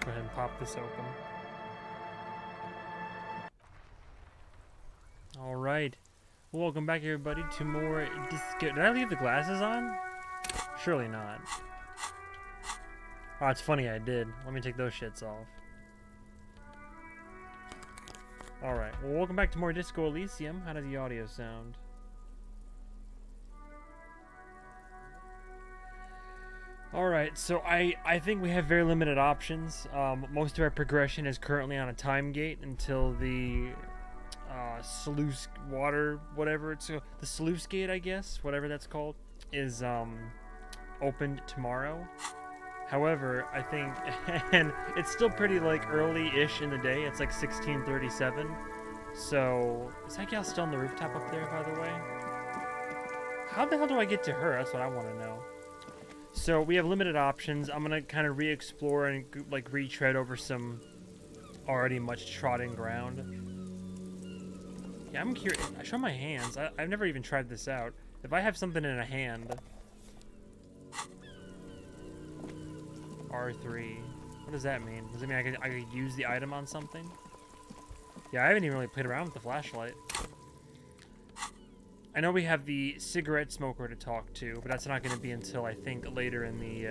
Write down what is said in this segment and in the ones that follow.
Go ahead and pop this open. Alright. Welcome back, everybody, to more Disco. Did I leave the glasses on? Surely not. Oh, it's funny, I did. Let me take those shits off. Alright, well, welcome back to more Disco Elysium. How does the audio sound? Alright, so I think we have very limited options. Most of our progression is currently on a time gate until the sluice water, whatever it's the sluice gate, I guess, whatever that's called, is opened tomorrow. However, I think, and it's still pretty like early-ish in the day. It's like 16:37. So is that gal still on the rooftop up there, by the way? How the hell do I get to her? That's what I want to know. So we have limited options. I'm gonna kind of re-explore and like retread over some already much trodden ground. Yeah, I'm curious. I show my hands. I've never even tried this out. If I have something in a hand, R3. What does that mean? Does it mean I could use the item on something? Yeah, I haven't even really played around with the flashlight. I know we have the cigarette smoker to talk to, but that's not going to be until I think later in the,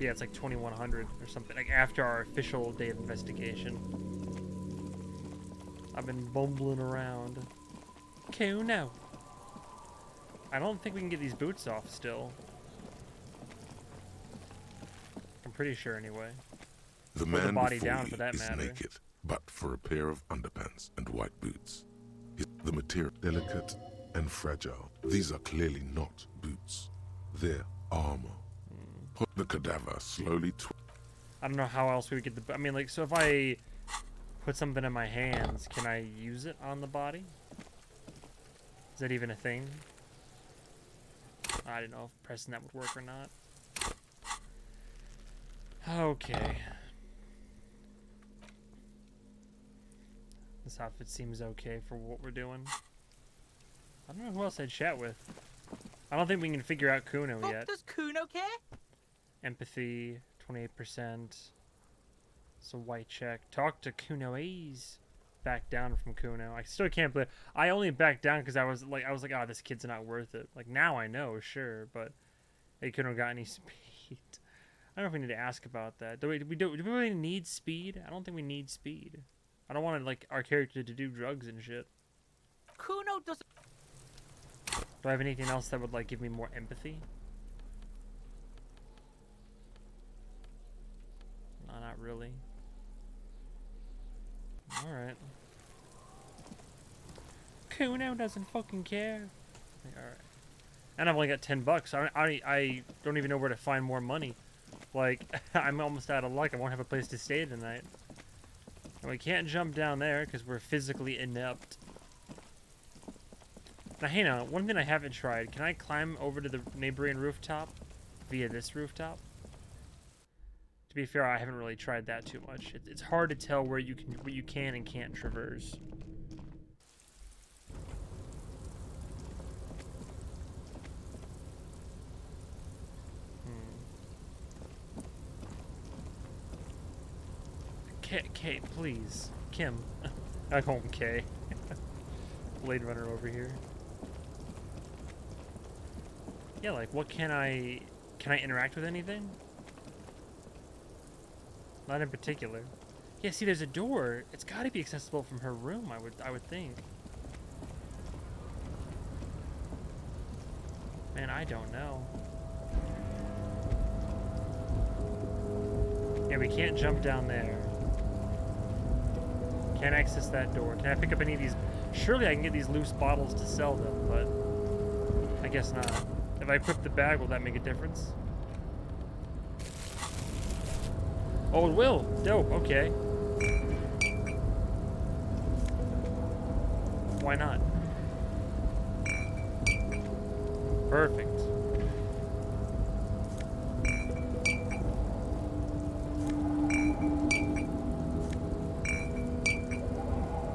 yeah, it's like 2100 or something, like after our official day of investigation. I've been bumbling around. Kuno. I don't think we can get these boots off still. I'm pretty sure anyway. The man man the body before down you for that is matter. naked, but for a pair of underpants and white boots. The material delicate and fragile. These are clearly not boots. They're armor. Put the cadaver slowly. I don't know how else we would get the. I mean, like, so if I put something in my hands, can I use it on the body? Is that even a thing? I don't know if pressing that would work or not. Okay. This outfit seems okay for what we're doing. I don't know who else I'd chat with. I don't think we can figure out Kuno yet. Does Kuno care? Empathy, 28%. So white check. Talk to Kunoese. Back down from Kuno. I still can't believe I only backed down because I was like, oh, this kid's not worth it. Like now I know, sure, but he couldn't have got any speed. I don't know if we need to ask about that. Do we really need speed? I don't think we need speed. I don't want like our character to do drugs and shit. Kuno doesn't. Do I have anything else that would like give me more empathy? No, not really. Alright. Kuno doesn't fucking care. Alright. And I've only got 10 bucks. I don't even know where to find more money. Like, I'm almost out of luck. I won't have a place to stay tonight. And we can't jump down there because we're physically inept. Now, hang on. One thing I haven't tried. Can I climb over to the neighboring rooftop via this rooftop? To be fair, I haven't really tried that too much. It's hard to tell where you can and can't traverse. Kate, please. Kim. I call him K. Blade Runner over here. Yeah, like, what can I interact with anything? Not in particular. Yeah, see, there's a door. It's got to be accessible from her room, I would think. Man, I don't know. Yeah, we can't jump down there. Can't access that door. Can I pick up any of these? Surely I can get these loose bottles to sell them, but I guess not. If I equip the bag, will that make a difference? Oh, it will. Dope. Okay. Why not? Perfect.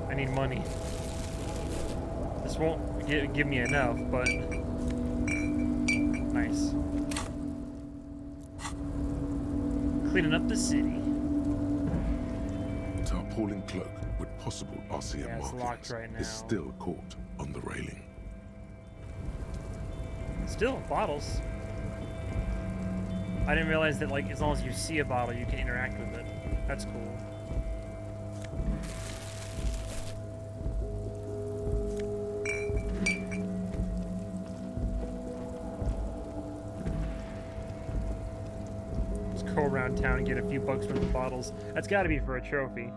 I need money. This won't give me enough, but nice. Cleaning up the city. appalling cloak with possible RCM Yeah, it's locked markings right now. is still caught on the railing. Still, bottles. I didn't realize that, like, as long as you see a bottle, you can interact with it. That's cool. Just go around town and get a few bucks worth of bottles. That's got to be for a trophy.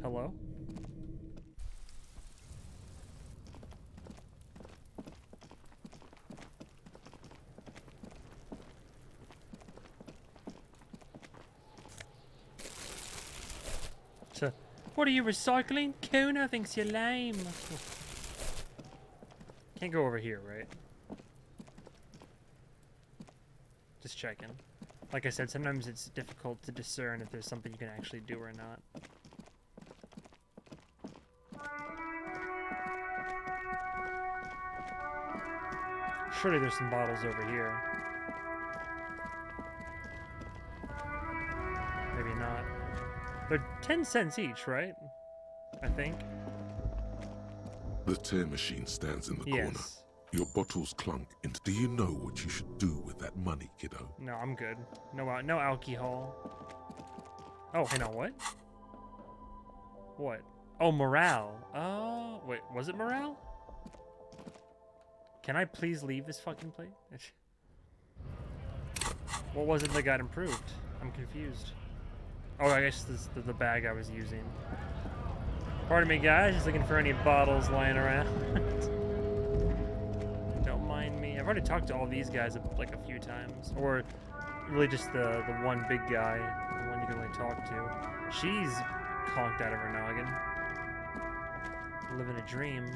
Hello? What are you recycling? Kuna thinks you're lame. Can't go over here, right? Just checking. Like I said, sometimes it's difficult to discern if there's something you can actually do or not. Surely there's some bottles over here. Maybe not. They're 10 cents each, right? I think. The tear machine stands in the corner. Yes. Your bottles clunk into. Do you know what you should do with that money, kiddo? No, I'm good. No alcohol. Oh, hang on, what? What? Oh, morale. Oh, wait, was it morale? Can I please leave this fucking place? What was it that got improved? I'm confused. Oh, I guess this is the bag I was using. Pardon me, guys. Just looking for any bottles lying around. Don't mind me. I've already talked to all these guys like a few times. Or really just the one big guy. The one you can really talk to. She's conked out of her noggin. Living a dream.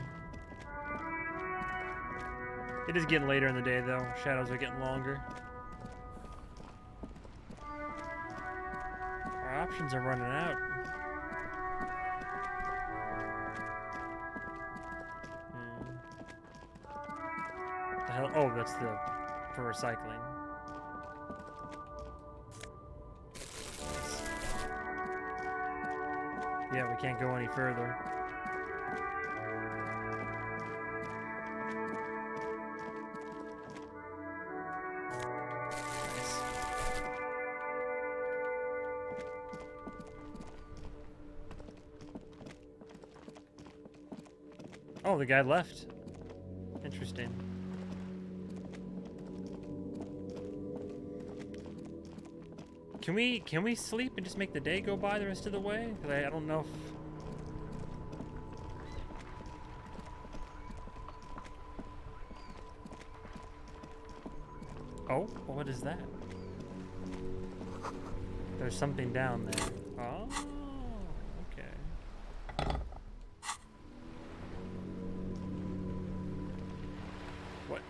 It is getting later in the day, though. Shadows are getting longer. Our options are running out. The hell? Oh, that's for recycling. Yeah, we can't go any further. Oh, the guy left. Interesting. Can we sleep and just make the day go by the rest of the way? 'Cause I don't know if... Oh, what is that? There's something down there. Oh, okay. What?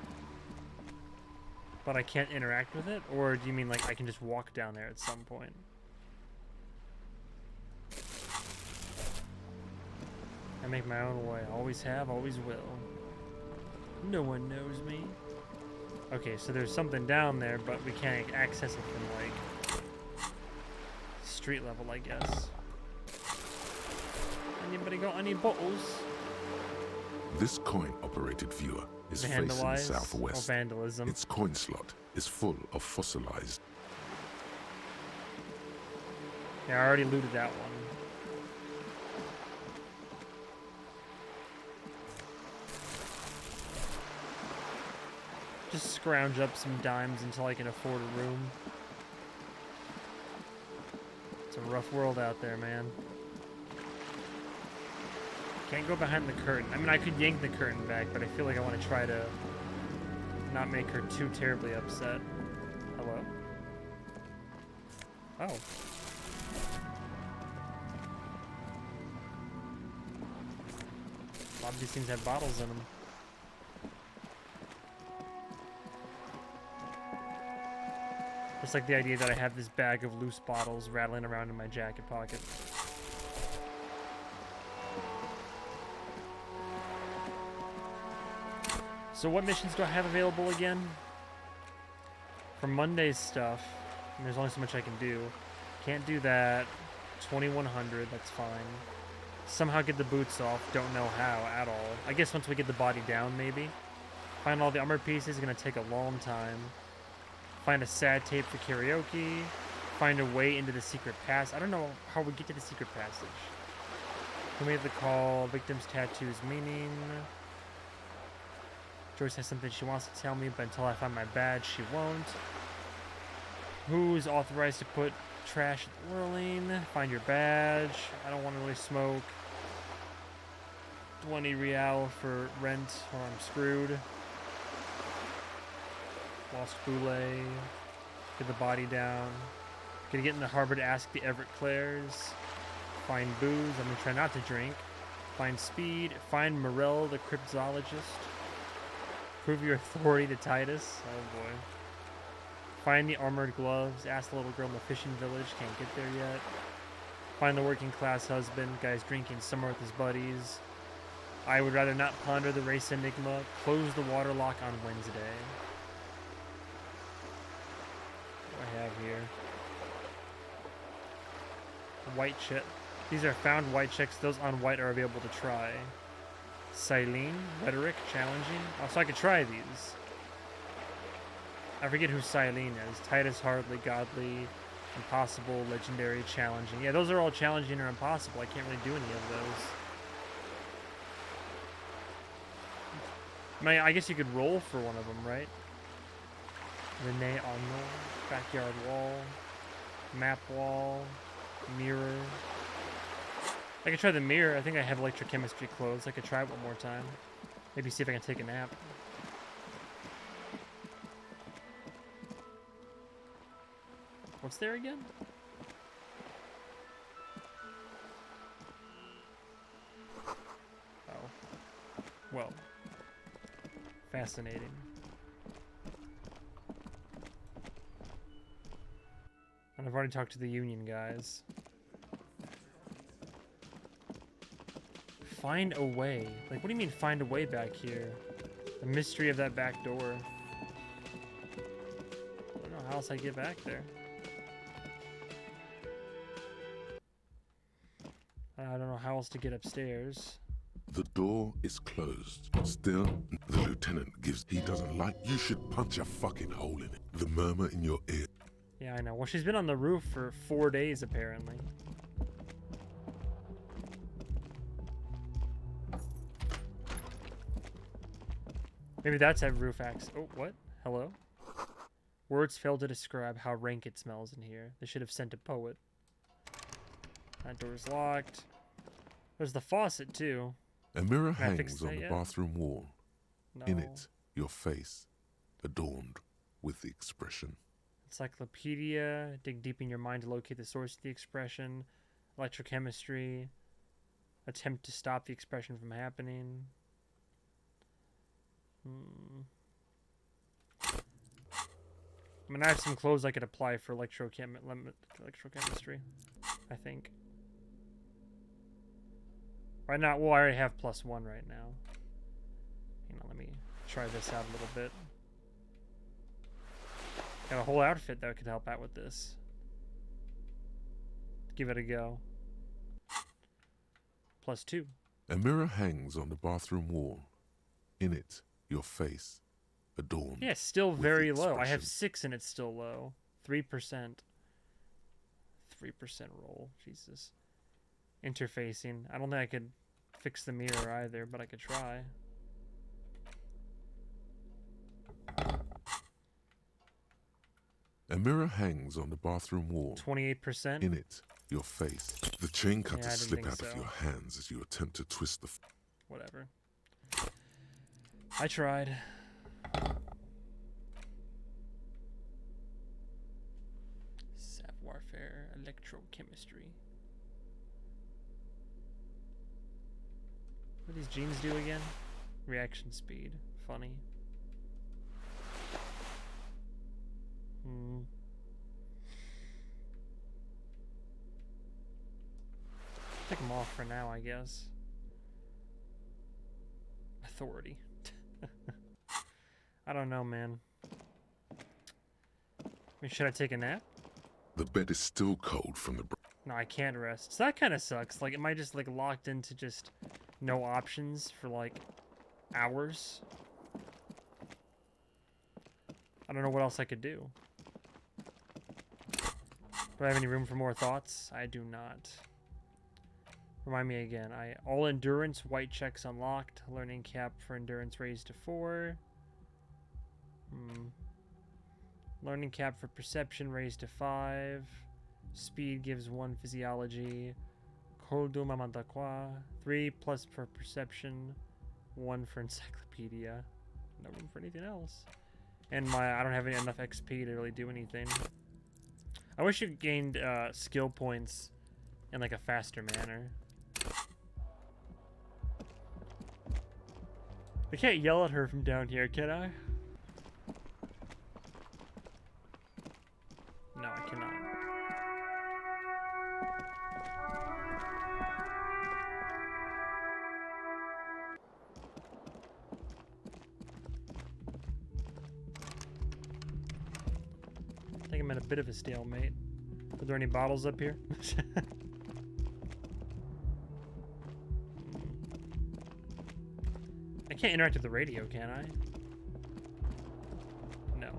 But I can't interact with it? Or do you mean like I can just walk down there at some point? I make my own way. Always have, always will. No one knows me. Okay, so there's something down there, but we can't access it from, like, street level, I guess. Anybody got any bottles? This coin-operated viewer is facing southwest. Or vandalism. Its coin slot is full of fossilized. Yeah, I already looted that one. Just scrounge up some dimes until I can afford a room. It's a rough world out there, man. Can't go behind the curtain. I mean, I could yank the curtain back, but I feel like I want to try to not make her too terribly upset. Hello? Oh. A lot of these things have bottles in them. Just like the idea that I have this bag of loose bottles rattling around in my jacket pocket. So what missions do I have available again? For Monday's stuff, there's only so much I can do. Can't do that. 2100, that's fine. Somehow get the boots off, don't know how at all. I guess once we get the body down, maybe. Find all the armor pieces, gonna take a long time. Find a sad tape for karaoke. Find a way into the secret pass. I don't know how we get to the secret passage. Who made the call? Victim's tattoos meaning. Joyce has something she wants to tell me, but until I find my badge, she won't. Who's authorized to put trash at the whirling? Find your badge. I don't want to really smoke. 20 real for rent or I'm screwed. Lost Boule. Get the body down. Gonna get in the harbor to ask the Everett Clares. Find booze. I'm gonna try not to drink. Find speed. Find Morel, the cryptologist. Prove your authority to Titus. Oh boy. Find the armored gloves. Ask the little girl in the fishing village. Can't get there yet. Find the working class husband. Guy's drinking somewhere with his buddies. I would rather not ponder the race enigma. Close the water lock on Wednesday. What do I have here? White check. These are found white checks. Those on white are available to try. Silene, rhetoric, challenging. Oh, so I could try these. I forget who Silene is. Titus, hardly, godly, impossible, legendary, challenging. Yeah, those are all challenging or impossible. I can't really do any of those. I guess you could roll for one of them, right? Renee Arnold, backyard wall, map wall, mirror. I could try the mirror. I think I have electrochemistry clothes. I could try it one more time. Maybe see if I can take a nap. What's there again? Oh. Well. Fascinating. And I've already talked to the union guys. Find a way. Like, what do you mean find a way back here? The mystery of that back door. I don't know how else I get back there. I don't know how else to get upstairs. The door is closed. Still, the lieutenant gives. He doesn't like. You should punch a fucking hole in it. The murmur in your ear. Yeah, I know. Well, she's been on the roof for 4 days, apparently. Maybe that's that roof axe. Oh, what? Hello? Words fail to describe how rank it smells in here. They should have sent a poet. That door's locked. There's the faucet, too. A mirror Can I fix hangs on that the yet? bathroom wall. No. In it, your face, adorned with the expression. Encyclopedia. Dig deep in your mind to locate the source of the expression. Electrochemistry. Attempt to stop the expression from happening. I mean, I have some clothes I could apply for electrochemistry, I think. Right now, well, I already have +1 right now. Hang on, let me try this out a little bit. Got a whole outfit that could help out with this. Give it a go. +2. A mirror hangs on the bathroom wall. In it, your face, adorned. Yeah, it's still with very the low. I have expression. 6 and it's still low. 3%. 3% roll. Jesus. Interfacing. I don't think I could fix the mirror either, but I could try. A mirror hangs on the bathroom wall. 28%. In it, your face. The chain Yeah, I cutters didn't slip think out of so. your hands as you attempt to twist the. Whatever. I tried. Savoir-faire, electrochemistry. What do these genes do again? Reaction speed. Funny. Take them off for now, I guess. Authority. I don't know, man. mean, should I take a nap? The bed is still cold from the... No, I can't rest. So that kind of sucks. Like, am I just, like, locked into just no options for, like, hours? I don't know what else I could do. Do I have any room for more thoughts? I do not. Remind me again. All endurance, white checks unlocked. Learning cap for endurance raised to 4. Learning cap for perception raised to 5. Speed gives 1 physiology. Koldum Amandakwa. 3 plus for perception. 1 for encyclopedia. No room for anything else. And I don't have enough XP to really do anything. I wish you gained skill points in like a faster manner. I can't yell at her from down here, can I? No, I cannot. I think I'm in a bit of a stalemate. Are there any bottles up here? I can't interact with the radio, can I? No.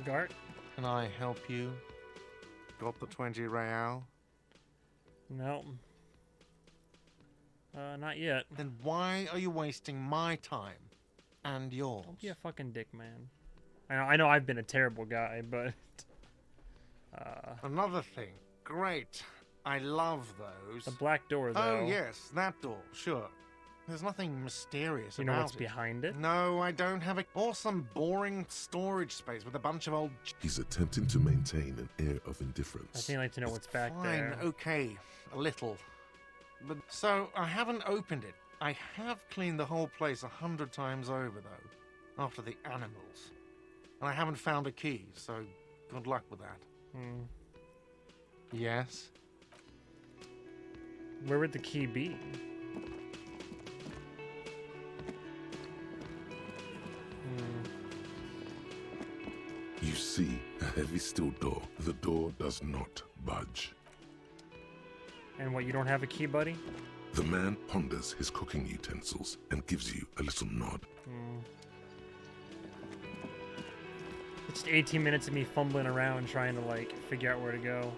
Gart? Can I help you? Got the 20 real? No. Not yet. Then why are you wasting my time and yours? Don't be a fucking dick, man. I know I've been a terrible guy, but... Another thing. Great. I love those. the black door, though. Oh, yes, that door, sure. There's nothing mysterious You know about what's it. behind it? No, I don't have it. Or some boring storage space with a bunch of old... He's attempting to maintain an air of I indifference. think I'd like to know what's back Fine, there. okay, a little. But so, I haven't opened it. I have cleaned the whole place 100 times over, though, after the animals. And I haven't found a key, so good luck with that. Yes? Where would the key be? You see a heavy steel door. The door does not budge. And what, you don't have a key, buddy? The man ponders his cooking utensils and gives you a little nod. It's just 18 minutes of me fumbling around trying to, like, figure out where to go.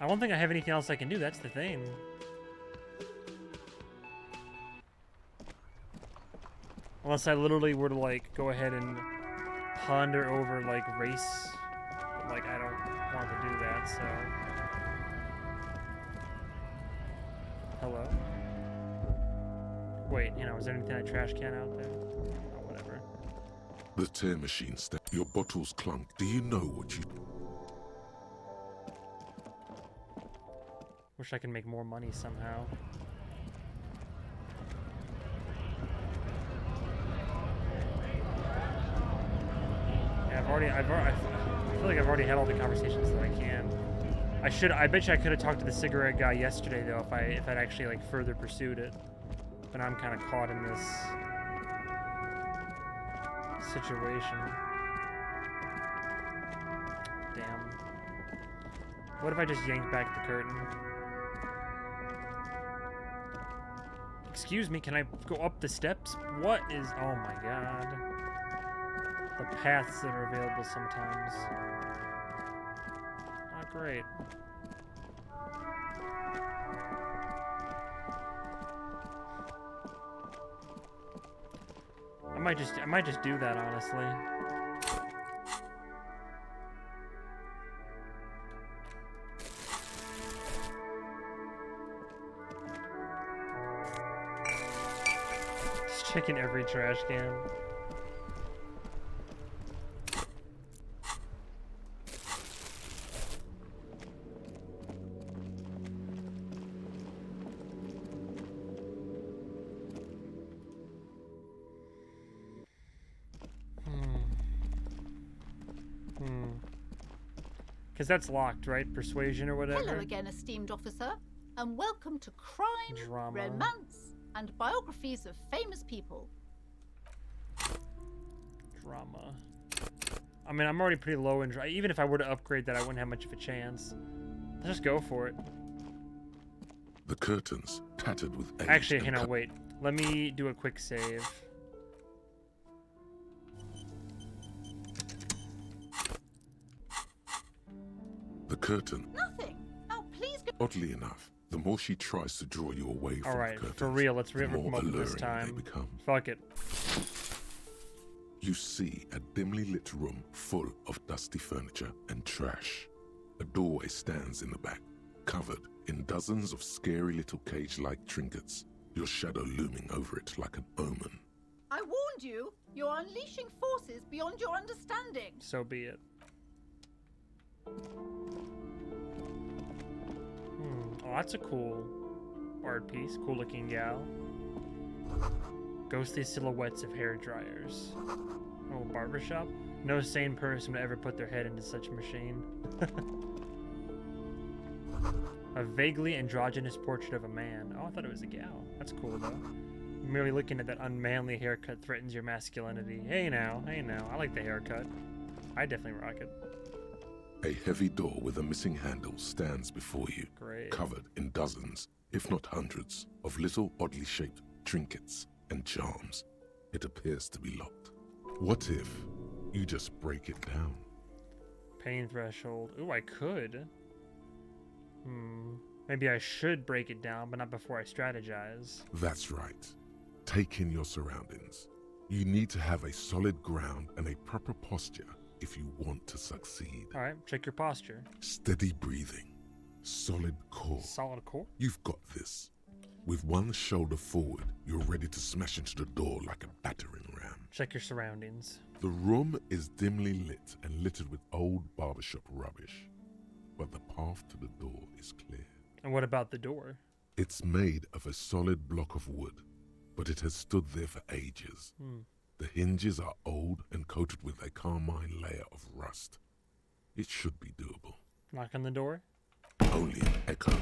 I don't think I have anything else I can do, that's the thing. Unless I literally were to, like, go ahead and ponder over, like, race. But, like, I don't want to do that, so... Hello? Wait, you know, is there anything in that trash can out there? Oh, whatever. The tear machine your bottles clunk. Do you know what you... Wish I could make more money somehow. Yeah, I feel like I've already had all the conversations that I can. I bet you I could have talked to the cigarette guy yesterday though if I'd actually like further pursued it. But I'm kind of caught in this situation. Damn. What if I just yanked back the curtain? Excuse me, can I go up the steps? What is... Oh my god. The paths that are available sometimes. Not great. I might just do that, honestly. Just checking every trash can. Because that's locked, right? Persuasion or whatever. Hello again, esteemed officer, and welcome to Crime, Drama. Romance, and Biographies of Famous People. Drama. I mean, I'm already pretty low in drama. Even if I were to upgrade that, I wouldn't have much of a chance. Let's just go for it. The curtains, tattered with age Actually, and hang on, wait. Let me do a quick save. The curtain. Nothing. Now please go. Oddly enough, the more she tries to draw you away from Alright, the curtains, for real, let's the rip them more open this alluring time. they become. Fuck it. You see a dimly lit room full of dusty furniture and trash. A doorway stands in the back, covered in dozens of scary little cage-like trinkets, your shadow looming over it like an omen. I warned you. You're unleashing forces beyond your understanding. So be it. Oh, that's a cool art piece. Cool looking gal. Ghostly silhouettes of hair dryers. Oh, barbershop? No sane person would ever put their head into such a machine. A vaguely androgynous portrait of a man. Oh, I thought it was a gal. That's cool, though. Merely looking at that unmanly haircut threatens your masculinity. Hey now, I like the haircut. I definitely rock it. A heavy door with a missing handle stands before you, Great. covered in dozens, if not hundreds, of little oddly shaped trinkets and charms. It appears to be locked. What if you just break it down? Pain threshold. Ooh, I could. Maybe I should break it down, but not before I strategize. That's right. Take in your surroundings. You need to have a solid ground and a proper posture if you want to succeed. Alright, check your posture. Steady breathing. Solid core. Solid core? You've got this. With one shoulder forward, you're ready to smash into the door like a battering ram. Check your surroundings. The room is dimly lit and littered with old barbershop rubbish, but the path to the door is clear. And what about the door? It's made of a solid block of wood, but it has stood there for ages. The hinges are old and coated with a carmine layer of rust. It should be doable. Knock on the door? Only an echo.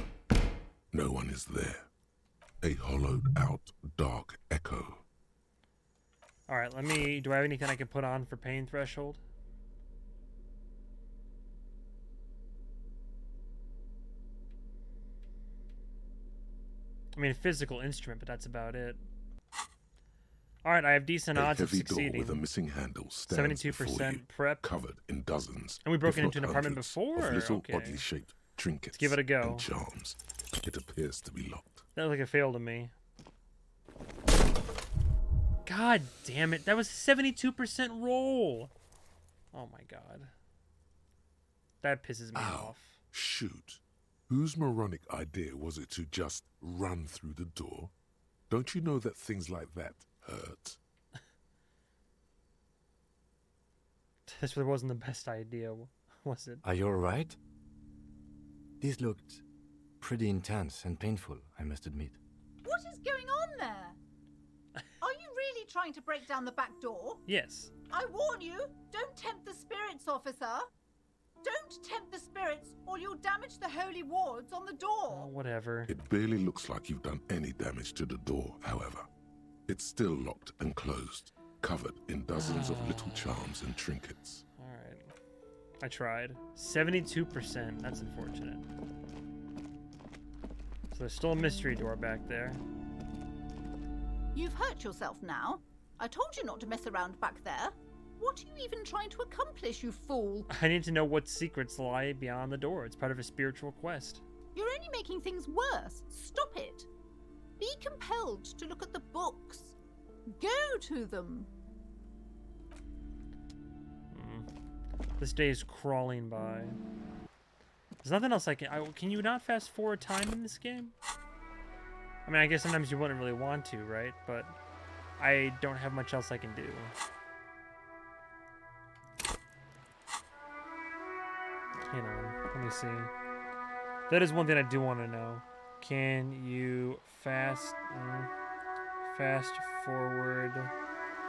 No one is there. A hollowed out, dark echo. Alright, do I have anything I can put on for pain threshold? I mean, a physical instrument, but that's about it. Alright, I have decent odds of heavy door succeeding. with a missing handle stands 72% before you, prep. covered in dozens, And we broke if into not an apartment hundreds, before? of little Okay. oddly shaped trinkets Let's give it a go. and charms. It appears to be locked. That looked like a fail to me. God damn it. That was a 72% roll. Oh my god. That pisses me Ow. off. Shoot. Whose moronic idea was it to just run through the door? Don't you know that things like that hurt? This really wasn't the best idea, was it? Are you alright? These looked pretty intense and painful, I must admit. What is going on there? Are you really trying to break down the back door? Yes. I warn you, don't tempt the spirits, officer. Don't tempt the spirits, or you'll damage the holy wards on the Oh, door. whatever. It barely looks like you've done any damage to the door, however. It's still locked and closed, covered in dozens of little charms and trinkets. Alright. I tried. 72%. That's unfortunate. So there's still a mystery door back there. You've hurt yourself now. I told you not to mess around back there. What are you even trying to accomplish, you fool? I need to know what secrets lie beyond the door. It's part of a spiritual quest. You're only making things worse. Stop it. Be compelled to look at the books. Go to them. This day is crawling by. There's nothing else I can you not fast forward time in this game? I mean, I guess sometimes you wouldn't really want to, right? But I don't have much else I can do. Hang on, let me see. That is one thing I do want to know. Can you fast forward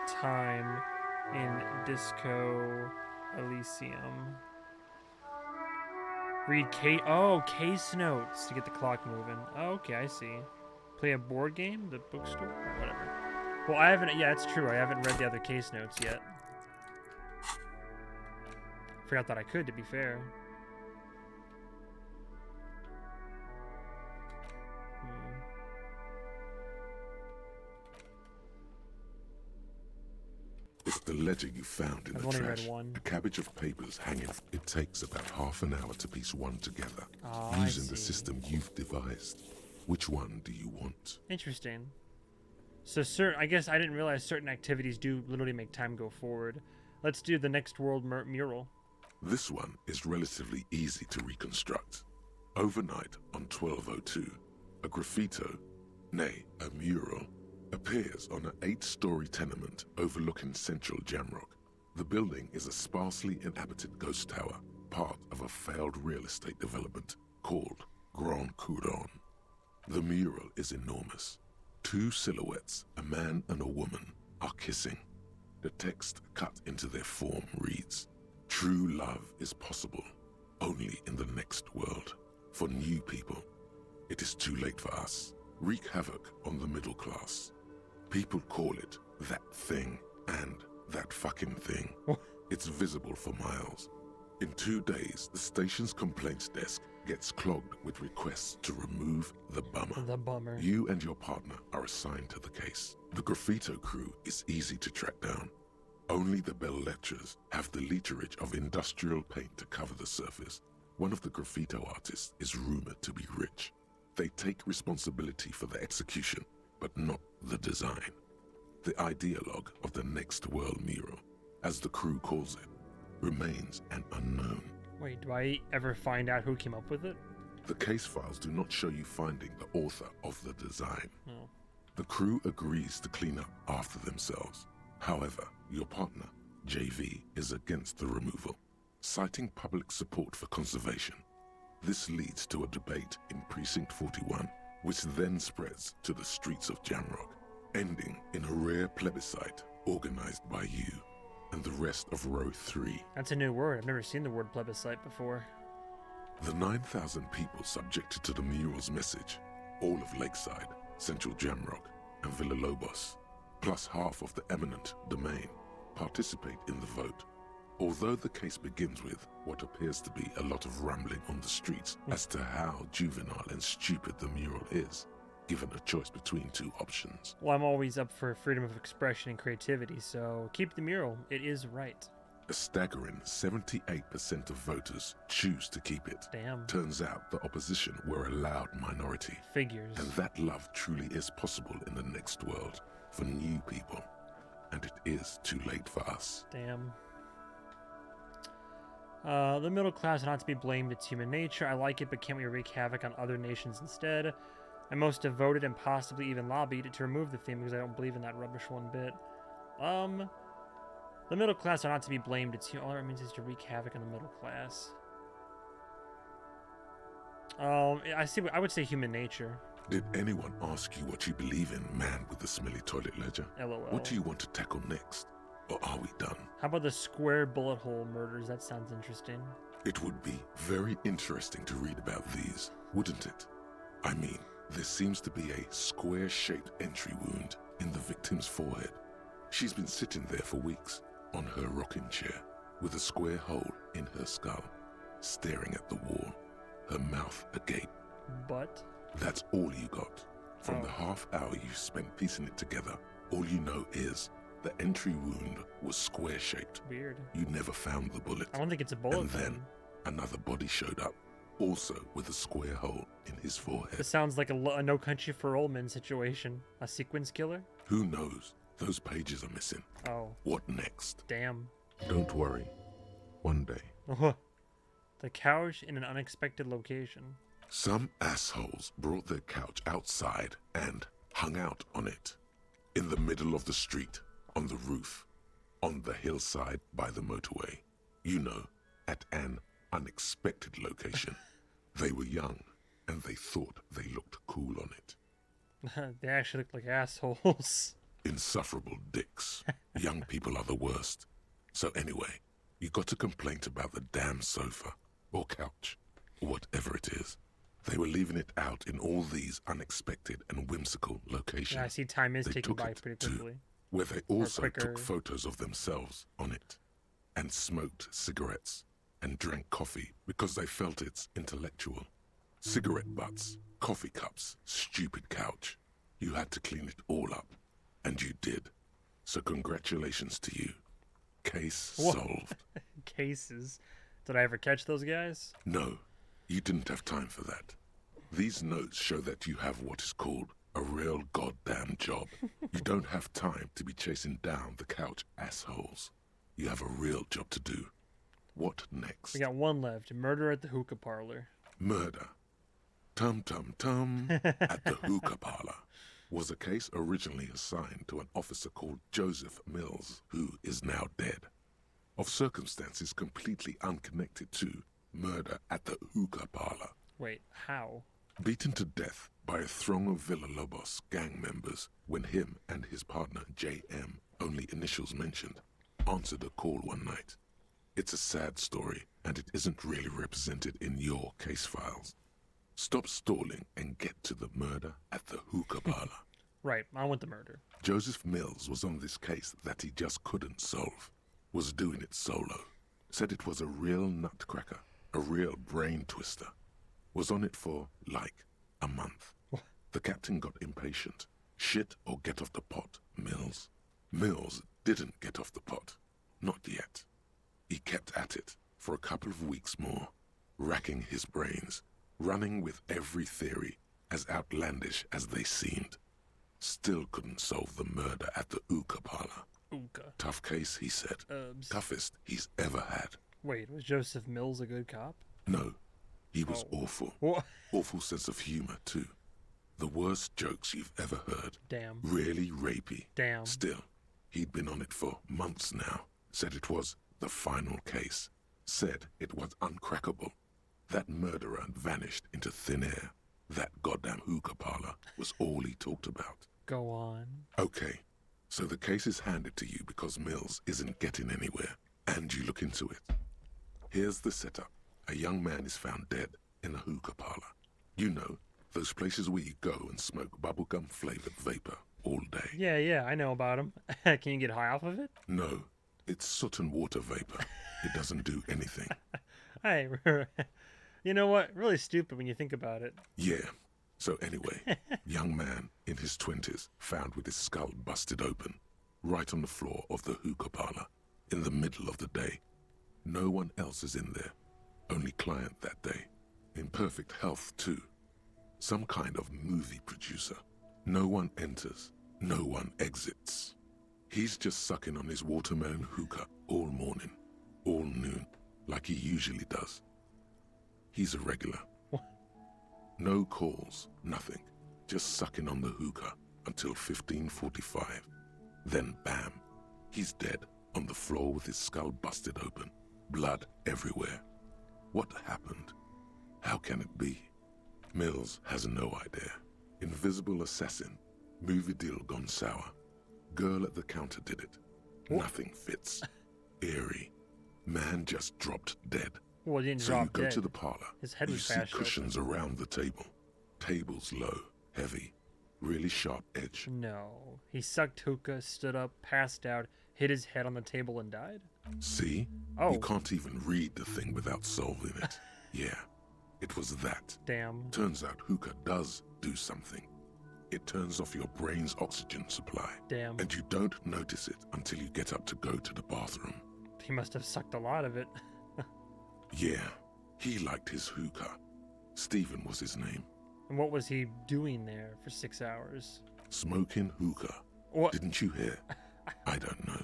time in Disco Elysium? Read case notes to get the clock moving. Oh, okay, I see. Play a board game, the bookstore, or whatever. Well, I haven't. Yeah, it's true. I haven't read the other case notes yet. Forgot that I could, to be fair. It's the ledger you found in I've the only read trash. one. A cabbage of papers hanging. It takes about half an hour to piece one together, Oh, I using the see. system you've devised. Which one do you want? Interesting. So, I guess I didn't realize certain activities do literally make time go forward. Let's do the next world mural. This one is relatively easy to reconstruct. Overnight on 1202, a graffito, nay, a mural, appears on an 8-story tenement overlooking central Jamrock. The building is a sparsely inhabited ghost tower, part of a failed real estate development called Grand Couronne. The mural is enormous. 2 silhouettes, a man and a woman, are kissing. The text cut into their form reads, "True love is possible only in the next world. For new people, it is too late for us. Wreak havoc on the middle class. People call it that thing and that fucking thing. It's visible for miles. In 2 days, the station's complaints desk gets clogged with requests to remove the bummer. The bummer. You and your partner are assigned to the case. The graffito crew is easy to track down. Only the bell lectures have the literage of industrial paint to cover the surface. One of the graffito artists is rumored to be rich. They take responsibility for the execution, but not the design. The ideologue of the next world mural, as the crew calls it, remains an unknown. Wait, do I ever find out who came up with it? The case files do not show you finding the author of the design. No. The crew agrees to clean up after themselves. However, your partner, JV, is against the removal, citing public support for conservation. This leads to a debate in Precinct 41, which then spreads to the streets of Jamrock, ending in a rare plebiscite organized by you and the rest of Row 3. That's a new word. I've never seen the word plebiscite before. The 9,000 people subjected to the mural's message, all of Lakeside, Central Jamrock, and Villalobos, plus half of the eminent domain, participate in the vote. Although the case begins with what appears to be a lot of rambling on the streets as to how juvenile and stupid the mural is, given a choice between 2 options. Well, I'm always up for freedom of expression and creativity, so keep the mural. It is right. A staggering 78% of voters choose to keep it. Damn. Turns out the opposition were a loud minority. Figures. And that love truly is possible in the next world for new people. And it is too late for us. Damn. The middle class not to be blamed. It's human nature. I like it, but can't we wreak havoc on other nations instead? I most have voted and possibly even lobbied to remove the theme because I don't believe in that rubbish one bit. The middle class are not to be blamed. It's all it means is to wreak havoc on the middle class. I would say human nature. Did anyone ask you what you believe in, man with the smelly toilet ledger? LOL. What do you want to tackle next? Or are we done? How about the square bullet hole murders? That sounds interesting. It would be very interesting to read about these, wouldn't it? I mean, there seems to be a square-shaped entry wound in the victim's forehead. She's been sitting there for weeks, on her rocking chair, with a square hole in her skull, staring at the wall, her mouth agape. But? That's all you got. From the Oh. half hour you spent piecing it together, all you know is the entry wound was square-shaped. Weird. You never found the bullet. I don't think it's a bullet. And then another body showed up, also with a square hole in his forehead. This sounds like a No Country for Old Men situation. A sequence killer? Who knows? Those pages are missing. Oh, What next? damn. Don't worry. One day, The couch in an unexpected location. some assholes brought their couch outside and hung out on it. In the middle of the street, on the roof, on the hillside by the motorway. You know, at an unexpected location. They were young, and they thought they looked cool on it. They actually look like assholes. Insufferable dicks. Young people are the worst. So anyway, you got a complaint about the damn sofa or couch. whatever it is. They were leaving it out in all these unexpected and whimsical locations. Yeah, I see time is They ticking took by it pretty to- quickly. where they also quicker. took photos of themselves on it and smoked cigarettes and drank coffee because they felt it's intellectual. Cigarette butts, coffee cups, stupid couch. You had to clean it all up, and you did. So congratulations to you. Case Wha- solved. Cases. Did I ever catch those guys? No, you didn't have time for that. These notes show that you have what is called a real goddamn job. You don't have time to be chasing down the couch assholes. You have a real job to do. What next? We got one left. Murder at the hookah parlor. Murder. Tum tum tum at the hookah parlor was a case originally assigned to an officer called Joseph Mills, who is now dead, of circumstances completely unconnected to murder at the hookah parlor. Wait, how? Beaten to death by a throng of Villalobos gang members when him and his partner J.M., only initials mentioned, answered a call one night. It's a sad story, and it isn't really represented in your case files. Stop stalling and get to the murder at the hookah parlor. Right, I want the murder. Joseph Mills was on this case that he just couldn't solve. Was doing it solo. Said it was a real nutcracker, a real brain twister. Was on it for, like, a month. The captain got impatient. Shit or get off the pot, Mills. Mills didn't get off the pot. Not yet. He kept at it for a couple of weeks more, racking his brains, running with every theory as outlandish as they seemed. Still couldn't solve the murder at the hookah parlor. Hookah. Tough case, he said. Toughest he's ever had. Wait, was Joseph Mills a good cop? No, he was Oh. awful. What? Awful sense of humor, too. The worst jokes you've ever heard. Damn. Really rapey. Damn. Still, he'd been on it for months now. Said it was the final case. Said it was uncrackable. That murderer vanished into thin air. That goddamn hookah parlor was all he talked about. Go on. Okay, so the case is handed to you because Mills isn't getting anywhere, and you look into it. Here's the setup. A young man is found dead in a hookah parlor. You know, those places where you go and smoke bubblegum-flavored vapor all day. Yeah, I know about him. Can you get high off of it? No, it's soot and water vapor. It doesn't do anything. Hey, you know what? Really stupid when you think about it. Yeah. So anyway, young man in his 20s found with his skull busted open, right on the floor of the hookah parlor, in the middle of the day. No one else is in there. Only client that day. In perfect health, too. Some kind of movie producer. No one enters. No one exits. He's just sucking on his watermelon hookah all morning, all noon, like he usually does. He's a regular. No calls, nothing. Just sucking on the hookah until 15:45. Then bam, he's dead on the floor with his skull busted open. Blood everywhere. What happened? How can it be? Mills has no idea. Invisible assassin. Movie deal gone sour. Girl at the counter did it. Nothing fits. Eerie. Man just dropped dead. Well, he didn't So you drop go dead. to the parlor. His head You was see bashed open. cushions around the table. Tables low, heavy, really sharp edge. No. He sucked hookah, stood up, passed out, hit his head on the table, and died? See? Oh. You can't even read the thing without solving it. Yeah, it was that. Damn. Turns out hookah does do something. It turns off your brain's oxygen supply. Damn. And you don't notice it until you get up to go to the bathroom. He must have sucked a lot of it. Yeah, he liked his hookah. Stephen was his name. And what was he doing there for 6 hours? Smoking hookah. What? Didn't you hear? I don't know.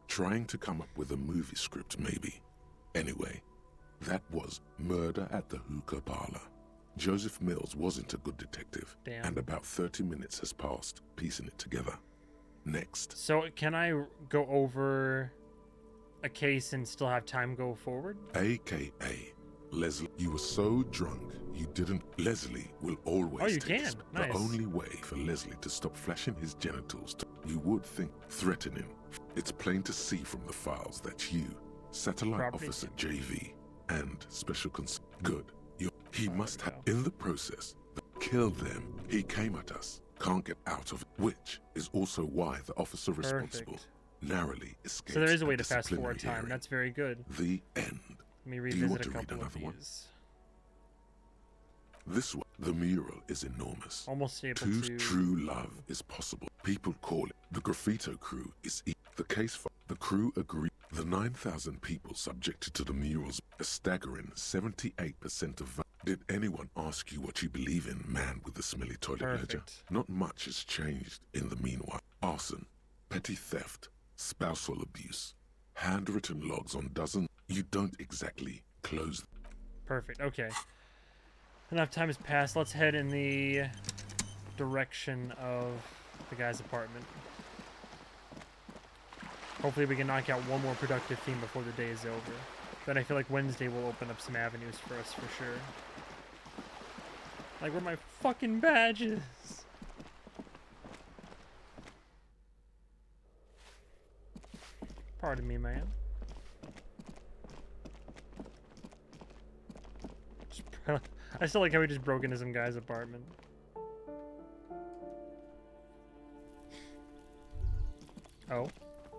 Trying to come up with a movie script, maybe. Anyway, that was Murder at the Hookah Parlor. Joseph Mills wasn't a good detective, Damn. and about 30 minutes has passed, piecing it together. Next. So, can I go over a case and still have time go forward? AKA Leslie. You were so drunk, you didn't... Leslie will always Oh, you take can. us. Nice. The only way for Leslie to stop flashing his genitals, you would think threatening. It's plain to see from the files that you, Satellite Property Officer JV, and Special Good. He must have, in the process, killed them. He came at us, can't get out of it, which is also why the officer responsible Perfect. narrowly escapes So there is a way to fast disciplinary forward time. hearing. That's very good. The end. Let me you revisit want a to read couple of another one? these. This one, the mural is enormous. Almost able Too to... true love is possible. People call it the graffito crew is the case for the crew agree. The 9,000 people subjected to the murals, a staggering 78% of. Did anyone ask you what you believe in, man with the smelly toilet ledger? Perfect. Not much has changed in the meanwhile. Arson, petty theft, spousal abuse, handwritten logs on dozens. You don't exactly close. Perfect. Okay. Enough time has passed. Let's head in the direction of the guy's apartment. Hopefully we can knock out one more productive theme before the day is over. Then I feel like Wednesday will open up some avenues for us for sure. Like, where are my fucking badges? Pardon me, man. I still like how we just broke into some guy's apartment. Oh,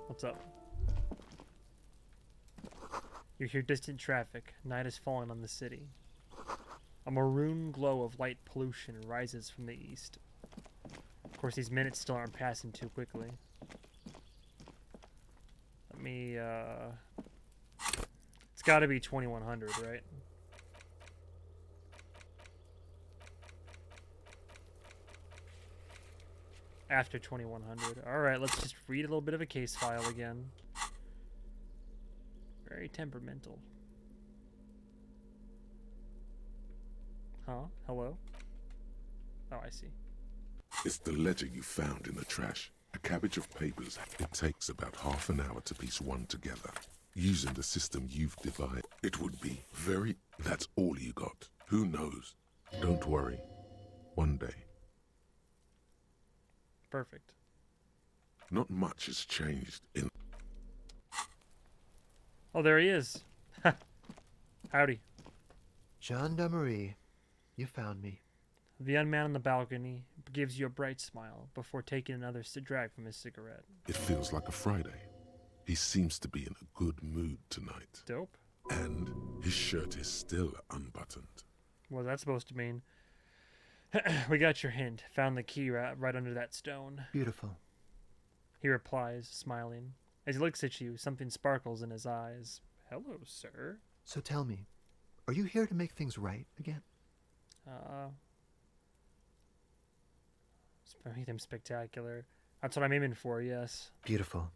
what's up? You hear distant traffic. Night is falling on the city. A maroon glow of light pollution rises from the east. Of course, these minutes still aren't passing too quickly. Let me, It's gotta be 2100, right? After 2100. Alright, let's just read a little bit of a case file again. Very temperamental. Huh? Hello? Oh, I see. It's the ledger you found in the trash. A cabbage of papers. It takes about half an hour to piece one together. Using the system you've devised, it would be very... That's all you got. Who knows? Don't worry. One day. Perfect. Not much has changed in... Oh, there he is. Howdy. Gendarmerie, you found me. The young man on the balcony gives you a bright smile before taking another drag from his cigarette. It feels like a Friday. He seems to be in a good mood tonight. Dope. And his shirt is still unbuttoned. What's that supposed to mean? We got your hint. Found the key right under that stone. Beautiful. He replies, smiling. As he looks at you, something sparkles in his eyes. Hello, sir. So tell me, are you here to make things right again? Anything spectacular. That's what I'm aiming for, yes. Beautiful.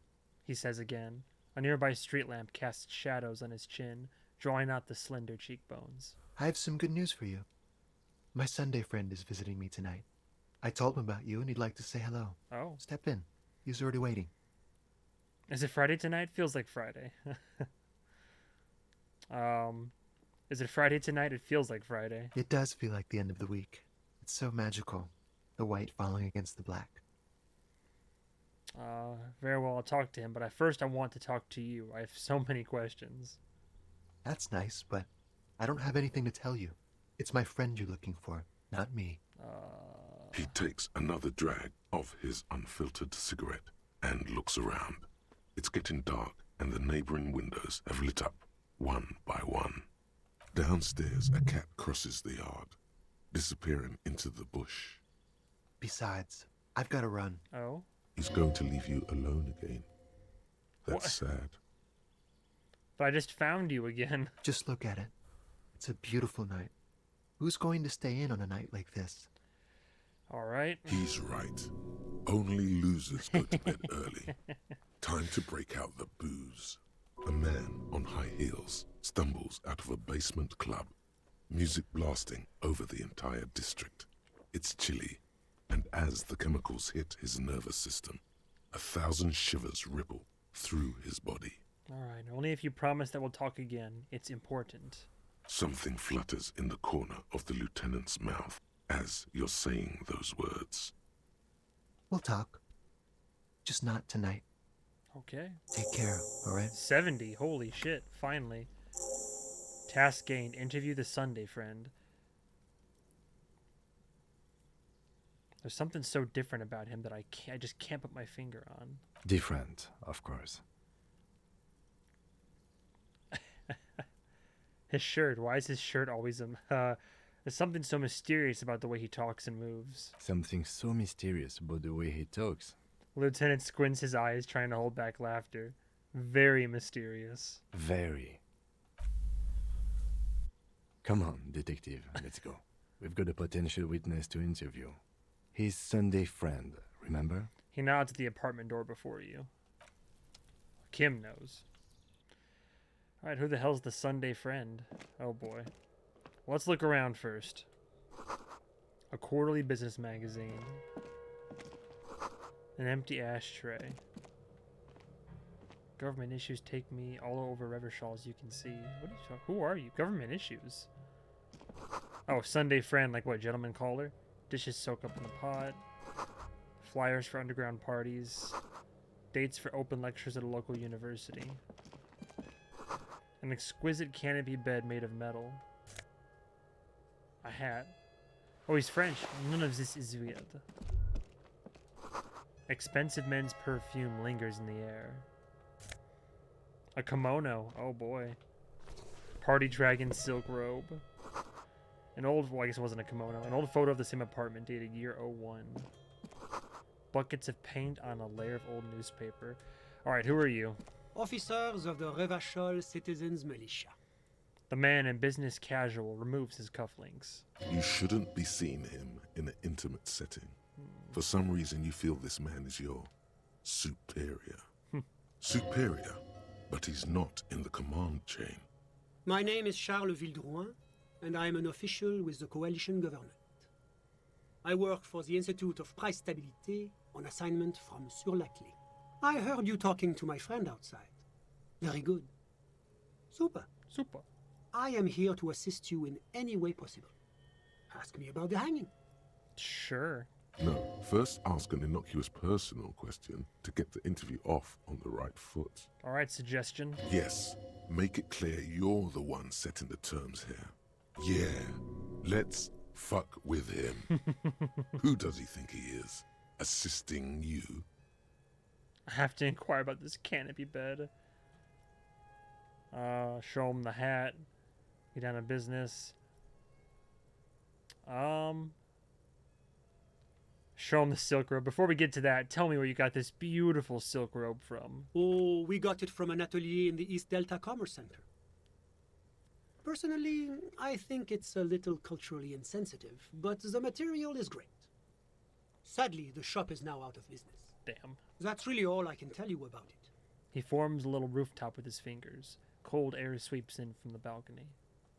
He says again. A nearby street lamp casts shadows on his chin, drawing out the slender cheekbones. I have some good news for you. My Sunday friend is visiting me tonight. I told him about you and he'd like to say hello. Oh. Step in. He's already waiting. Is it Friday tonight? Feels like Friday. Is it Friday tonight? It feels like Friday. It does feel like the end of the week. It's so magical. The white falling against the black. Very well, I'll talk to him, but first I want to talk to you. I have so many questions. That's nice, but I don't have anything to tell you. It's my friend you're looking for, not me. He takes another drag of his unfiltered cigarette and looks around. It's getting dark and the neighboring windows have lit up, one by one. Downstairs, a cat crosses the yard, disappearing into the bush. Besides, I've got to run. Oh? He's going to leave you alone again. That's sad. But I just found you again. Just look at it. It's a beautiful night. Who's going to stay in on a night like this? Alright. He's right. Only losers go to bed early. Time to break out the booze. A man on high heels stumbles out of a basement club, music blasting over the entire district. It's chilly, and as the chemicals hit his nervous system, 1,000 shivers ripple through his body. Alright, only if you promise that we'll talk again. It's important. Something flutters in the corner of the lieutenant's mouth as you're saying those words. We'll talk. Just not tonight. Okay. Take care, alright? 70. Holy shit. Finally. Task gained. Interview the Sunday friend. There's something so different about him that I just can't put my finger on. Different, of course. His shirt. Why is his shirt always there's something so mysterious about the way he talks and moves. Something so mysterious about the way he talks. Lieutenant squints his eyes, trying to hold back laughter. Very mysterious. Very. Come on, detective, let's go. We've got a potential witness to interview. His Sunday friend, remember? He nods at the apartment door before you. Kim knows. Alright, who the hell's the Sunday friend? Oh boy. Let's look around first. A quarterly business magazine. An empty ashtray. Government issues take me all over Revershaw, as you can see. What are you talking? Who are you? Government issues. Oh, Sunday friend, like what? Gentleman caller? Dishes soak up in the pot. Flyers for underground parties. Dates for open lectures at a local university. An exquisite canopy bed made of metal. A hat. Oh, he's French. None of this is weird. Expensive men's perfume lingers in the air. A kimono. Oh boy. Party dragon silk robe. An old, well, I guess it wasn't a kimono. An old photo of the same apartment dated year 01. Buckets of paint on a layer of old newspaper. Alright, who are you? Officers of the Revachol Citizens Militia. The man in business casual removes his cufflinks. You shouldn't be seeing him in an intimate setting. For some reason, you feel this man is your superior. Superior, but he's not in the command chain. My name is Charles Vildrouin, and I am an official with the coalition government. I work for the Institute of Price Stabilité on assignment from Sur-la-Clé. I heard you talking to my friend outside. Very good. Super. Super. I am here to assist you in any way possible. Ask me about the hanging. Sure. No, first ask an innocuous personal question to get the interview off on the right foot. Alright, suggestion. Yes, make it clear you're the one setting the terms here. Yeah, let's fuck with him. Who does he think he is? Assisting you? I have to inquire about this canopy bed. Show him the hat. Get down to business. Show him the silk robe. Before we get to that, tell me where you got this beautiful silk robe from. Oh, we got it from an atelier in the East Delta Commerce Center. Personally, I think it's a little culturally insensitive, but the material is great. Sadly, the shop is now out of business. Damn. That's really all I can tell you about it. He forms a little rooftop with his fingers. Cold air sweeps in from the balcony.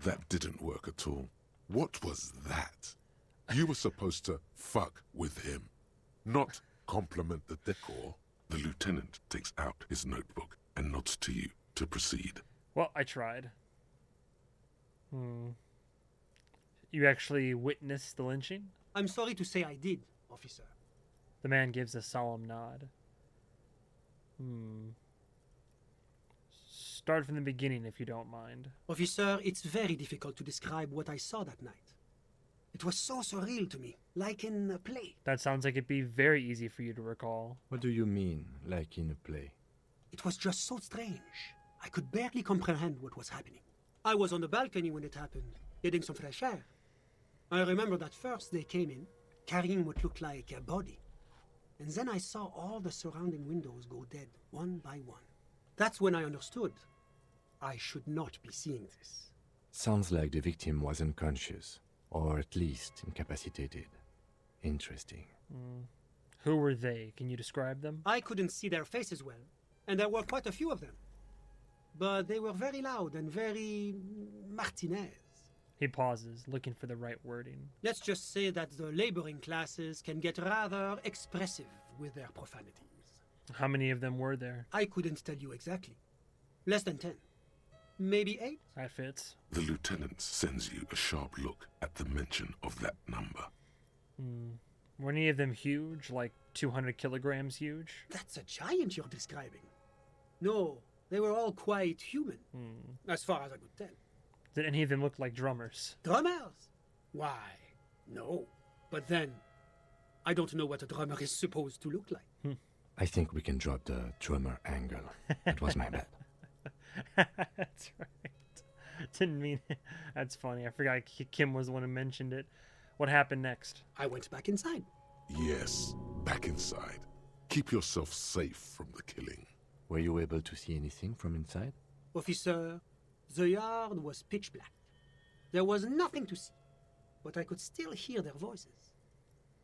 That didn't work at all. What was that? You were supposed to fuck with him, not compliment the decor. The lieutenant takes out his notebook and nods to you to proceed. Well, I tried. You actually witnessed the lynching? I'm sorry to say I did, officer. The man gives a solemn nod. Start from the beginning, if you don't mind. Officer, it's very difficult to describe what I saw that night. It was so surreal to me, like in a play. That sounds like it'd be very easy for you to recall. What do you mean, like in a play? It was just so strange. I could barely comprehend what was happening. I was on the balcony when it happened, getting some fresh air. I remember that first they came in, carrying what looked like a body. And then I saw all the surrounding windows go dead, one by one. That's when I understood. I should not be seeing this. Sounds like the victim was unconscious, or at least incapacitated. Interesting. Who were they? Can you describe them? I couldn't see their faces well, and there were quite a few of them. But they were very loud and very Martinez. He pauses, looking for the right wording. Let's just say that the laboring classes can get rather expressive with their profanities. How many of them were there? I couldn't tell you exactly. Less than 10. Maybe 8? That fits. The lieutenant sends you a sharp look at the mention of that number. Were any of them huge? Like 200 kilograms huge? That's a giant you're describing. No, they were all quite human, as far as I could tell. Did any of them look like drummers? Drummers? Why, no. But then, I don't know what a drummer is supposed to look like. I think we can drop the drummer angle. That was my bad. That's right. Didn't mean it. That's funny. I forgot Kim was the one who mentioned it. What happened next? I went back inside. Yes, back inside. Keep yourself safe from the killing. Were you able to see anything from inside? Officer, the yard was pitch black. There was nothing to see, but I could still hear their voices.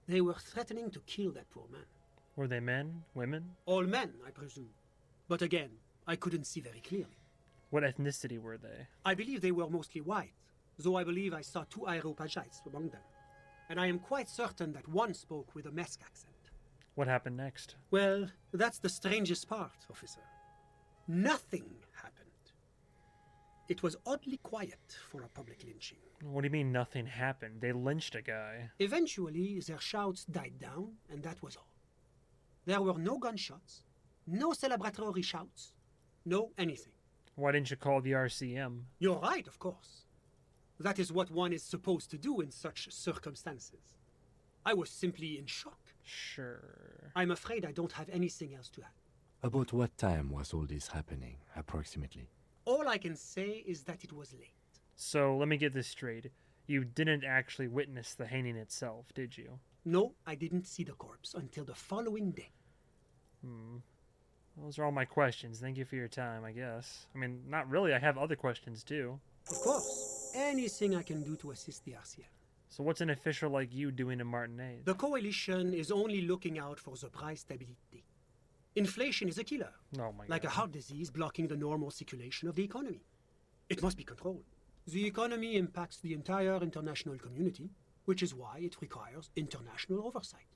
They were threatening to kill that poor man. Were they men? Women? All men, I presume. But again, I couldn't see very clearly. What ethnicity were they? I believe they were mostly white, though I believe I saw 2 Areopagites among them. And I am quite certain that one spoke with a Mesk accent. What happened next? Well, that's the strangest part, officer. Nothing happened. It was oddly quiet for a public lynching. What do you mean nothing happened? They lynched a guy. Eventually, their shouts died down, and that was all. There were no gunshots, no celebratory shouts, no anything. Why didn't you call the RCM? You're right, of course. That is what one is supposed to do in such circumstances. I was simply in shock. Sure. I'm afraid I don't have anything else to add. About what time was all this happening, approximately? All I can say is that it was late. So let me get this straight. You didn't actually witness the hanging itself, did you? No, I didn't see the corpse until the following day. Those are all my questions. Thank you for your time, I guess. I mean, not really. I have other questions, too. Of course, anything I can do to assist the RCM. So what's an official like you doing in Martinez? The coalition is only looking out for the price stability. Inflation is a killer, Oh my like god. a heart disease blocking the normal circulation of the economy. It must be controlled. The economy impacts the entire international community, which is why it requires international oversight.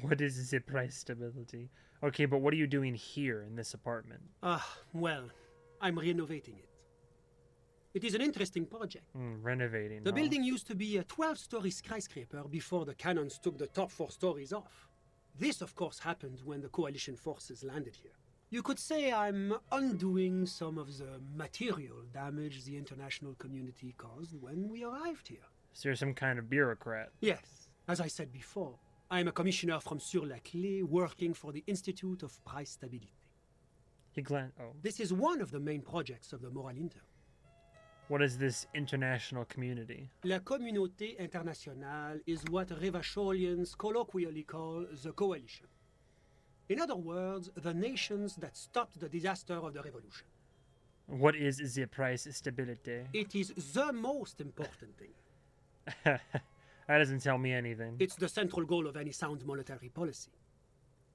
What is the price stability? Okay, but what are you doing here in this apartment? Well, I'm renovating it. It is an interesting project. Renovating. The huh? building used to be a 12-story skyscraper before the cannons took the top 4 stories off. This, of course, happened when the coalition forces landed here. You could say I'm undoing some of the material damage the international community caused when we arrived here. So you're some kind of bureaucrat. Yes, as I said before, I'm a commissioner from Sur-la-Clé working for the Institute of Price Stability. Oh. This is one of the main projects of the Moral Inter. What is this international community? La Communauté Internationale is what Revacholians colloquially call the coalition. In other words, the nations that stopped the disaster of the revolution. What is the price stability? It is the most important thing. That doesn't tell me anything. It's the central goal of any sound monetary policy.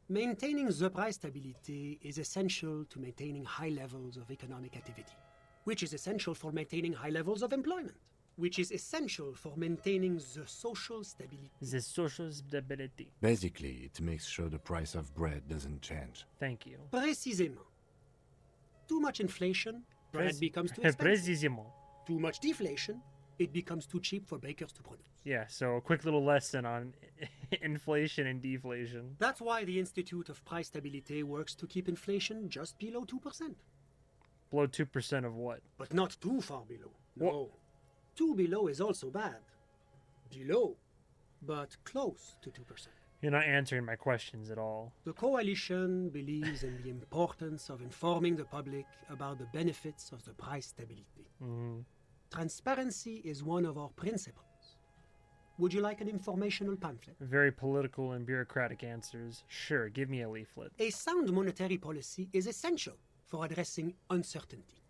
Maintaining the price stability is essential to maintaining high levels of economic activity, which is essential for maintaining high levels of employment, which is essential for maintaining the social stability. The social stability. Basically, it makes sure the price of bread doesn't change. Thank you. Précisément. Too much inflation, bread becomes too expensive. Précisément. Too much deflation, it becomes too cheap for bakers to produce. Yeah, so a quick little lesson on inflation and deflation. That's why the Institute of Price Stability works to keep inflation just below 2%. Below 2% of what? But not too far below. What? No. Too below is also bad. Below, but close to 2%. You're not answering my questions at all. The coalition believes in the importance of informing the public about the benefits of the price stability. Transparency is one of our principles. Would you like an informational pamphlet? Very political and bureaucratic answers. Sure, give me a leaflet. A sound monetary policy is essential for addressing uncertainty.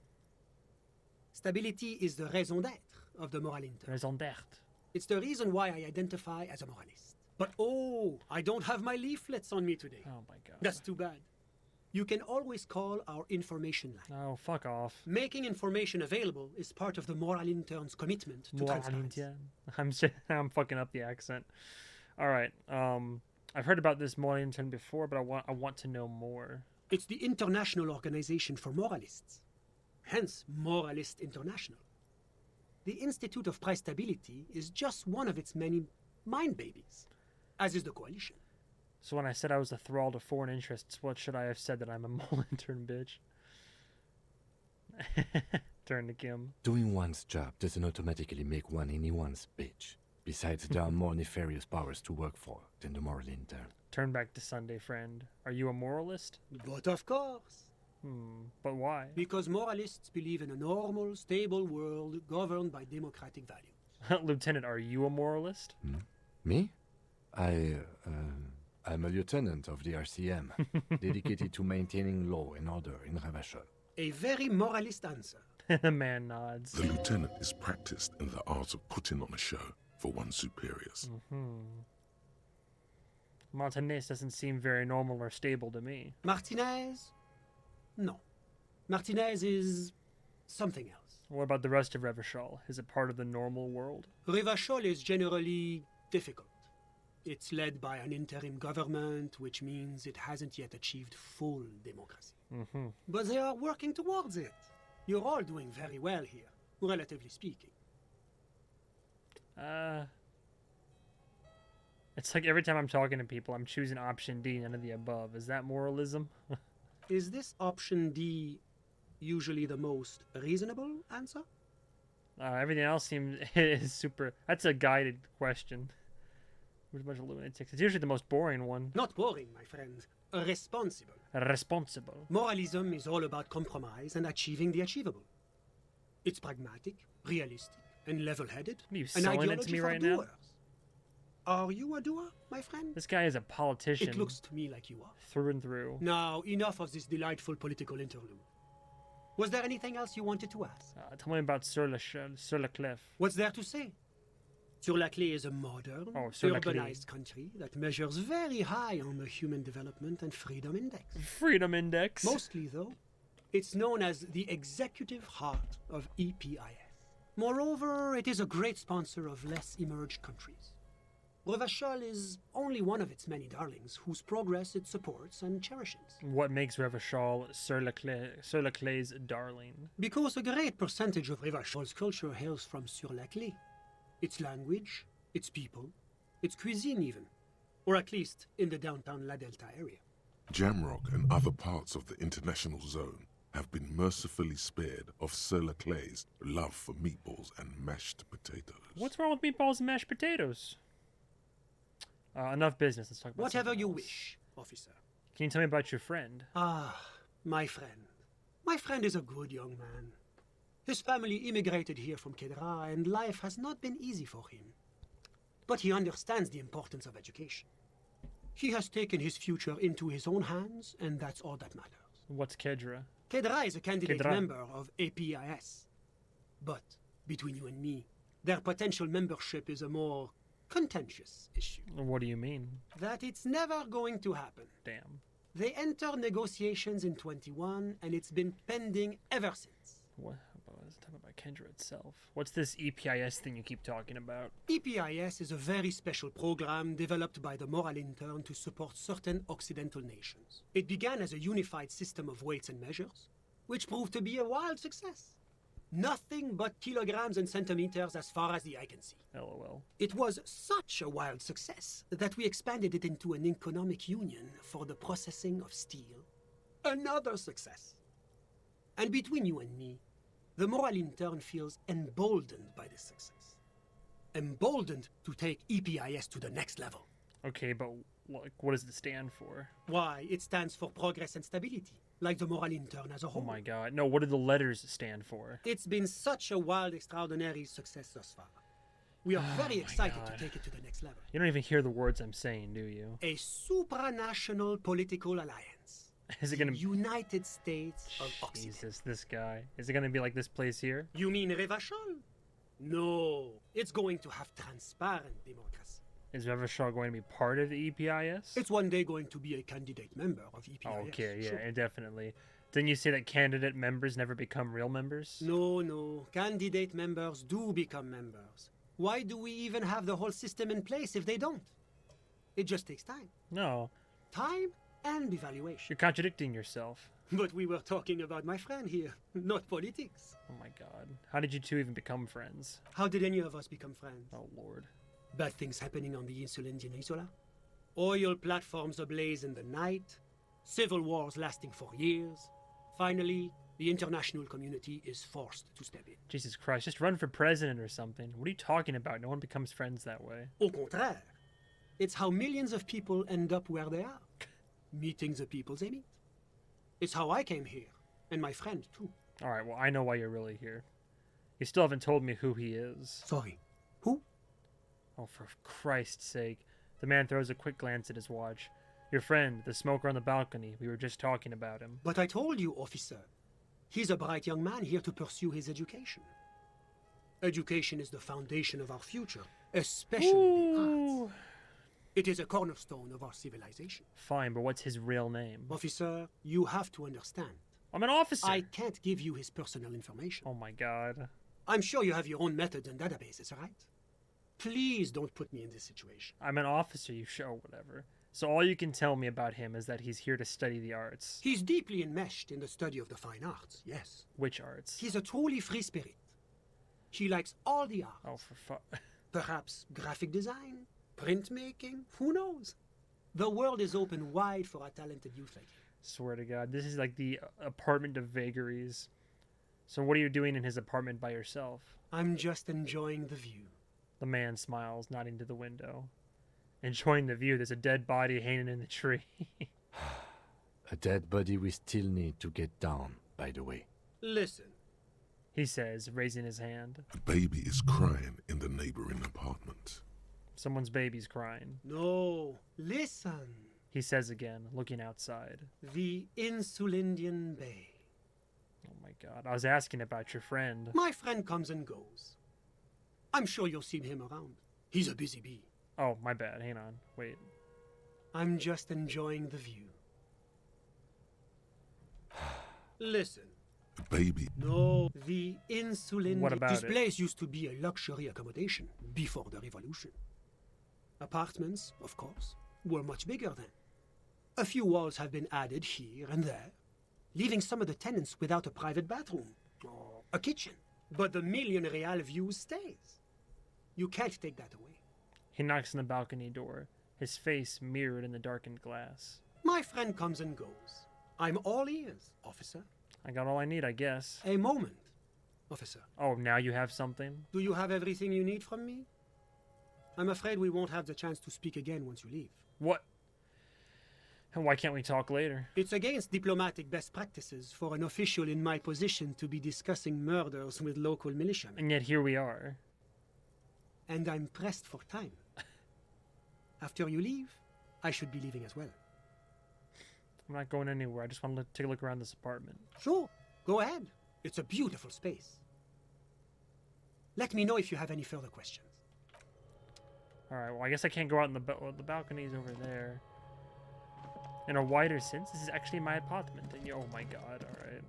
Stability is the raison d'être of the moral inter. Raison d'être. It's the reason why I identify as a moralist. But oh, I don't have my leaflets on me today. Oh my god. That's too bad. You can always call our information line. Oh, fuck off. Making information available is part of the moral intern's commitment to transparency. I'm fucking up the accent. All right. I've heard about this moral intern before, but I want to know more. It's the International Organization for Moralists, hence Moralist International. The Institute of Price Stability is just one of its many mind babies, as is the coalition. So when I said I was a thrall to foreign interests, what should I have said? That I'm a mole intern, bitch? Turn to Kim. Doing one's job doesn't automatically make one anyone's bitch. Besides, there are more nefarious powers to work for than the moral intern. Turn back to Sunday friend. Are you a moralist? But of course. But why? Because moralists believe in a normal, stable world governed by democratic values. Lieutenant, are you a moralist? Me? I'm a lieutenant of the RCM, dedicated to maintaining law and order in Ravachol. A very moralist answer. The man nods. The lieutenant is practiced in the art of putting on a show for one's superiors. Martinez doesn't seem very normal or stable to me. Martinez? No. Martinez is something else. What about the rest of Revachol? Is it part of the normal world? Revachol is generally difficult. It's led by an interim government, which means it hasn't yet achieved full democracy. But they are working towards it. You're all doing very well here, relatively speaking. It's like every time I'm talking to people, I'm choosing option D, none of the above. Is that moralism? Is this option D usually the most reasonable answer? Everything else seems is super. That's a guided question. With a bunch of lunatics. It's usually the most boring one. Not boring, my friend. Responsible. Responsible. Moralism is all about compromise and achieving the achievable. It's pragmatic, realistic, and level-headed. Are you An selling it ideology to me for right now? doers. Are you a doer, my friend? This guy is a politician. It looks to me like you are. Through and through. Now, enough of this delightful political interlude. Was there anything else you wanted to ask? Tell me about Sur le Cliff. What's there to say? Sur-la-Clé is a modern, Sur-la-Clé. urbanized country that measures very high on the Human Development and Freedom Index. Freedom Index. Mostly, though, it's known as the executive heart of EPIS. Moreover, it is a great sponsor of less emerged countries. Revachol is only one of its many darlings whose progress it supports and cherishes. What makes Revachol Sur le Clé's darling? Because a great percentage of Revachol's culture hails from Sur-la-Clé. Its language, its people, its cuisine even. Or at least in the downtown La Delta area. Jamrock and other parts of the international zone have been mercifully spared of Sir Leclerc's love for meatballs and mashed potatoes. What's wrong with meatballs and mashed potatoes? Enough business. Let's talk about Whatever something you else. wish, officer. Can you tell me about your friend? Ah, my friend. My friend is a good young man. His family immigrated here from Kedra, and life has not been easy for him. But he understands the importance of education. He has taken his future into his own hands, and that's all that matters. What's Kedra? Kedra is a candidate Kedra. member of APIS. But, between you and me, their potential membership is a more contentious issue. What do you mean? That it's never going to happen. Damn. They entered negotiations in 21, and it's been pending ever since. What? Let's talk about Kendra itself. What's this EPIS thing you keep talking about? EPIS is a very special program developed by the Moral Intern to support certain Occidental nations. It began as a unified system of weights and measures, which proved to be a wild success. Nothing but kilograms and centimeters as far as the eye can see. LOL. It was such a wild success that we expanded it into an economic union for the processing of steel. Another success. And between you and me, the Moral Intern feels emboldened by this success. Emboldened to take EPIS to the next level. Okay, but like, what does it stand for? Why? It stands for progress and stability, like the Moral Intern as a Oh whole. my god. No, what do the letters stand for? It's been such a wild, extraordinary success thus far. We are very my excited God. to take it to the next level. You don't even hear the words I'm saying, do you? A supranational political alliance. Is it gonna be... United States of Occident. Jesus, this guy. Is it gonna be like this place here? You mean Revachol? No, it's going to have transparent democracy. Is Revachol going to be part of the EPIS? It's one day going to be a candidate member of EPIS. Okay, yeah, sure. definitely. Didn't you say that candidate members never become real members? No, candidate members do become members. Why do we even have the whole system in place if they don't? It just takes time. No. Time and evaluation. You're contradicting yourself. But we were talking about my friend here, not politics. Oh my god. How did you two even become friends? How did any of us become friends? Oh lord. Bad things happening on the Insulindian Isola? Oil platforms ablaze in the night, civil wars lasting for years. Finally, the international community is forced to step in. Jesus Christ, just run for president or something. What are you talking about? No one becomes friends that way. Au contraire, it's how millions of people end up where they are, meeting the people they meet. It's how I came here, and my friend too. Alright, well, I know why you're really here. You still haven't told me who he is. Sorry, who? Oh, for Christ's sake. The man throws a quick glance at his watch. Your friend, the smoker on the balcony. We were just talking about him. But I told you, officer. He's a bright young man here to pursue his education. Education is the foundation of our future, especially the arts. It is a cornerstone of our civilization. Fine, but what's his real name? Officer, you have to understand. I'm an officer! I can't give you his personal information. Oh my god. I'm sure you have your own methods and databases, right? Please don't put me in this situation. I'm an officer, you show, whatever. So all you can tell me about him is that he's here to study the arts. He's deeply enmeshed in the study of the fine arts, yes. Which arts? He's a truly free spirit. He likes all the arts. Oh, for fuck. Perhaps graphic design, printmaking, who knows? The world is open wide for a talented youth like him. Swear to God, this is like the apartment of vagaries. So what are you doing in his apartment by yourself? I'm just enjoying the view. The man smiles, nodding to the window. Enjoying the view, there's a dead body hanging in the tree. A dead body we still need to get down, by the way. Listen. He says, raising his hand. A baby is crying in the neighboring apartment. Someone's baby's crying. No, listen. He says again, looking outside. The Insulindian Bay. Oh my god, I was asking about your friend. My friend comes and goes. I'm sure you'll see him around. He's a busy bee. Oh, my bad. Hang on. Wait. I'm just enjoying the view. Listen. A baby. No, the Insulindian... What about This it? place used to be a luxury accommodation before the revolution. Apartments, of course, were much bigger then. A few walls have been added here and there, leaving some of the tenants without a private bathroom or a kitchen. But the million real view stays. You can't take that away. He knocks on the balcony door, his face mirrored in the darkened glass. My friend comes and goes. I'm all ears, officer. I got all I need, I guess. A moment, officer. Oh, now you have something? Do you have everything you need from me? I'm afraid we won't have the chance to speak again once you leave. What? And why can't we talk later? It's against diplomatic best practices for an official in my position to be discussing murders with local militiamen. And yet here we are. And I'm pressed for time. After you leave, I should be leaving as well. I'm not going anywhere. I just want to take a look around this apartment. Sure, go ahead. It's a beautiful space. Let me know if you have any further questions. Alright, well, I guess I can't go out in the balcony's over there. In a wider sense, this is actually my apartment. And, oh my god, alright.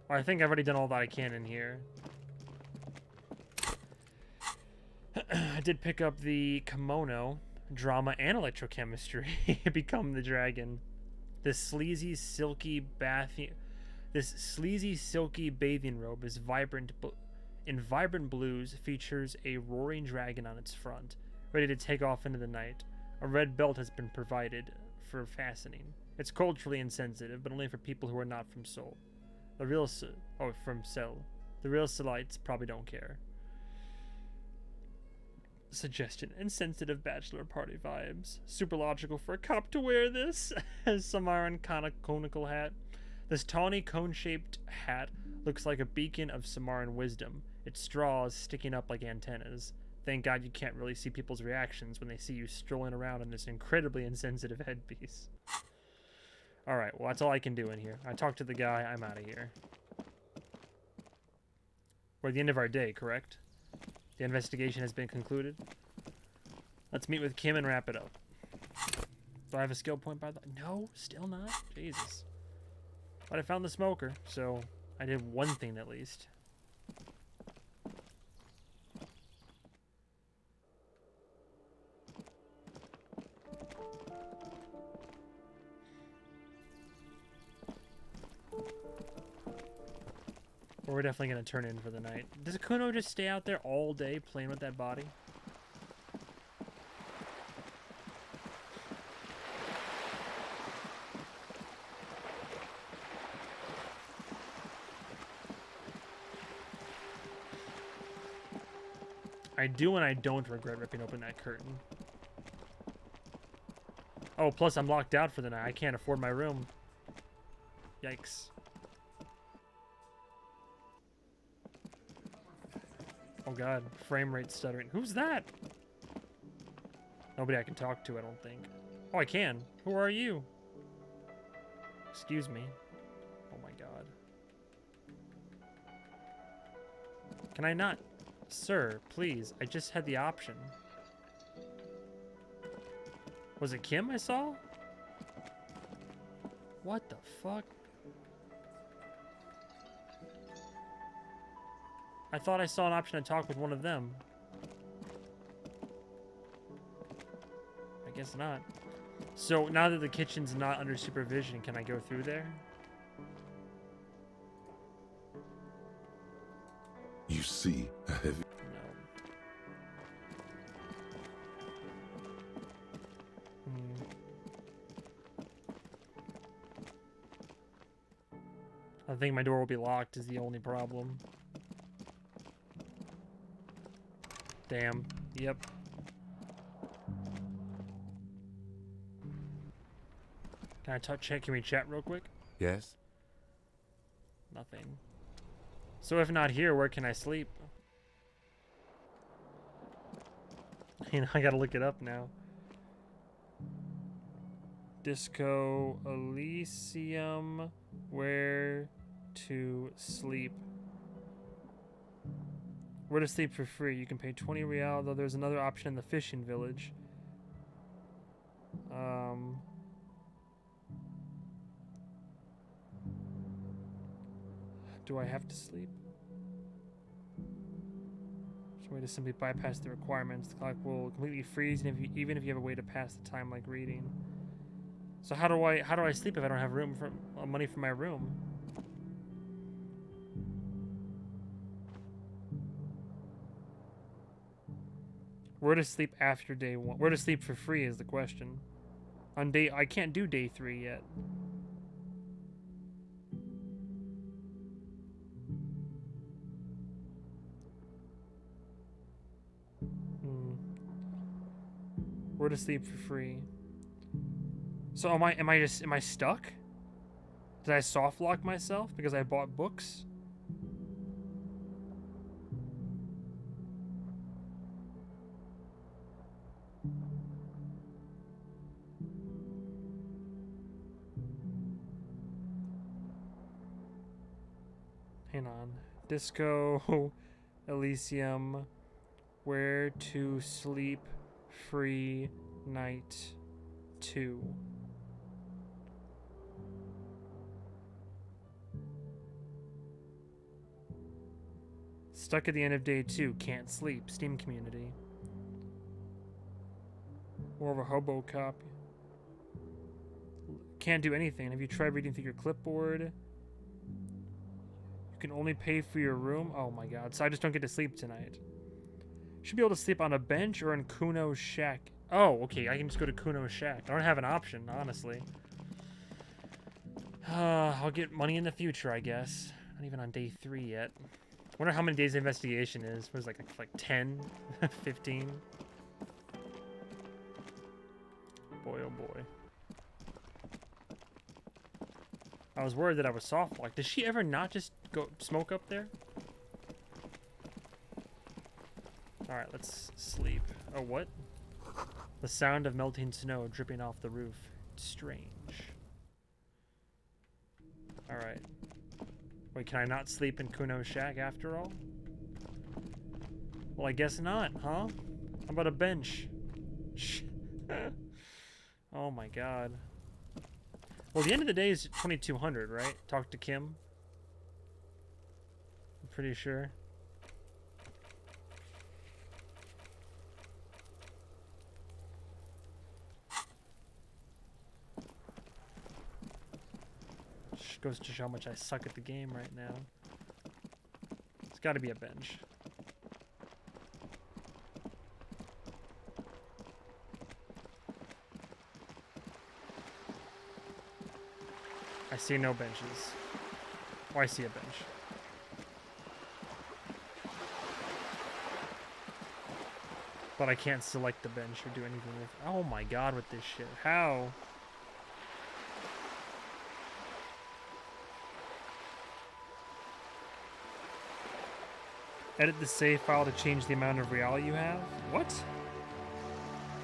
Well, I think I've already done all that I can in here. I did pick up the kimono, drama, and electrochemistry. Become the dragon. This sleazy, silky bathing robe is in vibrant blues, features a roaring dragon on its front, ready to take off into the night. A red belt has been provided for fastening. It's culturally insensitive, but only for people who are not from Seoul. From Seoul. The real Seoulites probably don't care. Suggestion: insensitive bachelor party vibes. Super logical for a cop to wear this Samaran conical hat. This tawny cone-shaped hat looks like a beacon of Samaran wisdom. Its straws sticking up like antennas. Thank God you can't really see people's reactions when they see you strolling around in this incredibly insensitive headpiece. Alright, well that's all I can do in here. I talked to the guy, I'm out of here. We're at the end of our day, correct? The investigation has been concluded. Let's meet with Kim and wrap it up. Do I have a skill point by the... No, still not? Jesus. But I found the smoker, so I did one thing at least. Or we're definitely going to turn in for the night. Does Kuno just stay out there all day playing with that body? I do and I don't regret ripping open that curtain. Oh, plus I'm locked out for the night. I can't afford my room. Yikes. Oh god, frame rate stuttering. Who's that? Nobody I can talk to, I don't think. Oh, I can. Who are you? Excuse me. Oh my god. Can I not? Sir, please. I just had the option. Was it Kim I saw? What the fuck? I thought I saw an option to talk with one of them. I guess not. So now that the kitchen's not under supervision, can I go through there? You see a heavy... No. I think my door will be locked is the only problem. Damn. Yep. Can I check? Can we chat real quick? Yes? Nothing. So if not here, where can I sleep? You know, I gotta look it up now. Disco Elysium, where to sleep. Where to sleep for free. You can pay 20 real, though there's another option in the fishing village. Do I have to sleep? There's a way to simply bypass the requirements. The clock will completely freeze, and even if you have a way to pass the time like reading. So how do I sleep if I don't have room for money for my room? Where to sleep after day 1? Where to sleep for free is the question. I can't do day 3 yet. Where to sleep for free? So am I stuck? Did I soft lock myself because I bought books? Hang on. Disco Elysium, where to sleep free night 2. Stuck at the end of day 2, can't sleep. Steam community. More of a hobo copy. Can't do anything. Have you tried reading through your clipboard? You can only pay for your room? Oh my god. So I just don't get to sleep tonight. Should be able to sleep on a bench or in Kuno's shack. Oh, okay. I can just go to Kuno's shack. I don't have an option, honestly. I'll get money in the future, I guess. Not even on day 3 yet. Wonder how many days the investigation is. What is it, like 10? 15? Boy, oh boy. I was worried that I was soft locked. Does she ever not just go smoke up there? Alright, let's sleep. Oh, what? The sound of melting snow dripping off the roof. It's strange. Alright. Wait, can I not sleep in Kuno's shack after all? Well, I guess not, huh? How about a bench? Oh my god. Well, the end of the day is 2200, right? Talk to Kim. I'm pretty sure. Goes to show how much I suck at the game right now. It's got to be a bench. I see no benches. Oh, I see a bench. But I can't select the bench or do anything with. Oh my god, with this shit. How? Edit the save file to change the amount of real you have? What?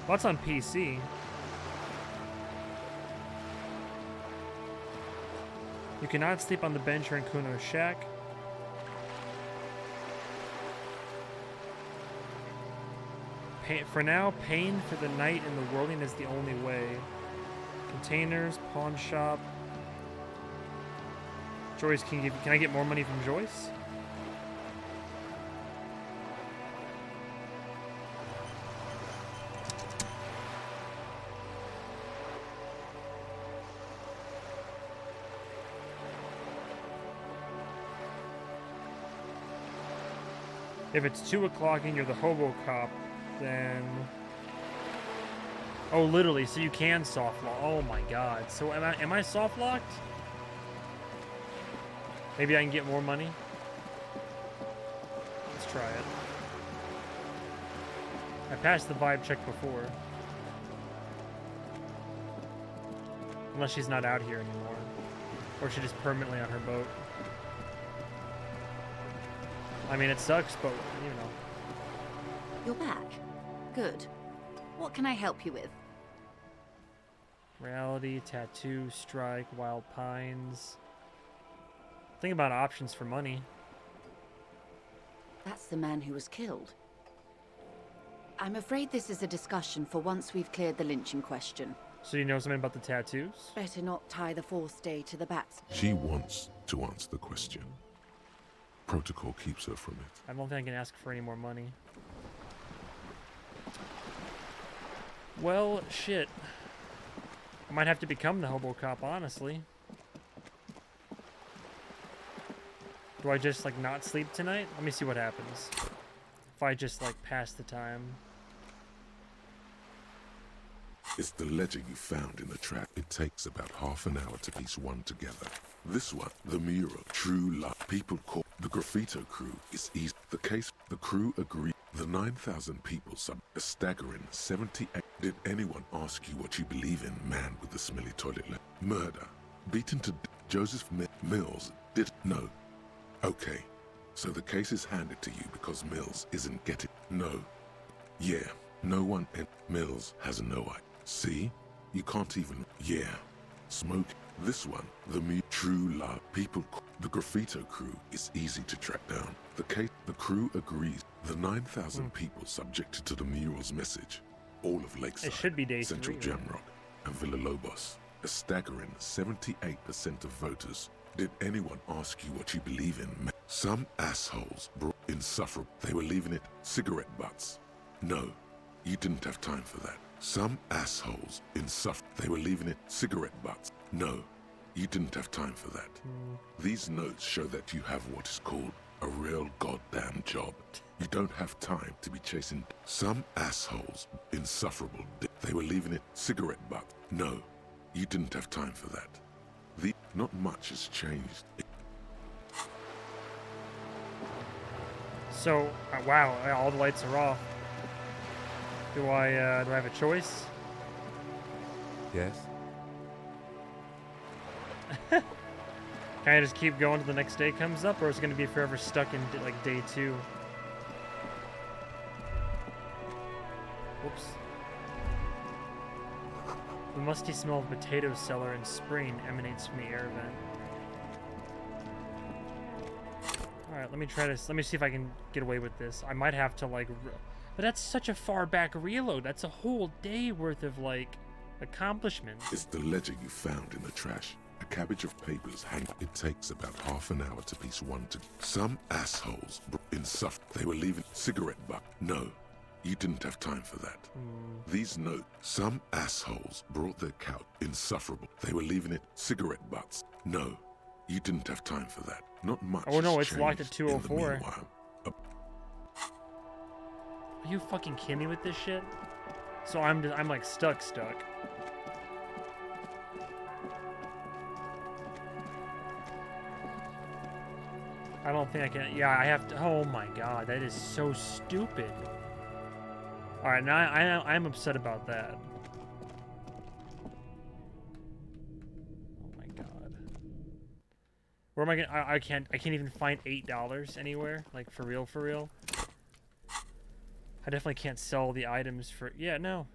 Well, that's on PC. You cannot sleep on the bench or in Kuno's shack. For now, paying for the night in the whirling is the only way. Containers, pawn shop. Joyce, can I get more money from Joyce? If it's 2 o'clock and you're the hobo cop, then... Oh, literally, so you can soft lock. Oh my god. So am I soft locked? Maybe I can get more money? Let's try it. I passed the vibe check before. Unless she's not out here anymore. Or she's just permanently on her boat. I mean, it sucks, but, you know. You're back. Good. What can I help you with? Reality, tattoo, strike, wild pines. Think about options for money. That's the man who was killed. I'm afraid this is a discussion for once we've cleared the lynching question. So you know something about the tattoos? Better not tie the fourth day to the bats. She wants to answer the question. Protocol keeps her from it. I don't think I can ask for any more money. Well, shit. I might have to become the hobo cop, honestly. Do I just, like, not sleep tonight? Let me see what happens. If I just, like, pass the time. It's the ledger you found in the trap. It takes about half an hour to piece one together. This one, the mural, true love. People call the graffito crew is easy. The case, the crew agree. The 9,000 people sub a staggering 78. Did anyone ask you what you believe in, man with the smelly toilet? Murder. Beaten to Joseph Mills did no. Okay, so the case is handed to you because Mills isn't getting no. Yeah, no one in Mills has no idea. See? You can't even... Yeah. Smoke. This one, the true love. People... The graffito crew is easy to track down. The case... The crew agrees. The 9,000 people subjected to the mural's message. All of Lakeside, It should be day Central 3. Jamrock, and Villa Lobos. A staggering 78% of voters. Did anyone ask you what you believe in? Some assholes brought insufferable. They were leaving it cigarette butts. No, you didn't have time for that. Some assholes insufferable. They were leaving it cigarette butts. No, you didn't have time for that. These notes show that you have what is called a real goddamn job. You don't have time to be chasing some assholes insufferable. They were leaving it cigarette butts. No, you didn't have time for that. Not much has changed. So, wow, all the lights are off. Do I have a choice? Yes? Can I just keep going till the next day comes up, or is it going to be forever stuck in, like, day 2? Whoops. The musty smell of potato cellar in spring emanates from the air vent. Alright, let me try this. Let me see if I can get away with this. I might have to, like... But that's such a far back reload. That's a whole day worth of, like, accomplishments. It's the ledger you found in the trash. A cabbage of papers hang. It takes about half an hour to piece one to... Some assholes insuffer. They were leaving cigarette butt. No, you didn't have time for that. These notes. Some assholes brought their couch insufferable. They were leaving it cigarette butts. No, you didn't have time for that. Not much. Oh no, has it's locked at changed in the 2:04. meanwhile. Are you fucking kidding me with this shit? So I'm like stuck. I don't think I can. Yeah, I have to. Oh my god, that is so stupid. All right, now I'm upset about that. Oh my god. Where am I gonna? I can't even find $8 anywhere. Like for real, for real. I definitely can't sell the items for. Yeah, no.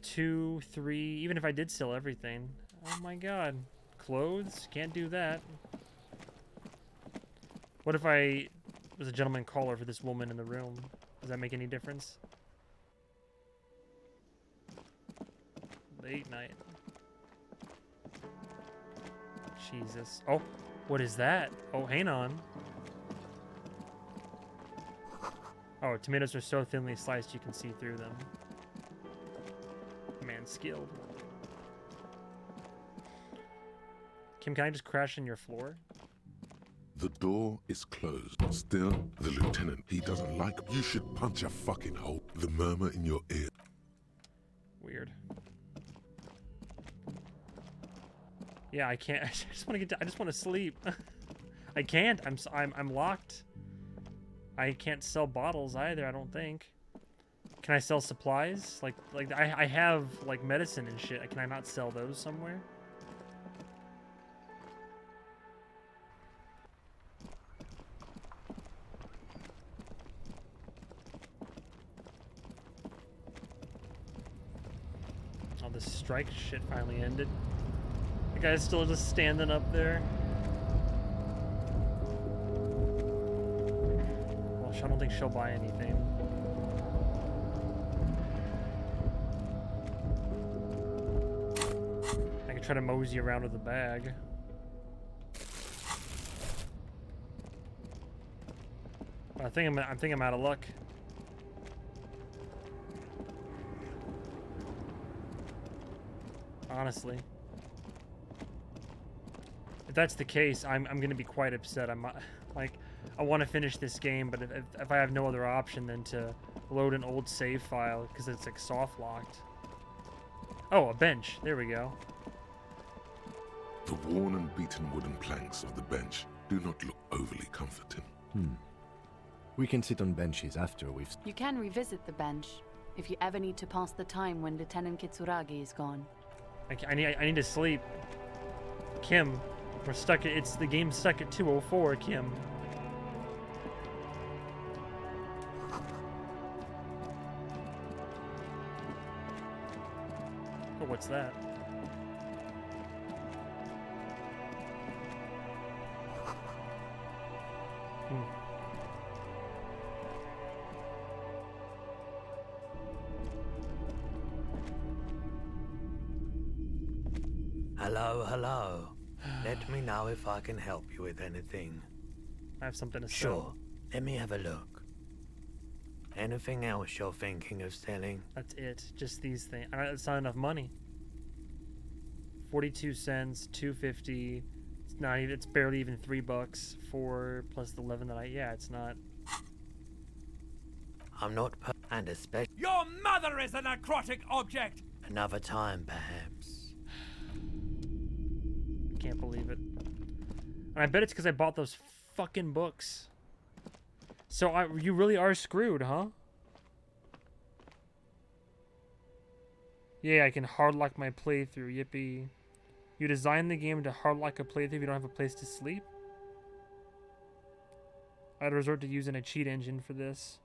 2, 3. Even if I did sell everything. Oh my god. Clothes? Can't do that. What if I was a gentleman caller for this woman in the room? Does that make any difference? Late night. Jesus. Oh, what is that? Oh, hang on. Oh, tomatoes are so thinly sliced you can see through them. Man, skilled. Kim, can I just crash in your floor? The door is closed. Still, the lieutenant, he doesn't like. You should punch a fucking hole. The murmur in your ear. Weird. Yeah, I can't. I just want to get. I just want to sleep. I can't. I'm locked. I can't sell bottles either. I don't think. Can I sell supplies? Like I have like medicine and shit. Can I not sell those somewhere? Oh, the strike shit finally ended. The guy's still just standing up there. Well, I don't think she'll buy anything. I could try to mosey around with a bag. But I think I'm out of luck. Honestly. If that's the case, I'm gonna be quite upset. I'm like, I want to finish this game, but if I have no other option than to load an old save file because it's like soft locked. Oh, a bench. There we go. The worn and beaten wooden planks of the bench do not look overly comforting. We can sit on benches after we've... You can revisit the bench if you ever need to pass the time when Lieutenant Kitsuragi is gone. I need to sleep. Kim, we're stuck at, the game's stuck at 2:04, Kim. Oh, what's that? Hello, hello. Let me know if I can help you with anything. I have something to sell. Sure. Let me have a look. Anything else you're thinking of selling? That's it. Just these things. It's not enough money. 42 cents, 250. It's not even. It's barely even $3. 4 plus the 11 that yeah. It's not. I'm not and especially. Your mother is a necrotic object. Another time, perhaps. Can't believe it. And I bet it's because I bought those fucking books. So you really are screwed, huh? Yeah, I can hardlock my playthrough. Yippee. You designed the game to hardlock a playthrough if you don't have a place to sleep? I'd resort to using a cheat engine for this.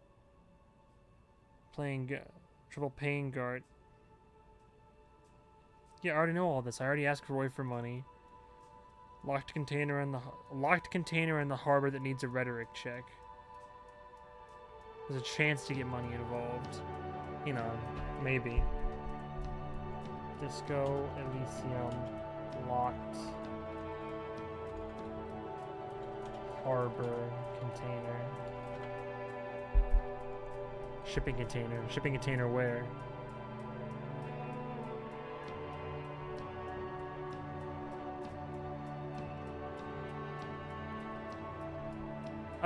Triple pain guard. Yeah, I already know all this. I already asked Roy for money. Locked container in the harbor that needs a rhetoric check. There's a chance to get money involved. You know, maybe. Disco, Elysium, locked. Harbor, container. Shipping container. Shipping container where?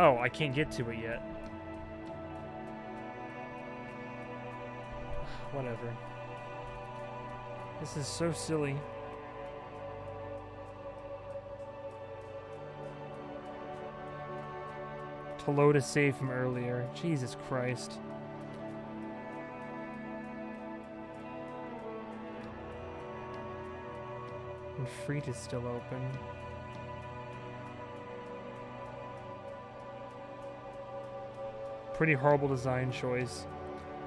Oh, I can't get to it yet. Whatever. This is so silly. To load a save from earlier. Jesus Christ. And Freet is still open. Pretty horrible design choice.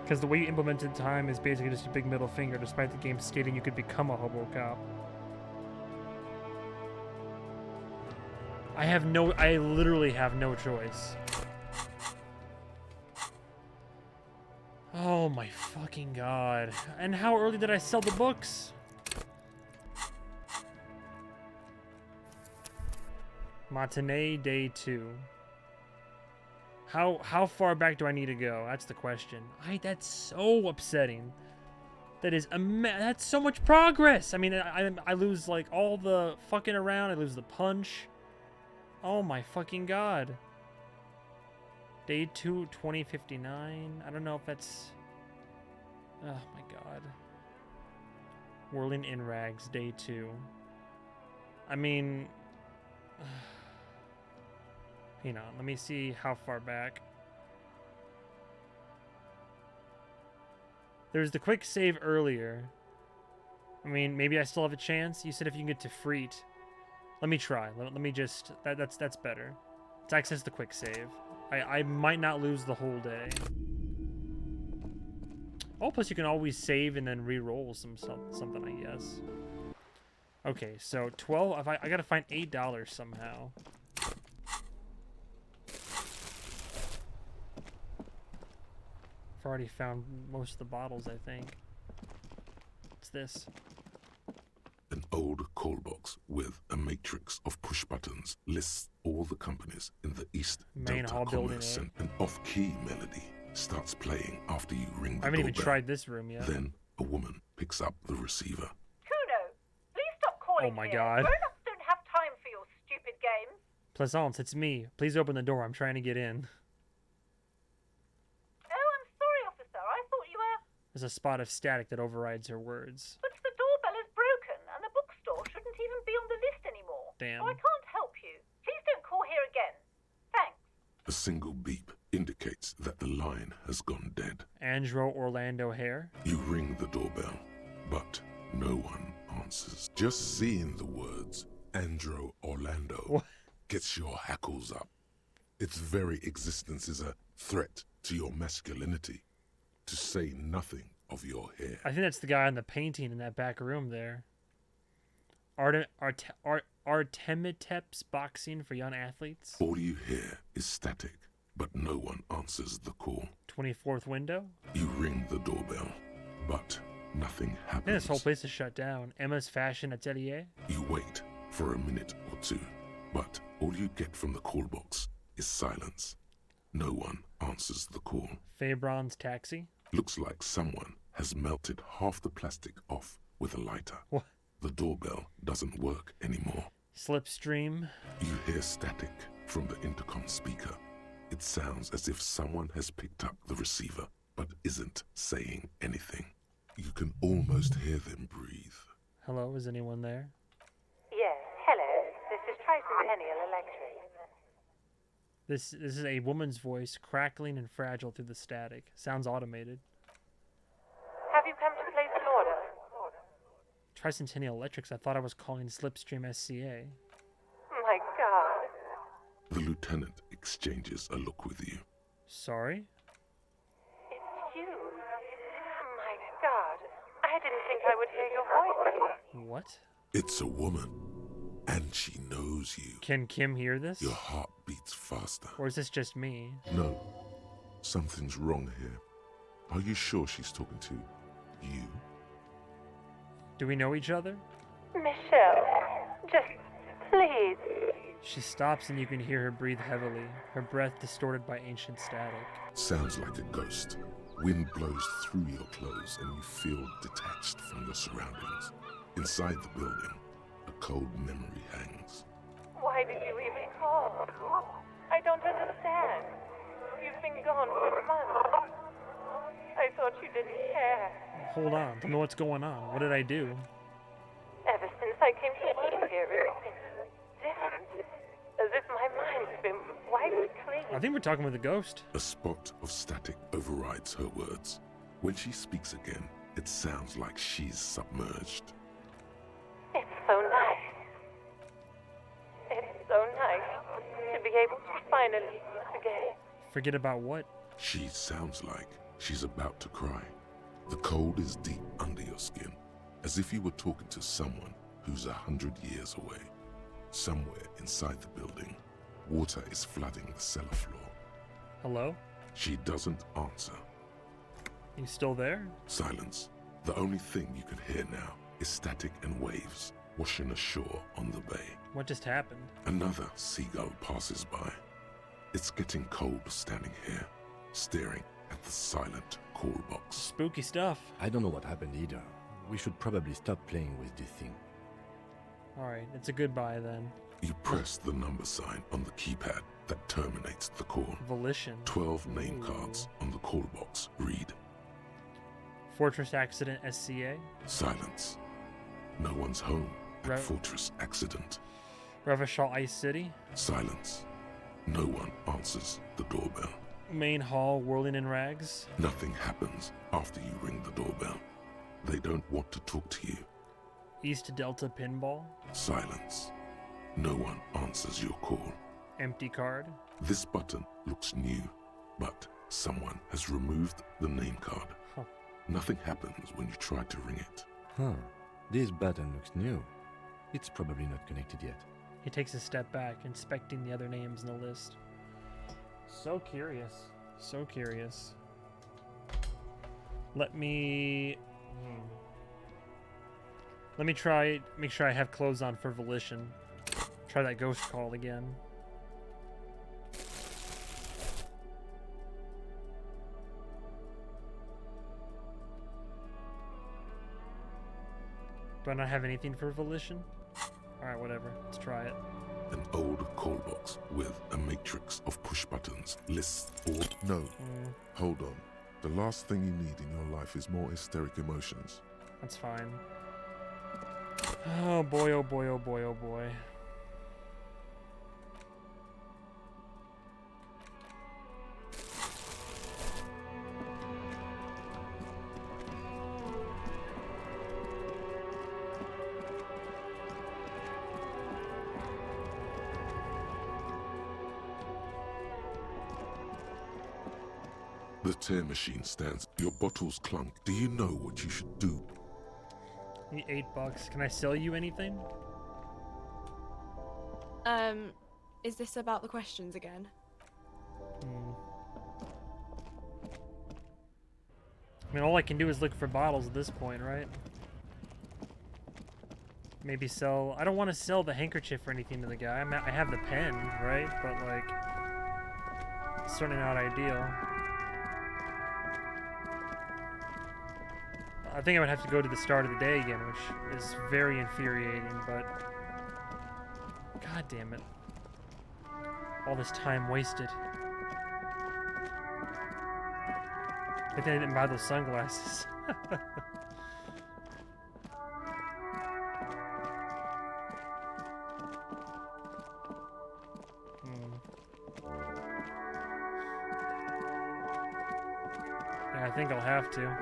Because the way you implemented time is basically just a big middle finger, despite the game stating you could become a hobo-cop. I literally have no choice. Oh my fucking god. And how early did I sell the books? Matinee day 2. How far back do I need to go? That's the question. That's so upsetting. That is that's so much progress. I mean, I lose like all the fucking around. I lose the punch. Oh my fucking god. Day 2, 2059. I don't know if that's. Oh my god. Whirling in Rags, day 2. I mean. Hang on, let me see how far back. There's the quick save earlier. I mean, maybe I still have a chance. You said if you can get to Freet. Let me try. Let me just... That's better. Let's access the quick save. I might not lose the whole day. Oh, plus you can always save and then re-roll something, I guess. Okay, so 12... I gotta find $8 somehow. I've already found most of the bottles, I think. What's this? An old call box with a matrix of push buttons lists all the companies in the East Main Delta hall building, Commerce Center. An off-key melody starts playing after you ring the I haven't even doorbell. tried this room yet. Then a woman picks up the receiver. Kuno, please stop calling Oh my here. god. Grown-ups don't have time for your stupid games. Plaisance, it's me. Please open the door. I'm trying to get in. Oh, I'm sorry, officer. I thought you were... There's a spot of static that overrides her words. But the doorbell is broken, and the bookstore shouldn't even be on the list anymore. Damn. So I can't help you. Please don't call here again. Thanks. A single beep indicates that the line has gone dead. Andro Orlando Hare. You ring the doorbell, but no one answers. Just seeing the words Andro Orlando What? gets your hackles up. Its very existence is a threat to your masculinity, to say nothing of your hair. I think that's the guy on the painting in that back room there. Artemitep's boxing for young athletes. All you hear is static, but no one answers the call. 24th window. You ring the doorbell, but nothing I think happens. this whole place is shut down. Emma's Fashion Atelier. You wait for a minute or two, but all you get from the call box is silence. No one answers the call. Fabron's Taxi. Looks like someone has melted half the plastic off with a lighter. What? The doorbell doesn't work anymore. Slipstream. You hear static from the intercom speaker. It sounds as if someone has picked up the receiver, but isn't saying anything. You can almost hear them breathe. Hello, is anyone there? Yes, hello. This is Tricentennial Electric. This is a woman's voice, crackling and fragile through the static. Sounds automated. Have you come to place an order? Tricentennial Electrics. I thought I was calling Slipstream SCA. My God. The lieutenant exchanges a look with you. Sorry? It's you. My God. I didn't think I would hear your voice. What? It's a woman, and she knows you. Can Kim hear this? Your heart beats faster. Or is this just me? No, something's wrong here. Are you sure she's talking to you? Do we know each other? Michelle, just please. She stops and you can hear her breathe heavily, her breath distorted by ancient static. Sounds like a ghost. Wind blows through your clothes and you feel detached from your surroundings. Inside the building, a cold memory hangs. Why did you even call? I don't understand. You've been gone for months. I thought you didn't care. Hold on, tell me what's going on. What did I do? Ever since I came to live here, it's been different. As if my mind's been wiped clean. I think we're talking with a ghost. A spot of static overrides her words. When she speaks again, it sounds like she's submerged. It's so nice. It's so nice to be able to finally meet again. Forget about what? She sounds like she's about to cry. The cold is deep under your skin, as if you were talking to someone who's 100 years away. Somewhere inside the building, water is flooding the cellar floor. Hello? She doesn't answer. You still there? Silence. The only thing you can hear now is static and waves washing ashore on the bay. What just happened? Another seagull passes by. It's getting cold standing here, staring at the silent call box. Spooky stuff. I don't know what happened either. We should probably stop playing with this thing. Alright, it's a goodbye then. You press the number sign on the keypad that terminates the call. Volition. 12 name cards on the call box read. Fortress Accident SCA. Silence. No one's home at Right. Fortress Accident. Revachol Ice City. Silence. No one answers the doorbell. Main Hall Whirling in Rags. Nothing happens after you ring the doorbell. They don't want to talk to you. East Delta Pinball. Silence. No one answers your call. Empty card. This button looks new, but someone has removed the name card. Huh. Nothing happens when you try to ring it. Huh. This button looks new. It's probably not connected yet. He takes a step back, inspecting the other names in the list. So curious. So curious. Let me try, make sure I have clothes on for Volition. Try that ghost call again. Do I not have anything for Volition? Alright, whatever. Let's try it. An old call box with a matrix of push buttons lists all. No, hold on. The last thing you need in your life is more hysteric emotions. That's fine. Oh boy, oh boy, oh boy, oh boy. The tear machine stands. Your bottles clunk. Do you know what you should do? Need $8. Can I sell you anything? Is this about the questions again? I mean, all I can do is look for bottles at this point, right? Maybe sell... I don't want to sell the handkerchief or anything to the guy. I have the pen, right? But, like... it's certainly not ideal. I think I would have to go to the start of the day again, which is very infuriating, but... God damn it. All this time wasted. I think I didn't buy those sunglasses. Yeah, I think I'll have to.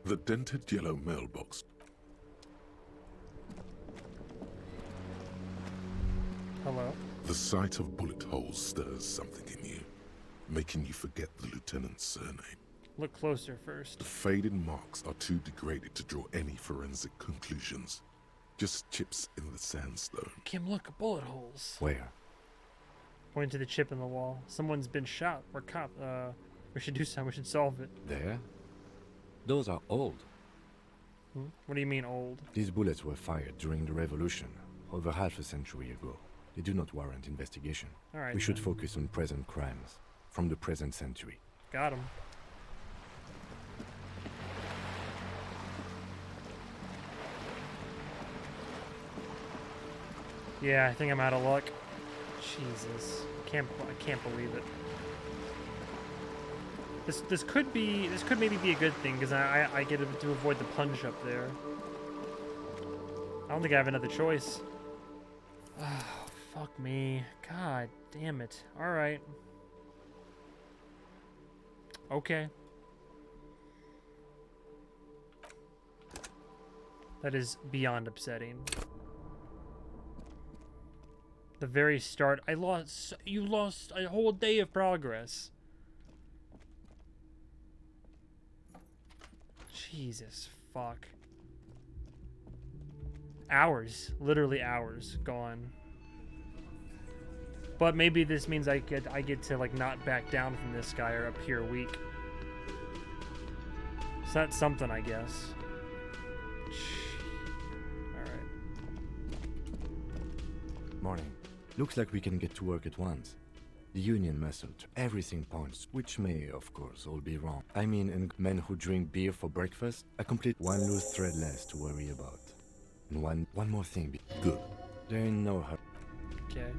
The dented yellow mailbox. Hello? The sight of bullet holes stirs something in you, making you forget the lieutenant's surname. Look closer first. The faded marks are too degraded to draw any forensic conclusions. Just chips in the sandstone. Kim, look, bullet holes. Where? Point to the chip in the wall. Someone's been shot. We're cop. We should do something. We should solve it. There? Those are old. What do you mean old? These bullets were fired during the Revolution, over half a century ago. They do not warrant investigation. All right, we should then. focus on present crimes, from the present century. Got him. Yeah, I think I'm out of luck. Jesus, I can't believe it. This could maybe be a good thing because I get to avoid the punch up there. I don't think I have another choice. Oh, Fuck me. God damn it. Alright. Okay. That is beyond upsetting. The very start, you lost a whole day of progress. Jesus fuck. Hours, literally hours gone. But maybe this means I get to like not back down from this guy or appear weak. So that's something, I guess. Alright. Morning. Looks like we can get to work at once. The union muscled. Everything points, which may, of course, all be wrong. I mean, and men who drink beer for breakfast, a complete one loose thread less to worry about. And one more thing. Good. There ain't no hurry. Okay.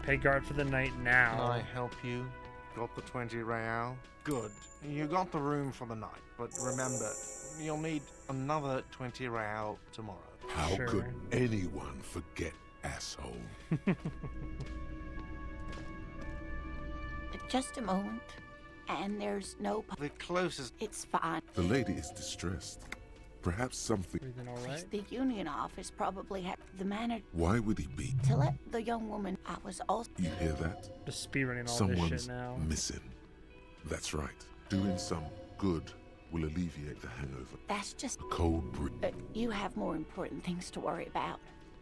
Pay guard for the night now. Can I help you? Got the 20 real? Good. You got the room for the night, but remember, you'll need another 20 real tomorrow. How could anyone forget, asshole? Just a moment. And there's no... The closest... It's fine. The lady is distressed. Perhaps something... Everything all right? The union office probably had the manager... Why would he be? To let the young woman... I was also... You hear that? Just speedrunning all Someone's this shit now. missing. That's right. Doing some good will alleviate the hangover. That's just... A cold breeze. You have more important things to worry about.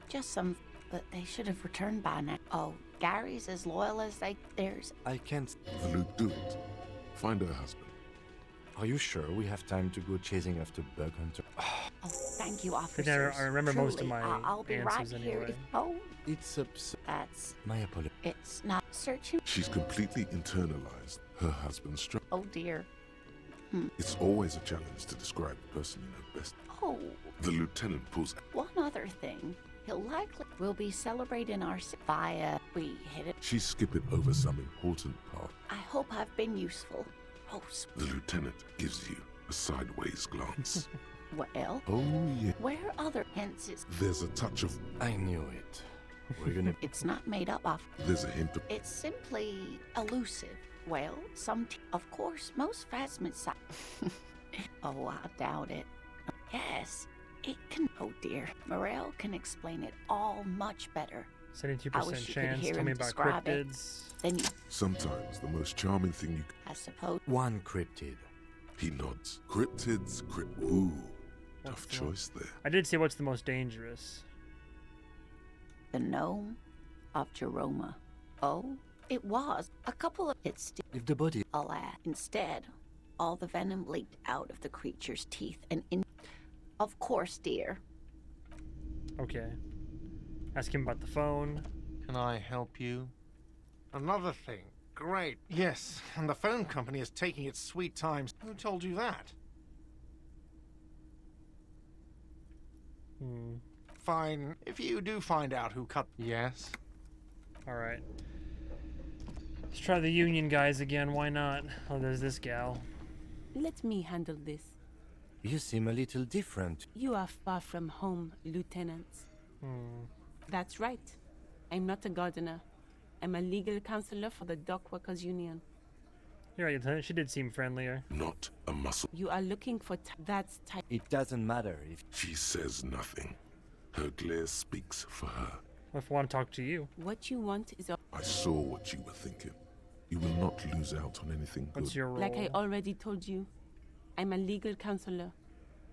Just some... But they should have returned by now. Oh, Gary's as loyal as there's... I can't... Luke, do it. Find her husband. Are you sure we have time to go chasing after Bug Hunter? Oh, thank you, officers. I remember Truly, most of my I'll be answers right anyway. here. Oh, It's absurd. that's... My apology. It's not searching. She's completely internalized her husband's struggle. Oh, dear. It's always a challenge to describe the person you know best. Oh, The lieutenant pulls... one other thing. He'll likely... We'll be celebrating our... Via... We hit it. She's skipping over some important part. I hope I've been useful. Oh, The lieutenant gives you a sideways glance. well... Oh, yeah. Where other hints? There's a touch of... I knew it. We're gonna... It's not made up of... There's a hint of... It's simply elusive. Well, of course, most Phasmids... Oh, I doubt it. Yes, it can... Oh, dear. Morel can explain it all much better. 72% chance. Tell me about cryptids. Then you... Sometimes the most charming thing you... I suppose... One cryptid. He nods. Cryptids, Ooh. Tough choice there. I did say what's the most dangerous. The gnome of Jeroma. Oh, it was. A couple of... It's... If the body... Alas. Instead, all the venom leaked out of the creature's teeth and in... Of course, dear. Okay. Ask him about the phone. Can I help you? Another thing. Great. Yes, and the phone company is taking its sweet time. Who told you that? Fine. If you do find out who cut... Yes? Alright. Let's try the union guys again. Why not? Oh, there's this gal. Let me handle this. You seem a little different. You are far from home, Lieutenant. That's right. I'm not a gardener. I'm a legal counselor for the Dock Workers Union. You're right, Lieutenant. She did seem friendlier. Not a muscle. You are looking for... That's type... It doesn't matter if... She says nothing. Her glare speaks for her. If I want to talk to you. What you want is a... I saw what you were thinking. You will not lose out on anything good. What's your role? Like I already told you, I'm a legal counselor.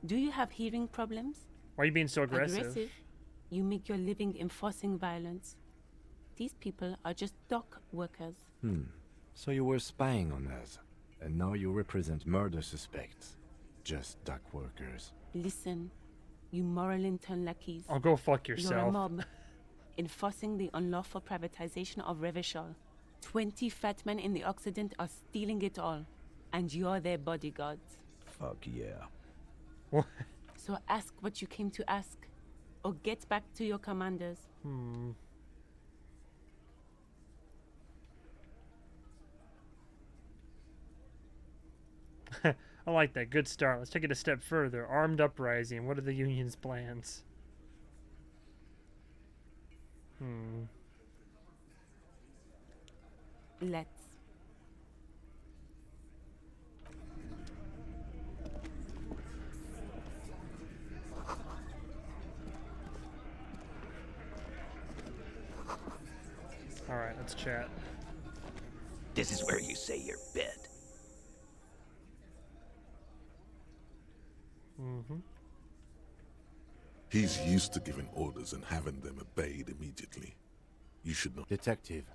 Do you have hearing problems? Why are you being so aggressive? Aggressive? You make your living enforcing violence. These people are just dock workers. So you were spying on us, and now you represent murder suspects. Just dock workers. Listen, you moral intern lackeys. Oh, go fuck You're a yourself. mob, enforcing the unlawful privatization of Revachol. 20 fat men in the Occident are stealing it all, and you're their bodyguards. Fuck yeah. What? So ask what you came to ask, or get back to your commanders. I like that. Good start. Let's take it a step further. Armed uprising. What are the union's plans? Let's. All right, let's chat. This is where you say your bit. Mm-hmm. He's used to giving orders and having them obeyed immediately. You should know. Detective.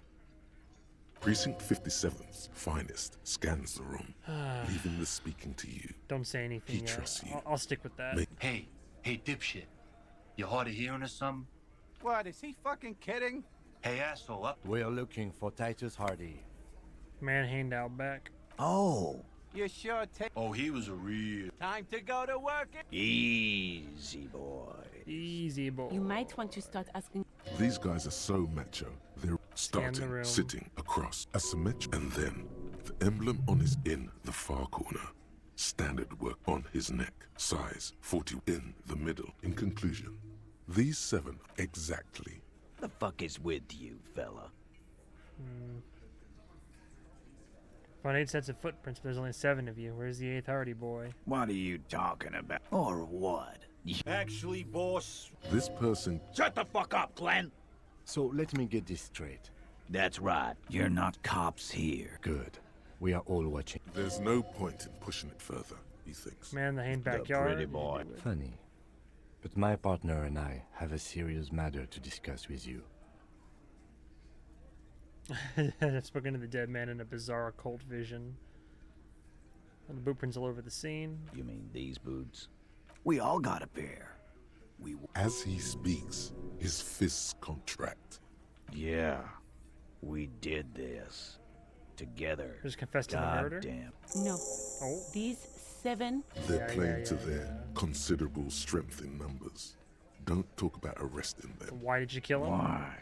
Precinct 57's finest scans the room, leaving the speaking to you. Don't say anything He yet. trusts you. I'll stick with that. Hey, dipshit. You hard of hearing or something? What, is he fucking kidding? Hey, asshole, up. We're looking for Titus Hardy. Man out back. Oh. You sure take. Oh, he was a real. Time to go to work. Easy, boy. Easy, boy. You might want to start asking. These guys are so macho. They're Scan the starting, room. sitting across a symmetric, and then the emblem on his in the far corner. Standard work on his neck, size 40 in the middle. In conclusion, these 7 exactly. The fuck is with you, fella? Found 8 sets of footprints, but there's only 7 of you. Where's the 8th Hardy boy? What are you talking about? Or what? Actually, boss. This person. Shut the fuck up, Glenn! So let me get this straight. That's right. You're not cops here. Good. We are all watching. There's no point in pushing it further, he thinks. Man in the Hain The backyard. pretty boy. Funny. But my partner and I have a serious matter to discuss with you. I've spoken to the dead man in a bizarre occult vision. And the boot prints all over the scene. You mean these boots? We all got a pair. As he speaks, his fists contract. Yeah, we did this. Together. Just confessed to the murder? Damn. No. Oh. These 7. They're playing to their considerable strength in numbers. Don't talk about arresting them. Why did you kill him? Why?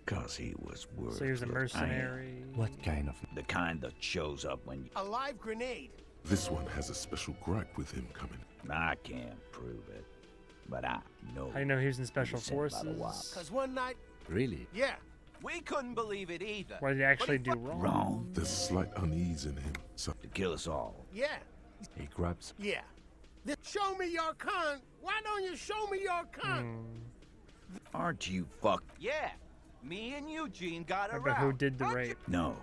Cause he was worth. So he was a mercenary. What kind of... The kind that shows up when you... A live grenade. This one has a special gripe with him coming. I can't prove it, but I know. How do you know he was in Special He was sent by the Forces? Cause one night, Really? yeah, we couldn't believe it either. What did he actually do wrong? Wrong. There's slight unease in him. So To kill us all. Yeah, He grabs... yeah. Show me your con. Why don't you show me your con? Aren't you fuck? Yeah, me and Eugene got I around. bet who did the rape? No.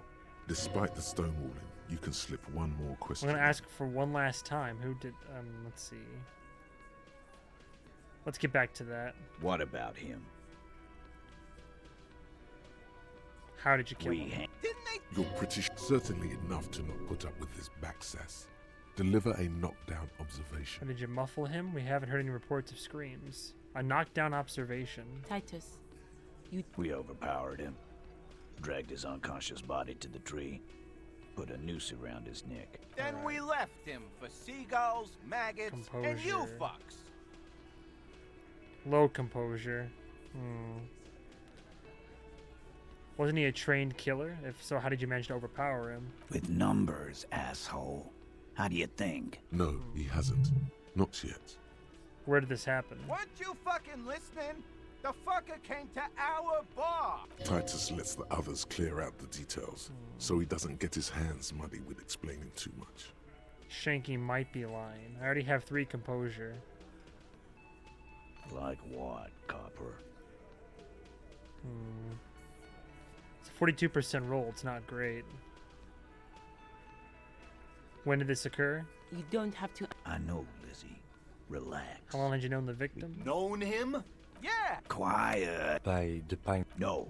despite the stonewalling, you can slip one more question. I'm gonna ask for one last time. Who did? Let's see. Let's get back to that. What about him? How did you kill him? You're British, certainly enough to not put up with this backsass. Deliver a knockdown observation. How did you muffle him? We haven't heard any reports of screams. A knockdown observation. Titus, We overpowered him. Dragged his unconscious body to the tree. Put a noose around his neck. Then we left him for seagulls, maggots, and you Composure. fucks. Low composure. Wasn't he a trained killer? If so, how did you manage to overpower him? With numbers, asshole. How do you think? No, he hasn't. Not yet. Where did this happen? Weren't you fucking listening? The fucker came to our bar. Titus lets the others clear out the details, so he doesn't get his hands muddy with explaining too much. Shanky might be lying. I already have 3 composure. Like what, Copper? It's a 42% roll. It's not great. When did this occur? you don't have to. I know, Lizzie. Relax. How long had you known the victim? Known him? Yeah. Quiet. By the pine. No.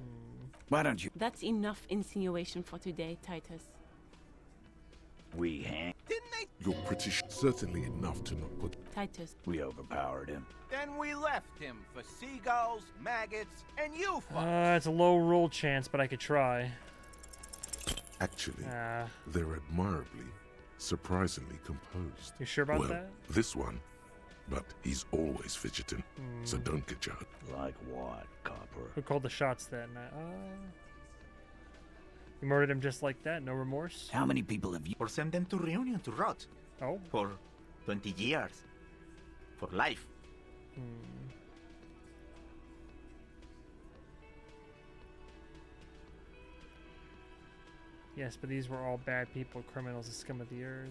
Why don't you? That's enough insinuation for today, Titus. We hang. Didn't they? You're British, certainly enough to not put. Titus, We overpowered him. Then we left him for seagulls, maggots, and you fucks. It's a low roll chance, but I could try. Actually, Ah. they're admirably, surprisingly composed. You sure about well, that? This one. But he's always fidgeting, so don't get your... Like what, Copper? Who called the shots that night? You murdered him just like that? No remorse? How many people have you? Or send them to Reunion to rot. Oh. For 20 years. For life. Yes, but these were all bad people, criminals, the scum of the earth.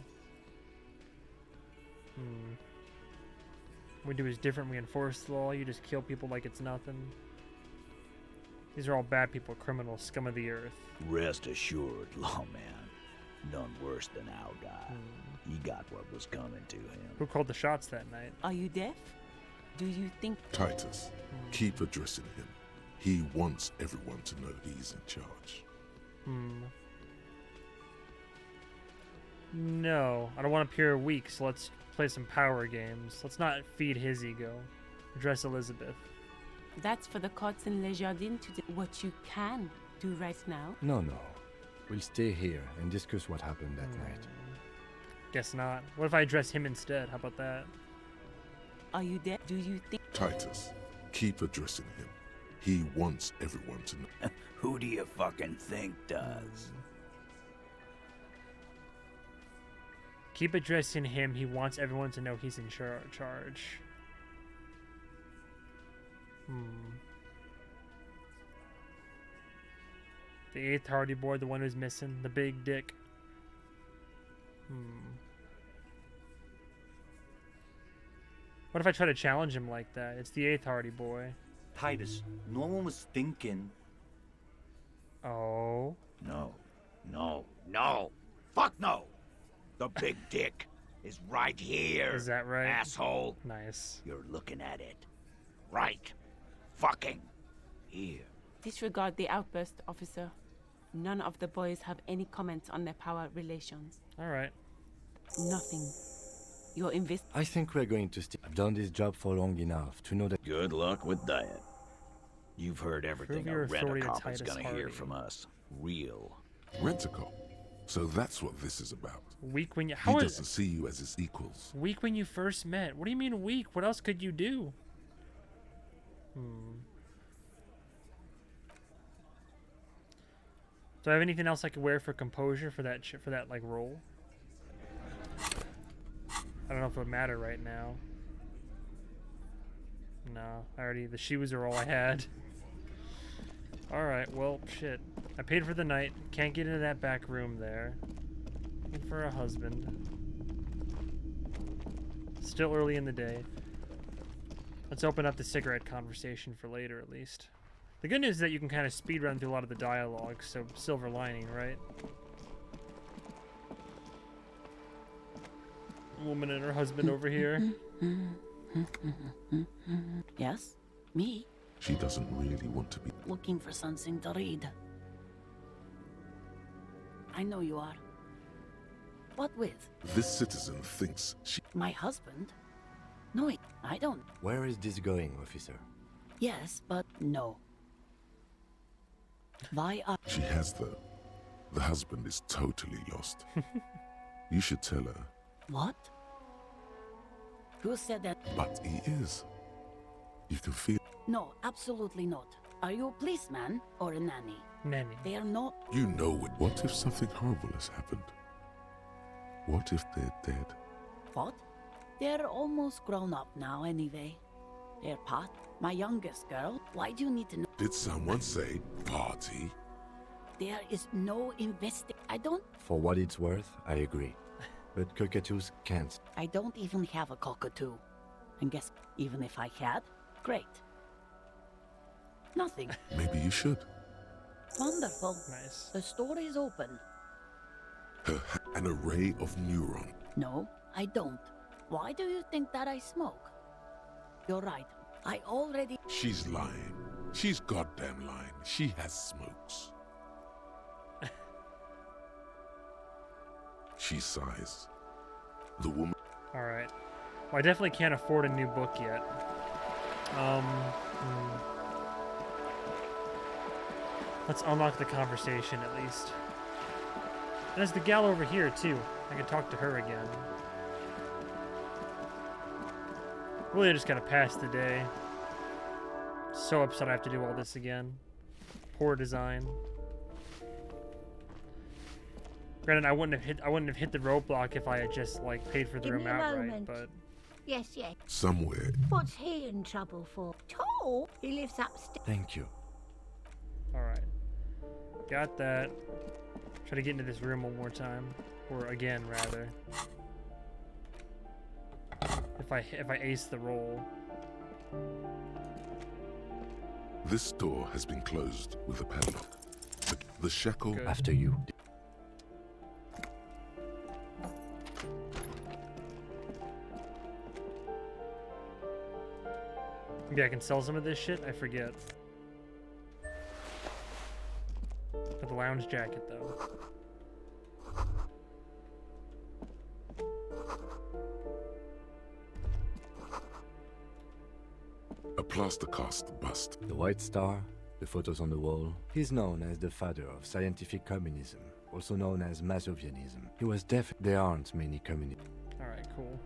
What we do is different. We enforce the law. You just kill people like it's nothing. These are all bad people, criminals, scum of the earth. Rest assured, lawman. None worse than our guy. He got what was coming to him. Who called the shots that night? Are you deaf? Do you think... Titus, keep addressing him. He wants everyone to know he's in charge. No, I don't want to appear weak, so let's play some power games. Let's not feed his ego. Address Elizabeth. That's for the courts in Les Jardins to do what you can do right now. No. We'll stay here and discuss what happened that night. Guess not. What if I address him instead? How about that? Are you deaf? Do you think... Titus, keep addressing him. He wants everyone to know. Who do you fucking think does? Keep addressing him. He wants everyone to know he's in charge. The 8th Hardy Boy, the one who's missing. The big dick. What if I try to challenge him like that? It's the 8th Hardy Boy. Titus, no one was thinking. Oh. No. Fuck no! The big dick is right here. Is that right? Asshole. Nice. You're looking at it. Right. Fucking here. Disregard the outburst, officer. None of the boys have any comments on their power relations. Alright. Nothing. You're I think we're going to stay. I've done this job for long enough to know that... Good luck with that. You've heard everything a rent-a-cop is gonna hear from us. Real. Rent-a-cop? So that's what this is about. Weak when you... He doesn't see you as his equals. Weak when you first met. What do you mean weak? What else could you do? Do I have anything else I could wear for composure for that like role? I don't know if it would matter right now. No, the shoes are all I had. Alright, well, shit. I paid for the night. Can't get into that back room there. Looking for a husband. Still early in the day. Let's open up the cigarette conversation for later, at least. The good news is that you can kind of speed run through a lot of the dialogue, so silver lining, right? Woman and her husband over here. Yes? Me? She doesn't really want to be... Looking for something to read. I know you are. What with? This citizen thinks she... My husband? No, I don't. Where is this going, officer? Yes, but no. Why are... She has, though. The husband is totally lost. You should tell her. What? Who said that? But he is. You can feel... No, absolutely not. Are you a policeman or a nanny? Nanny. They are not... You know it. What if something horrible has happened? What if they're dead? What? They're almost grown up now anyway. They're Pat, my youngest girl. Why do you need to know? Did someone say party? There is no I don't... For what it's worth, I agree. But cockatoos can't. I don't even have a cockatoo. And guess, even if I had, great. Nothing. Maybe you should. Wonderful. Nice. The store is open. An array of neurons. No, I don't. Why do you think that I smoke? You're right. I already... She's lying. She's goddamn lying. She has smokes. She sighs. The woman... Alright. Well, I definitely can't afford a new book yet. Let's unlock the conversation at least. There's the gal over here too. I can talk to her again. Really just gotta pass the day. So upset I have to do all this again. Poor design. Granted, I wouldn't have hit the roadblock if I had just like paid for the Give room me a outright, moment. but Yes. Somewhere. What's he in trouble for? Tall? He lives upstairs. Thank you. alright. Got that. Try to get into this room one more time, or again rather. If I ace the roll. This door has been closed with a padlock. The shackle... Good. After you. Maybe I can sell some of this shit? I forget. For the lounge jacket, though. A plaster cast bust. The White Star, the photos on the wall. He's known as the father of scientific communism, also known as Masovianism. He was deaf. There aren't many communists. Alright, cool.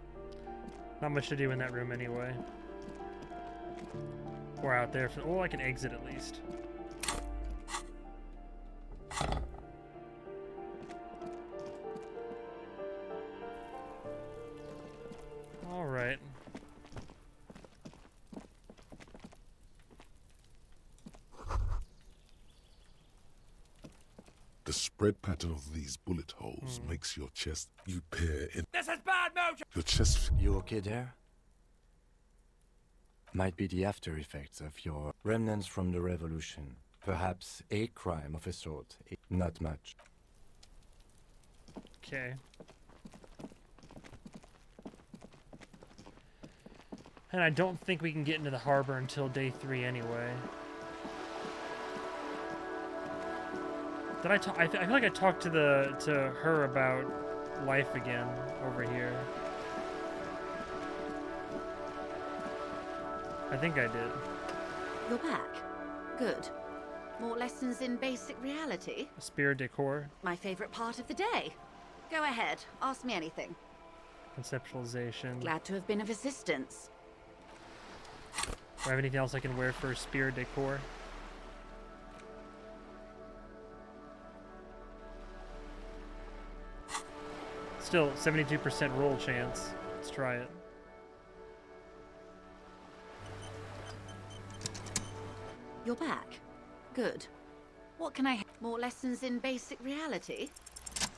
Not much to do in that room anyway. Or out there. Oh, I can exit at least. Alright. The spread pattern of these bullet holes makes your chest... You peer in... This is bad mojo! Your chest... You okay there? Might be the after effects of your remnants from the revolution. Perhaps a crime of a sort. Not much. Okay. And I don't think we can get into the harbor until day 3 anyway. Did I talk? I feel like I talked to her about life again over here. I think I did. You're back. Good. More lessons in basic reality? Spirit decor. My favorite part of the day. Go ahead, ask me anything. Conceptualization. Glad to have been of assistance. Do I have anything else I can wear for spirit decor? Still, 72% roll chance. Let's try it. You're back. Good. What can I... More lessons in basic reality?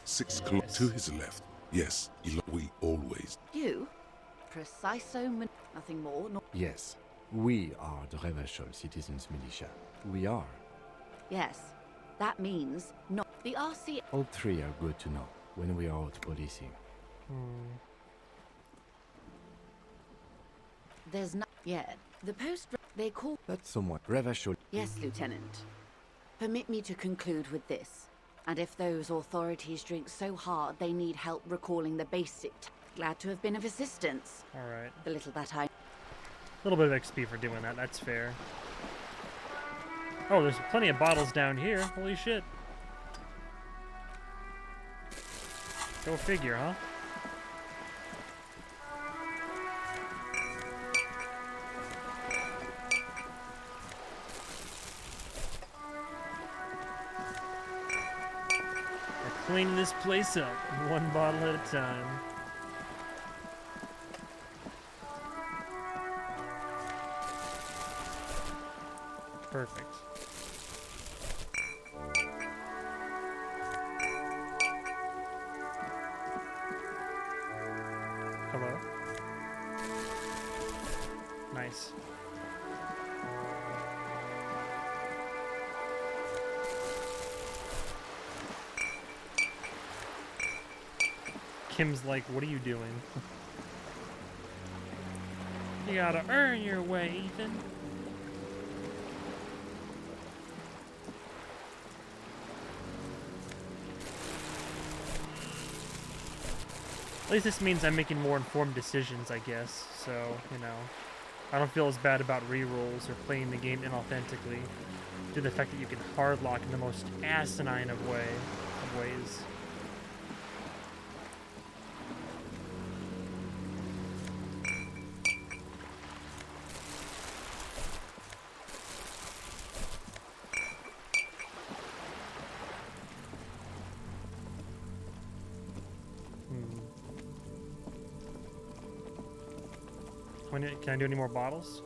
6 o'clock to his left. Yes, we always... You? Preciso... Nothing more, nor... Yes, we are the Revachol Citizens Militia. We are. Yes. That means not the RC... All three are good to know when we are out policing. There's not yet. The post... They call... That's somewhat Revachol. Yes, Lieutenant. Permit me to conclude with this. And if those authorities drink so hard they need help recalling the basic... Glad to have been of assistance. Alright. The little that I... A little bit of XP for doing that, that's fair. Oh, there's plenty of bottles down here. Holy shit. Go figure, huh? We're cleaning this place up, one bottle at a time. Perfect. Hello? Nice. Kim's like, what are you doing? You gotta earn your way, Ethan. At least this means I'm making more informed decisions, I guess. So, you know, I don't feel as bad about rerolls or playing the game inauthentically due to the fact that you can hardlock in the most asinine of ways. Can I do any more bottles?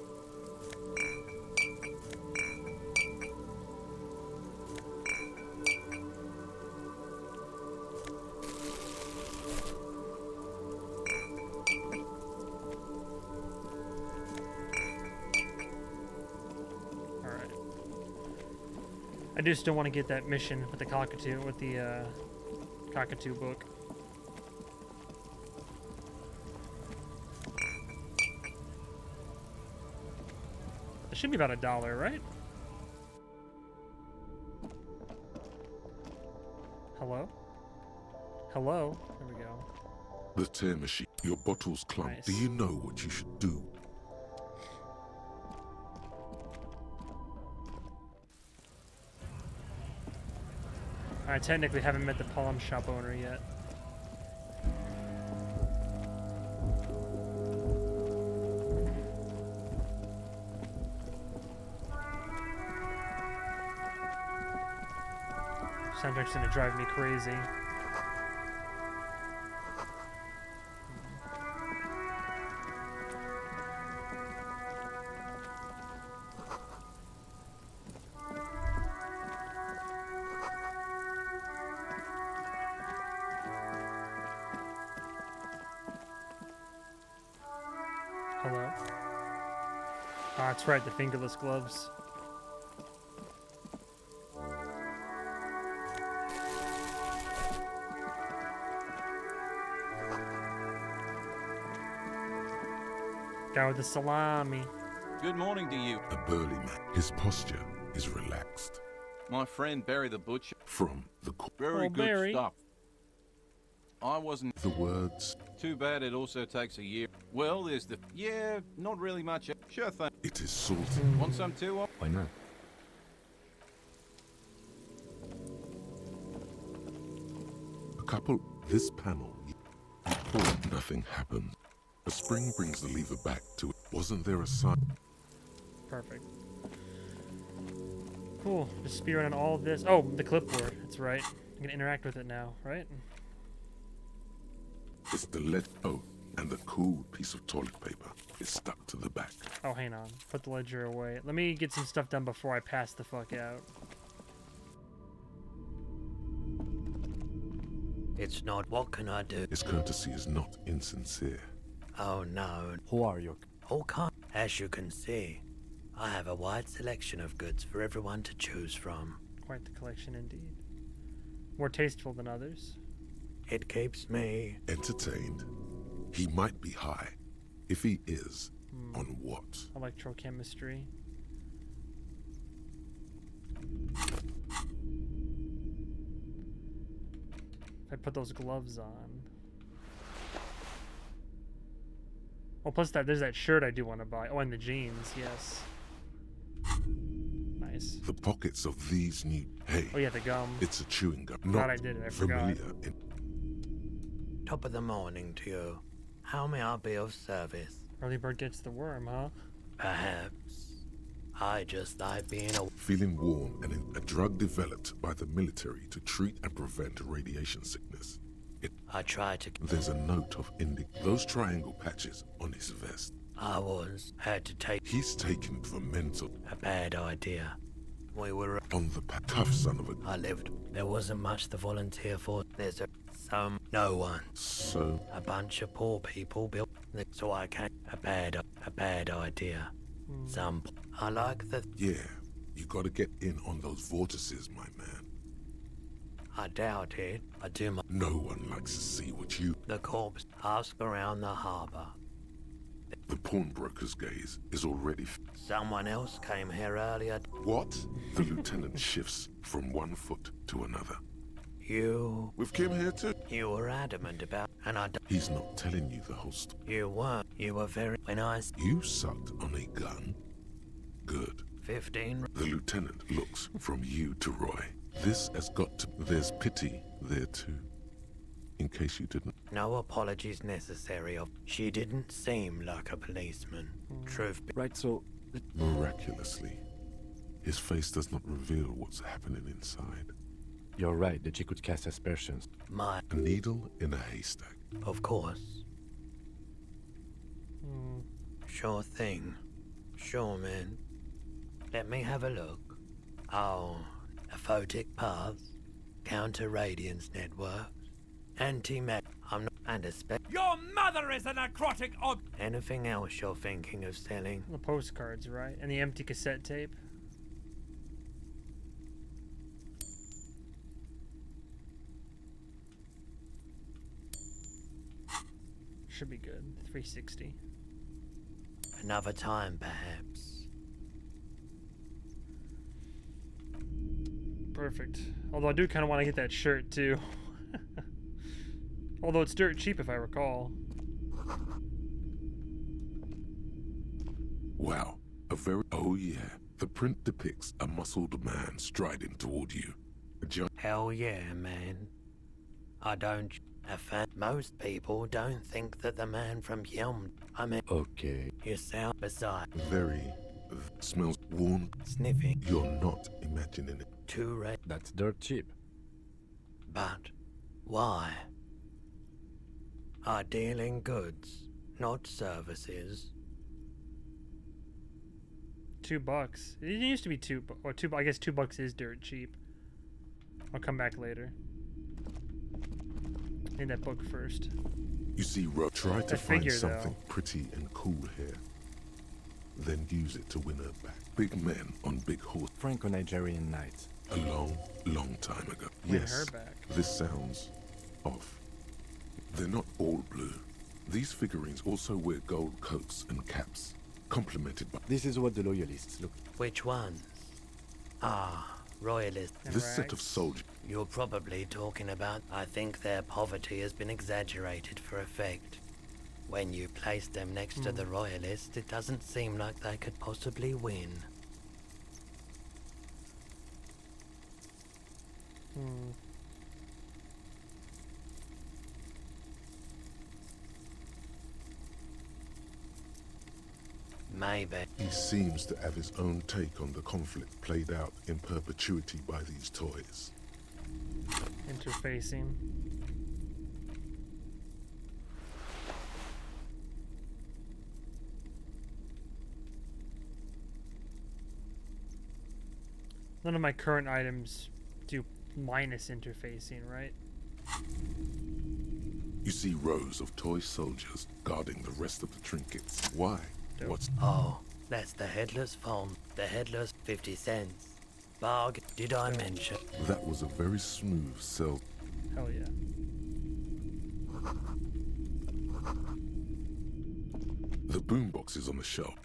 I do still want to get that mission with the cockatoo, with the cockatoo book. It should be about $1, right? Hello? Hello? There we go. The tear machine. Your bottle's clumped. Nice. Do you know what you should do? I technically haven't met the pawn shop owner yet. Soundtrack's gonna drive me crazy. Hello? Ah, that's right, the fingerless gloves. Guy with the salami. Good morning to you. A burly man. His posture is relaxed. My friend Barry the Butcher. From the Very good Barry. stuff. I wasn't... The words. Too bad it also takes a year. Well, there's the... Yeah, not really much. Sure thing. It is salty. Want some too? Why not? A couple. This panel. Nothing happens. A spring brings the lever back to it. Wasn't there a sign? Perfect. Cool. Just spearrun on all of this. Oh, the clipboard. That's right. I can interact with it now, right? It's the lead. Oh, and the cool piece of toilet paper is stuck to the back. Oh, hang on. Put the ledger away. Let me get some stuff done before I pass the fuck out. It's not. What can I do? His courtesy is not insincere. Oh no. Who are you? All kind. As you can see, I have a wide selection of goods for everyone to choose from. Quite the collection indeed. More tasteful than others. It keeps me entertained. He might be high. If he is, on what? Electrochemistry. If I put those gloves on. Oh, plus there's that shirt I do want to buy. Oh, and the jeans, yes. Nice. The pockets of these new... Hey. Oh yeah, the gum. It's a chewing gum. Glad I did it, I forgot. Top of the morning to you. How may I be of service? Early bird gets the worm, huh? Perhaps. I just like being a... Feeling warm and a drug developed by the military to treat and prevent radiation sickness. I try to... There's a note of those triangle patches on his vest. Had to take... He's taken for mental. A bad idea. We were... On the tough son of a... I lived. There wasn't much to volunteer for. There's no one. So? A bunch of poor people built... So I can't... A bad idea. I like the... Yeah, you gotta get in on those vortices, my man. I doubt it. I do my... No one likes to see what you... The corpse ask around the harbour. The pawnbroker's gaze is already... Someone else came here earlier. What? The lieutenant shifts from one foot to another. You... With Kim here too? You were adamant about... And I... He's not telling you the whole story. You weren't. You were very... When I... You sucked on a gun? Good. 15... The lieutenant looks from you to Roy. This has got to... There's pity there too. In case you didn't... No apologies necessary. She didn't seem like a policeman. Truth be... Right, so... Miraculously, his face does not reveal what's happening inside. You're right that she could cast aspersions. A needle in a haystack. Of course. Sure thing. Sure, man. Let me have a look. Oh, aphotic paths, counter-radiance networks, anti-mag... I'm not... And a spec... Your mother is a necrotic ob... Anything else you're thinking of selling? The postcards, right? And the empty cassette tape. should be good. 360. Another time, perhaps. Perfect. Although I do kind of want to get that shirt too. Although it's dirt cheap if I recall. Wow, oh yeah. The print depicts a muscled man striding toward you. Hell yeah, man. I don't... Most people don't think that the man from Yelm... I mean... Okay. You sound beside... Smells worn. Sniffing. You're not imagining it. Too red. That's dirt cheap. But why? Are dealing goods, not services. $2. It used to be I guess $2 is dirt cheap. I'll come back later. Need that book first. You see, try to find something pretty and cool here. Then use it to win her back. Big men on big horse. Franco-Nigerian knights. A long, long time ago. Win Yes, her back. this sounds off. They're not all blue. These figurines also wear gold coats and caps, complemented by... This is what the loyalists look. Which ones? Ah, royalists. This set of soldiers... You're probably talking about... I think their poverty has been exaggerated for effect. When you place them next to the royalists, it doesn't seem like they could possibly win. Maybe. He seems to have his own take on the conflict played out in perpetuity by these toys. Interfacing. None of my current items do minus interfacing, right? You see rows of toy soldiers guarding the rest of the trinkets. Why? What's... Oh, that's the headless phone. The headless 50 cents. Barg, did I mention? That was a very smooth sell. Hell yeah. The boombox is on the shelf.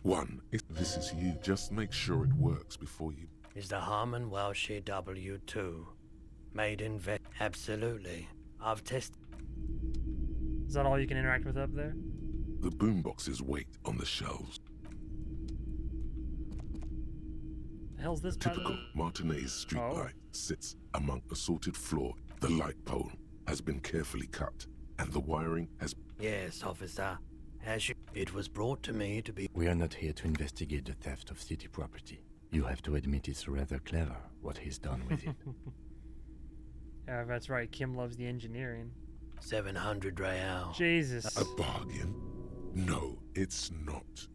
This is you. Just make sure it works before you... Is the Harman Welshie W2. Made in vet. Absolutely. I've tested. Is that all you can interact with up there? The boomboxes wait on the shelves. The hell's this? Typical Martinez streetlight sits among assorted floor. The light pole has been carefully cut, and the wiring has... Yes, officer. It was brought to me to be... We are not here to investigate the theft of city property. You have to admit it's rather clever what he's done with it. Yeah, that's right. Kim loves the engineering. 700 real. Jesus. A bargain? No, it's not.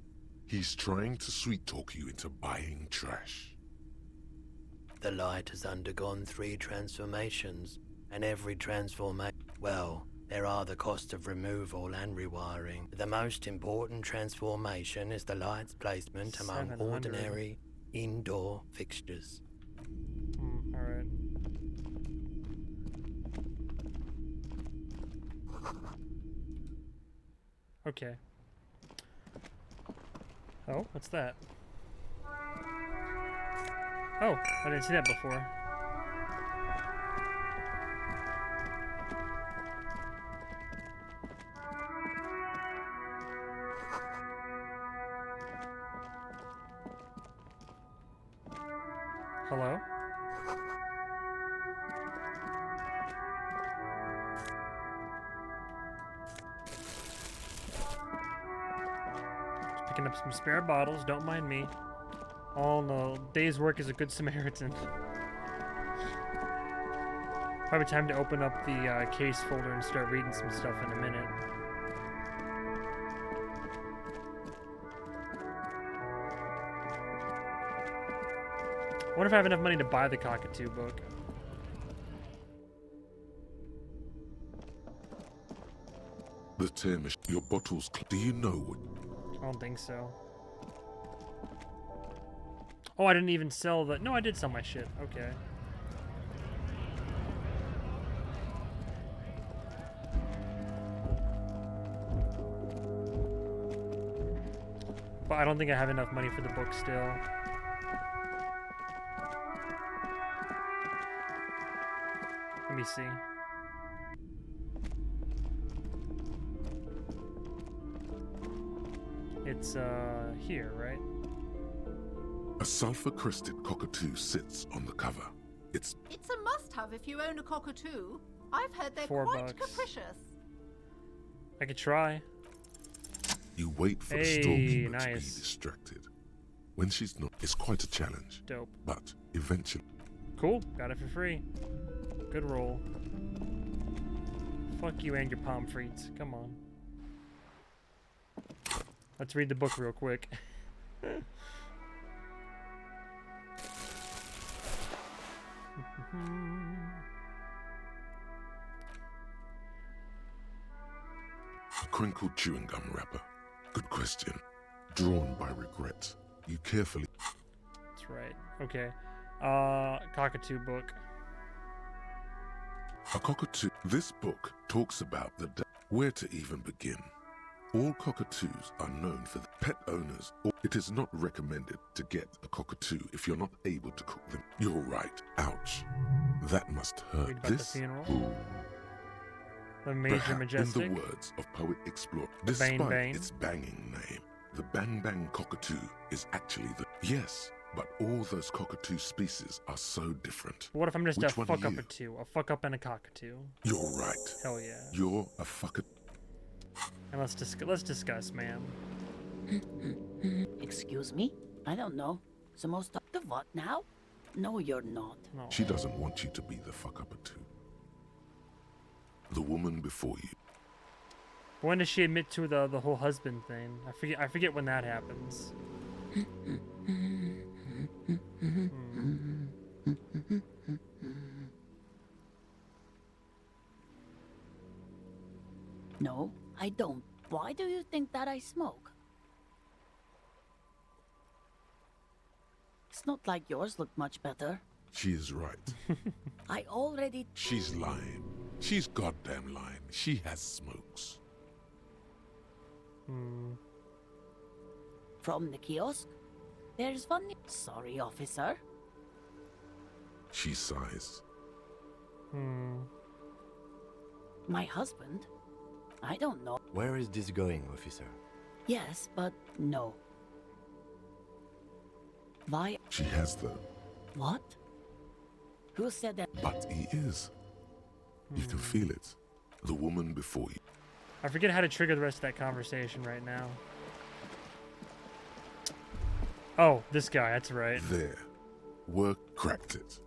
He's trying to sweet-talk you into buying trash. The light has undergone 3 transformations, and every transformation... Well, there are the cost of removal and rewiring. The most important transformation is the light's placement among 700. ordinary indoor fixtures. Alright. Okay. Oh, what's that? Oh, I didn't see that before. Hello? Just picking up some spare bottles, don't mind me. All in a day's work as a good Samaritan. Probably time to open up the case folder and start reading some stuff in a minute. I wonder if I have enough money to buy the Cockatoo book. The tear machine. Your bottles... Do you know what... I don't think so. Oh, I didn't even sell the... No, I did sell my shit. Okay. but I don't think I have enough money for the book still. Let me see. It's here, right? A sulfur-crested cockatoo sits on the cover. It's a must-have if you own a cockatoo. I've heard they're $4 quite capricious. I could try. You wait for the storekeeper to be distracted. When she's not, it's quite a challenge. Dope. But eventually... Cool. Got it for free. Good roll. Fuck you and your pomfrets. Come on. Let's read the book real quick. A crinkled chewing gum wrapper. Good question. Drawn by regret. You carefully... That's right. Okay. Cockatoo book. A cockatoo. This book talks about where to even begin. All cockatoos are known for the pet owners. It is not recommended to get a cockatoo if you're not able to cook them. You're right. Ouch. That must hurt. Read about This the funeral. Ooh. The Major Perhaps, Majestic. in the words of poet explorer, The Bane despite Bane. its banging name, the Bang Bang cockatoo is actually the... Yes, but all those cockatoo species are so different. What if I'm just Which a one fuck are up you? a two? A fuck up and a cockatoo. You're right. Hell yeah. You're a fucker. And let's discuss, ma'am. Excuse me? I don't know. The most of the what now? No, you're not. No. She doesn't want you to be the fuck up a two. The woman before you. When does she admit to the whole husband thing? I forget when that happens. No, I don't. Why do you think that I smoke? It's not like yours look much better. She is right. I already... She's lying. She's goddamn lying. She has smokes. From the kiosk? There's one... Sorry, officer. She sighs. My husband? I don't know. Where is this going, officer? Yes, but no. Why? She has though. What? Who said that? But he is. You can feel it. The woman before you. I forget how to trigger the rest of that conversation right now. Oh, this guy, that's right. There. Work cracked it.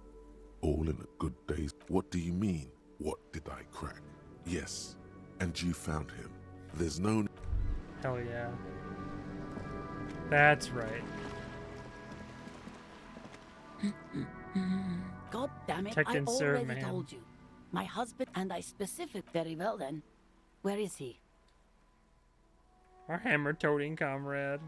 All in a good day. What do you mean? What did I crack? Yes. And you found him. There's no... Hell yeah. That's right. God damn it, Protect I and serve, already ma'am. told you. My husband and I specific very well then. Where is he? Our hammer-toting comrade.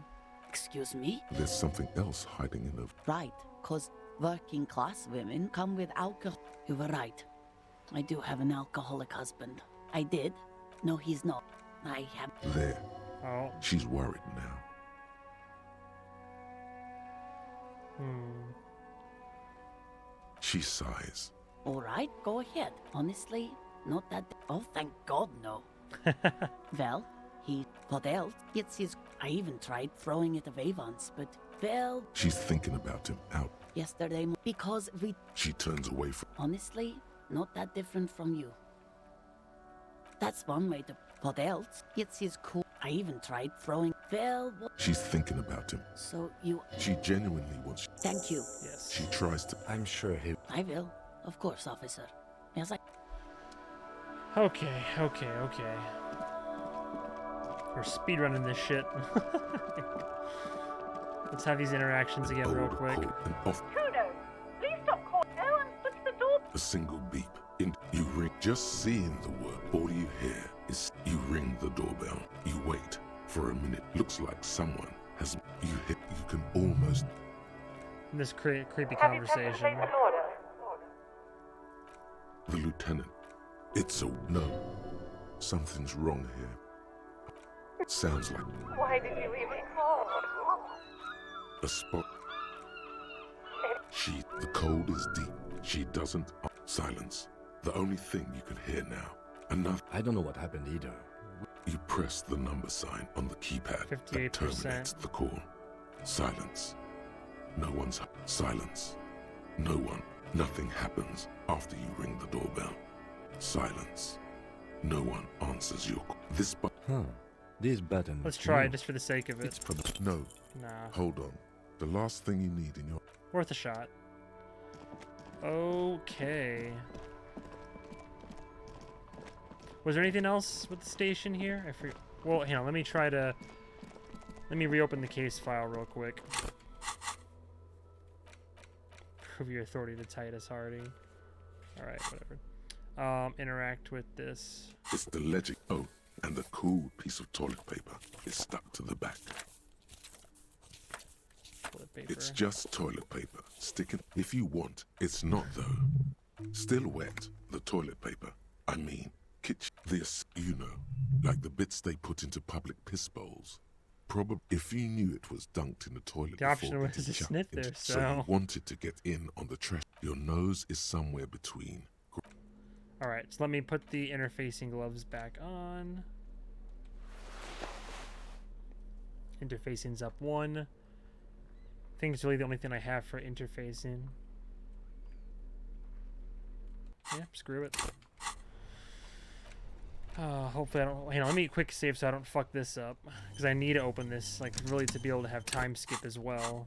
Excuse me? There's something else hiding in the... Right, cause working class women come with alcohol. You were right. I do have an alcoholic husband. I did. No, he's not. I have... There. Oh. She's worried now. She sighs. All right, go ahead. Honestly, not that... Oh, thank God, no. Well, what else? It's his... I even tried throwing it away once, but... Well... She's thinking about him out. Yesterday, because we... She turns away from... Honestly, not that different from you. That's one way to... What else? It's his cool... I even tried throwing... Well... She's thinking about him. So you... She genuinely wants... Thank you. Yes. She tries to... I'm sure he... I will. Of course, officer. Yes, I... Okay. We're speedrunning this shit. Let's have these interactions again real quick. And off Kudos! Please stop calling. No, and switch the door. a single beep. You ring. Just seeing the word. All you hear is you ring the doorbell. You wait for a minute. Looks like someone has... You hit... You can almost... This creepy Have you conversation. place an order? The lieutenant. It's a... No. Something's wrong here. Sounds like... Why did you even call? A spot. The cold is deep. She doesn't. Silence. The only thing you can hear now. Another. I don't know what happened either. You press the number sign on the keypad that terminates the call. Silence. No one's. Silence. No one. Nothing happens after you ring the doorbell. Silence. No one answers your call. This Huh. This button. Let's try it just for the sake of it. It's probably no. Nah. Hold on. The last thing you need in your. Worth a shot. Okay. Was there anything else with the station here? I forget. Well, hang on. Let me reopen the case file real quick. Prove your authority to Titus Harding. Alright, whatever. Interact with this. It's the legend. Oh, and the cool piece of toilet paper is stuck to the back. Toilet paper. It's just toilet paper. Sticking. If you want, it's not though. Still wet. The toilet paper. I mean, kitchen. This, you know, like the bits they put into public piss bowls. Probably, if you knew it was dunked in the toilet the option before was to chucked sniff there, into- so you wanted to get in on the trash. Your nose is somewhere between. Alright, so let me put the interfacing gloves back on. Interfacing's up 1. I think it's really the only thing I have for interfacing. Yeah, screw it. Hopefully I don't... Hang on, let me quick save so I don't fuck this up. Because I need to open this, like, really to be able to have time skip as well.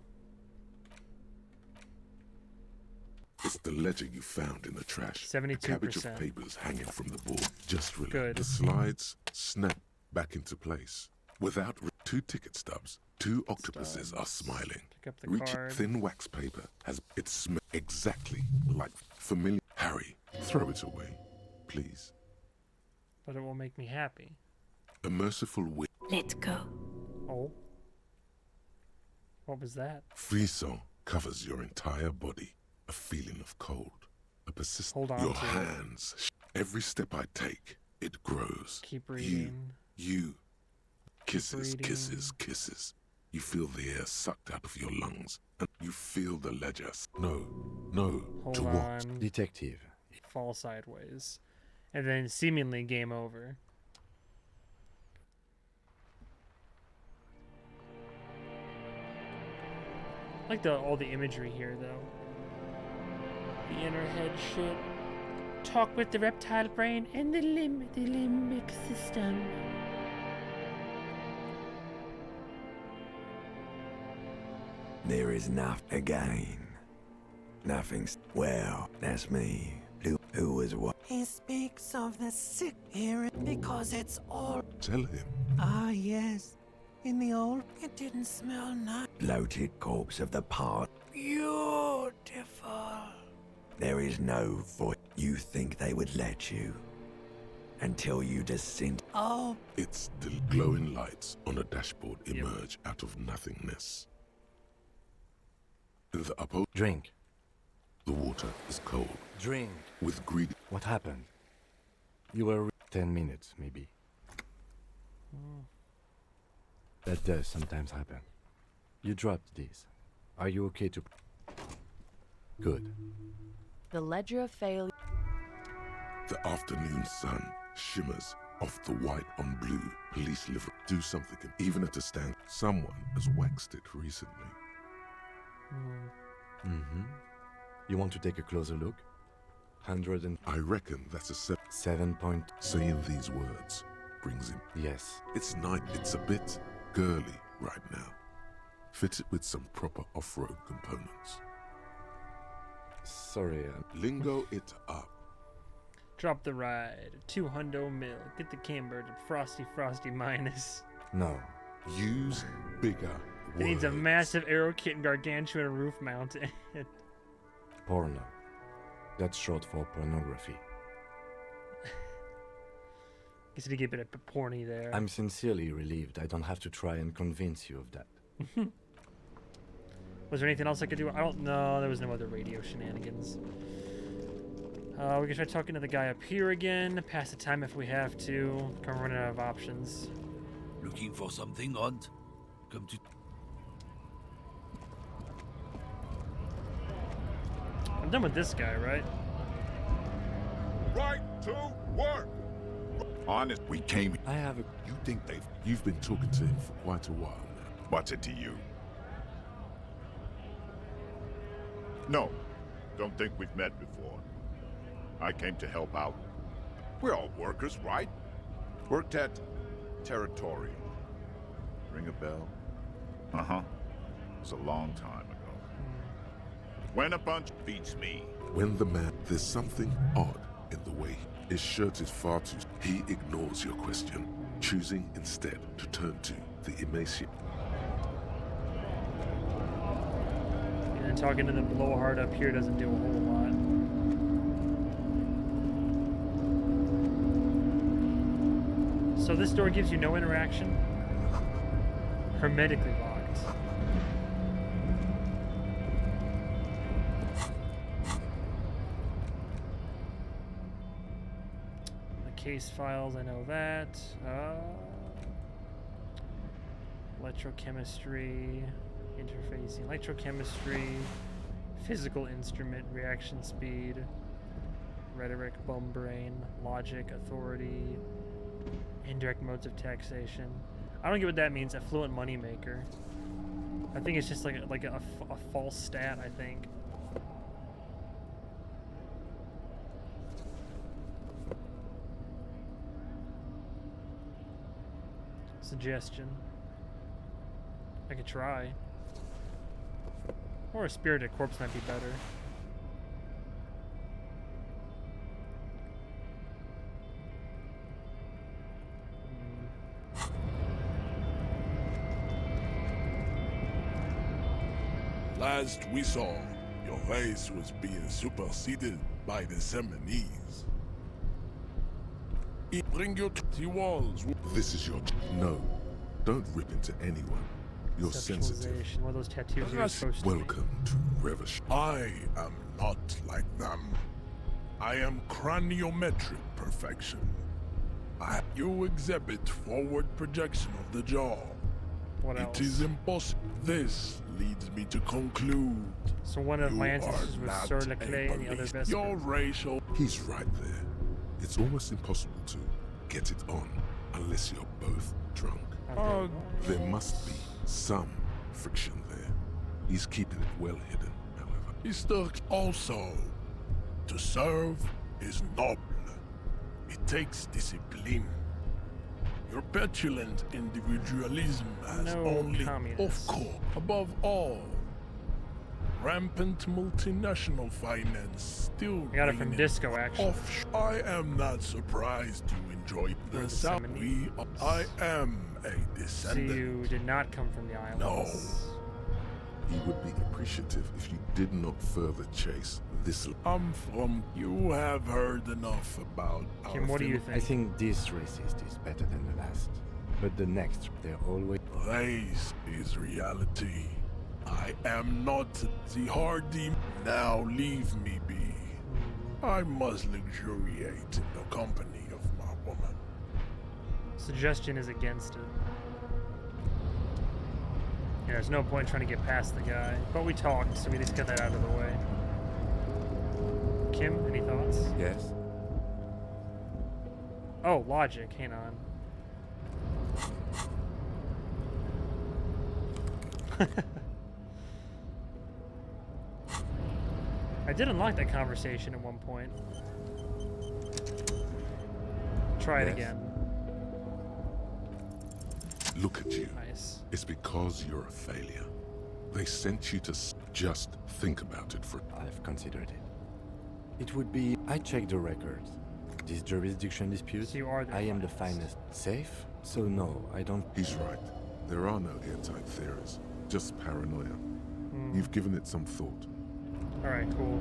It's the ledger you found in the trash. 72%. A cabbage of papers hanging from the board. Just relax. Good. The slides snap back into place. Without 2 ticket stubs, 2 octopuses are smiling. Pick up the Reach card. thin wax paper has it smells exactly like familiar. Harry, throw it away, please. But it will make me happy. A merciful wind. Let go. Oh. What was that? Frisson covers your entire body. A feeling of cold. A persistent. Hold on Your to it. hands. Every step I take, it grows. Keep reading. You. Kisses, reading. kisses, kisses. You feel the air sucked out of your lungs, and you feel the ledger. No, no. Hold to on. what? Detective. Fall sideways. And then seemingly game over. I like all the imagery here, though. The inner head shit. Talk with the reptile brain and the limbic system. There is nothing again. Nothing's. Well, that's me. Who was what? He speaks of the sick here because it's all. Tell him. Ah, yes. In the old, it didn't smell nice. Bloated corpse of the past. Beautiful. There is no voice. You think they would let you until you descend. Oh, It's the glowing lights on a dashboard emerge out of nothingness. In the upper Drink. the water is cold. Drink. With greedy. What happened? You were 10 minutes, maybe. That does sometimes happen. You dropped these. Are you okay to... Good. The ledger of failure. The afternoon sun shimmers off the white on blue police livery. Do something, even at a stand. Someone has waxed it recently. Mm-hmm. You want to take a closer look? 100 and... I reckon that's a 7 point... Saying these words brings him. Yes. It's night. It's a bit girly right now. Fitted with some proper off-road components. Sorry. Lingo it up. Drop the ride. 200 mil. Get the camber to frosty minus. No. Use bigger It needs a words. massive aero kit and gargantuan roof mounted. Porno. That's short for pornography. Guess to get a bit of porny there. I'm sincerely relieved I don't have to try and convince you of that. Was there anything else I could do? I don't know. There was no other radio shenanigans. We can try talking to the guy up here again. Pass the time if we have to. Come running out of options. Looking for something, Hunt? Come to... done with this guy, right? Right to work. Honest, we came. I have a... You think you've been talking to him for quite a while now. What's it to you? No, don't think we've met before. I came to help out. We're all workers, right? Worked at Territorial. Ring a bell? Uh-huh. It was a long time ago. When a bunch beats me. When the man, there's something odd in the way his shirt is far too... He ignores your question, choosing instead to turn to the emaciate. And talking to the blowhard up here doesn't do a whole lot. So this door gives you no interaction? Hermetically locked. The case files, I know that. Electrochemistry, interfacing, electrochemistry, physical instrument, reaction speed, rhetoric, bum brain, logic, authority, indirect modes of taxation. I don't get what that means. Affluent moneymaker. I think it's just like a false stat, I think. Suggestion. I could try. Or a spirited corpse might be better. Last we saw, your race was being superseded by the Seminese. Bring your the walls. This is your... No, don't rip into anyone. You're sensitive. One of those tattoos you're supposed to Welcome to Revish. I am not like them. I am craniometric perfection. You exhibit forward projection of the jaw. What else? It is impossible. This leads me to conclude. So one of my you ancestors are was not Sir a Leclerc and the other police. best. Your racial... He's right there. It's almost impossible to get it on unless you're both drunk. There must be some friction there. He's keeping it well hidden, however. Mr. Also, to serve is noble. It takes discipline. Your petulant individualism has No only, communists. of course, above all, rampant multinational finance still. I got it from reigning Disco, actually. I am not surprised you enjoy the South. I am a So descendant. you did not come from the islands. No. He would be appreciative if you did not further chase this. I'm from. You have heard enough about. Kim, what do you think? I think this racist is better than the last. But the next, they're always... Race is reality. I am not the hardy. Now leave me be. I must luxuriate in the company of my woman. Suggestion is against it. Yeah, there's no point trying to get past the guy. But we talked, so we just got that out of the way. Kim, any thoughts? Yes. Oh, logic. Hang on. I did unlock that conversation at one point. Try it again. Look at you. Nice. It's because you're a failure. They sent you to just think about it for... I've considered it. It would be... I checked the records. This jurisdiction dispute, So you are the I am the finest. Safe? So no, I don't... He's right. There are no airtight theories. Just paranoia. You've given it some thought. Alright, cool.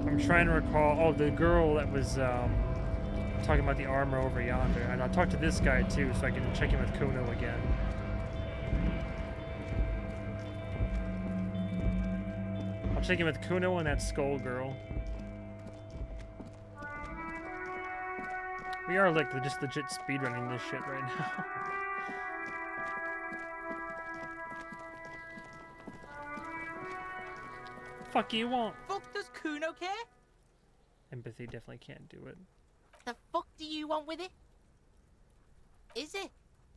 I'm trying to recall... Oh, the girl that was talking about the armor over yonder. And I'll talk to this guy too, so I can check in with Kuno again. I'll check in with Kuno and that skull girl. We are like just legit speedrunning this shit right now. Fuck do you want? Fuck does Kuno care? Empathy definitely can't do it. The fuck do you want with it? Is it?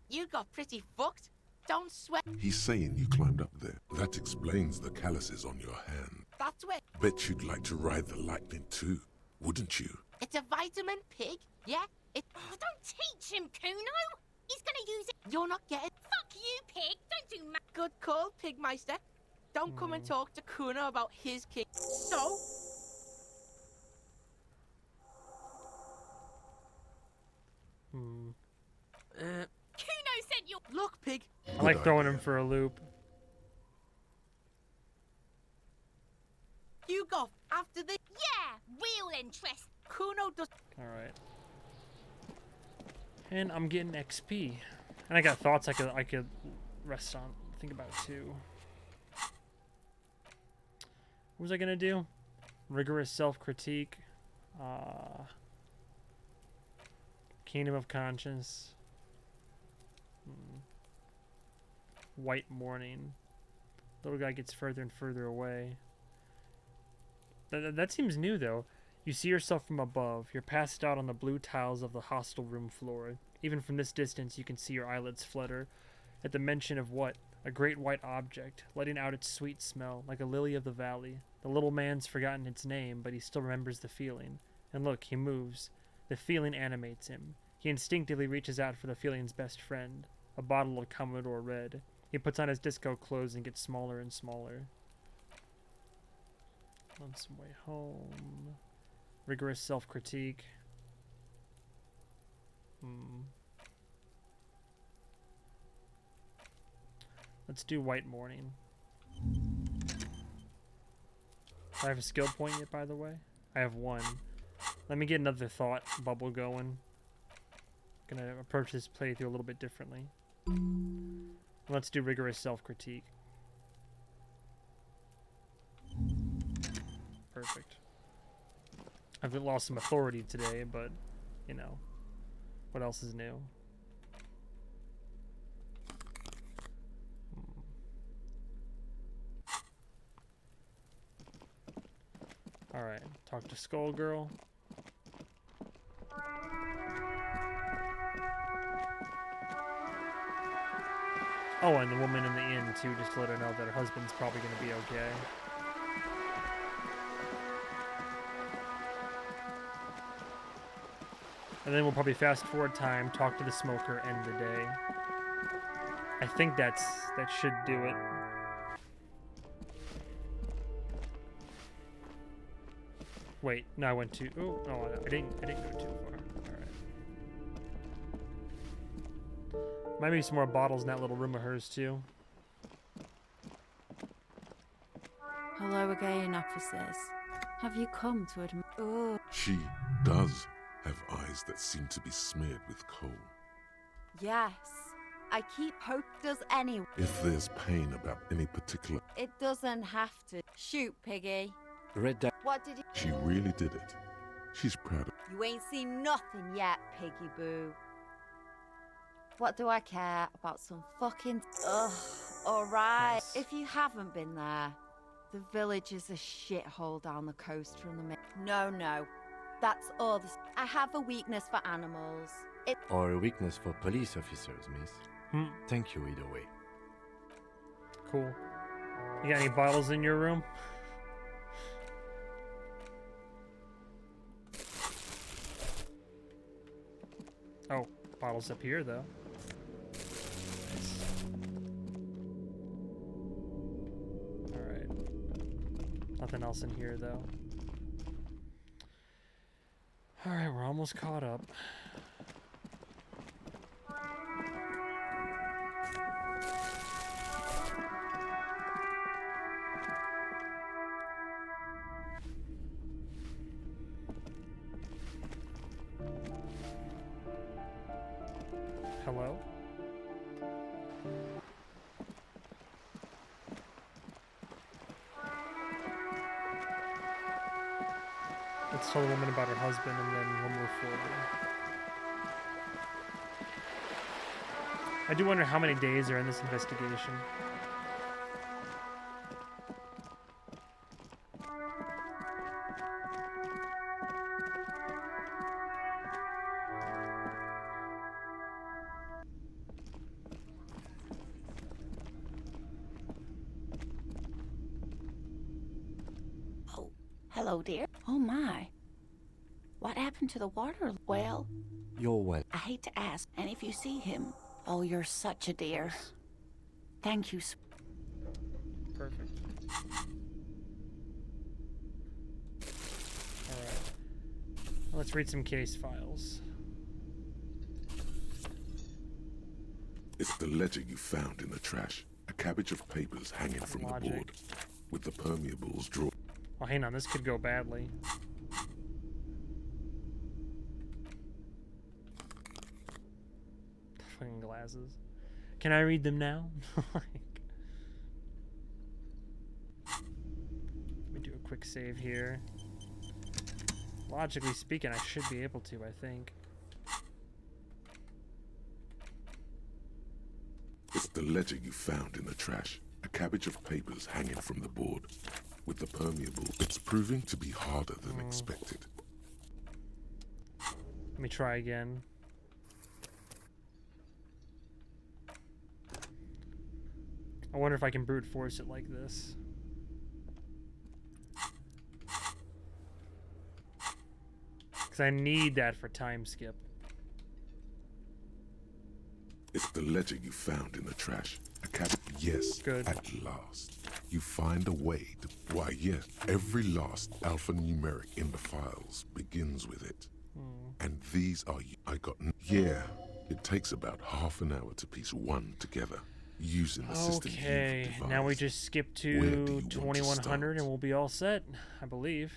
You got pretty fucked. Don't sweat. He's saying you climbed up there. That explains the calluses on your hand. That's where. Bet you'd like to ride the lightning too, wouldn't you? It's a vitamin pig. Yeah. It. Oh, don't teach him, Kuno. He's gonna use it. You're not getting. Fuck you, pig. Don't do Good call, Pigmeister. Don't come and talk to Kuno about his king. So. Kuno sent you. Look, pig. I like throwing him for a loop. You go after the. Yeah, real interest. Kuno does. All right. And I'm getting XP, and I got thoughts I could rest on, think about too. What was I gonna do? Rigorous self-critique. Kingdom of Conscience. White Morning. Little guy gets further and further away. That seems new though. You see yourself from above. You're passed out on the blue tiles of the hostel room floor. Even from this distance, you can see your eyelids flutter at the mention of what? A great white object, letting out its sweet smell, like a lily of the valley. The little man's forgotten its name, but he still remembers the feeling. And look, he moves. The feeling animates him. He instinctively reaches out for the feeling's best friend, a bottle of Commodore Red. He puts on his disco clothes and gets smaller and smaller. On some way home. Rigorous self-critique. Let's do White Morning. Do I have a skill point yet, by the way? I have one. Let me get another thought bubble going. Gonna approach this playthrough a little bit differently. Let's do rigorous self-critique. Perfect. I've lost some authority today, but, you know, what else is new? Alright, talk to Skullgirl. Oh, and the woman in the inn, too, just to let her know that her husband's probably going to be okay. And then we'll probably fast forward time, talk to the smoker, end the day. I think that should do it. Wait, no, I went too. Oh no, I didn't go too far. All right. Might be some more bottles in that little room of hers too. Hello again, officers. Have you come to admit? Oh. She does have eyes that seem to be smeared with coal. Yes. I keep hope does anyway. If there's pain about any particular... It doesn't have to. Shoot, Piggy. Red Dot. What did you... She really did it. She's proud of... You ain't seen nothing yet, Piggy Boo. What do I care about some fucking... Ugh, alright. Nice. If you haven't been there, the village is a shithole down the coast from the... No. That's all the... I have a weakness for animals. Or a weakness for police officers, miss. Thank you either way. Cool. You got any bottles in your room? Oh, bottles up here though. Nice. Alright. Nothing else in here though. Alright, we're almost caught up. Hello? Let's tell the woman about her husband and then we'll move forward. I do wonder how many days are in this investigation. Hello, dear. Oh, my. What happened to the water? Well, You're well. I hate to ask, and if you see him, oh, you're such a dear. Thank you. Perfect. Alright. Let's read some case files. It's the ledger you found in the trash. A cabbage of papers hanging from the board, with the permeables drawn. Oh, hang on, this could go badly. Fucking glasses. Can I read them now? Let me do a quick save here. Logically speaking, I should be able to, I think. It's the ledger you found in the trash. A cabbage of papers hanging from the board, with the permeable. It's proving to be harder than expected. Let me try again. I wonder if I can brute force it like this. Because I need that for time skip. It's the ledger you found in the trash. A cabbage. Yes, good. At last. You find a way to. Why, yes. Every last alphanumeric in the files begins with it. And these are. I got. Yeah. It takes about half an hour to piece one together. Using the system you've devised. Now we just skip to 2100 and we'll be all set, I believe.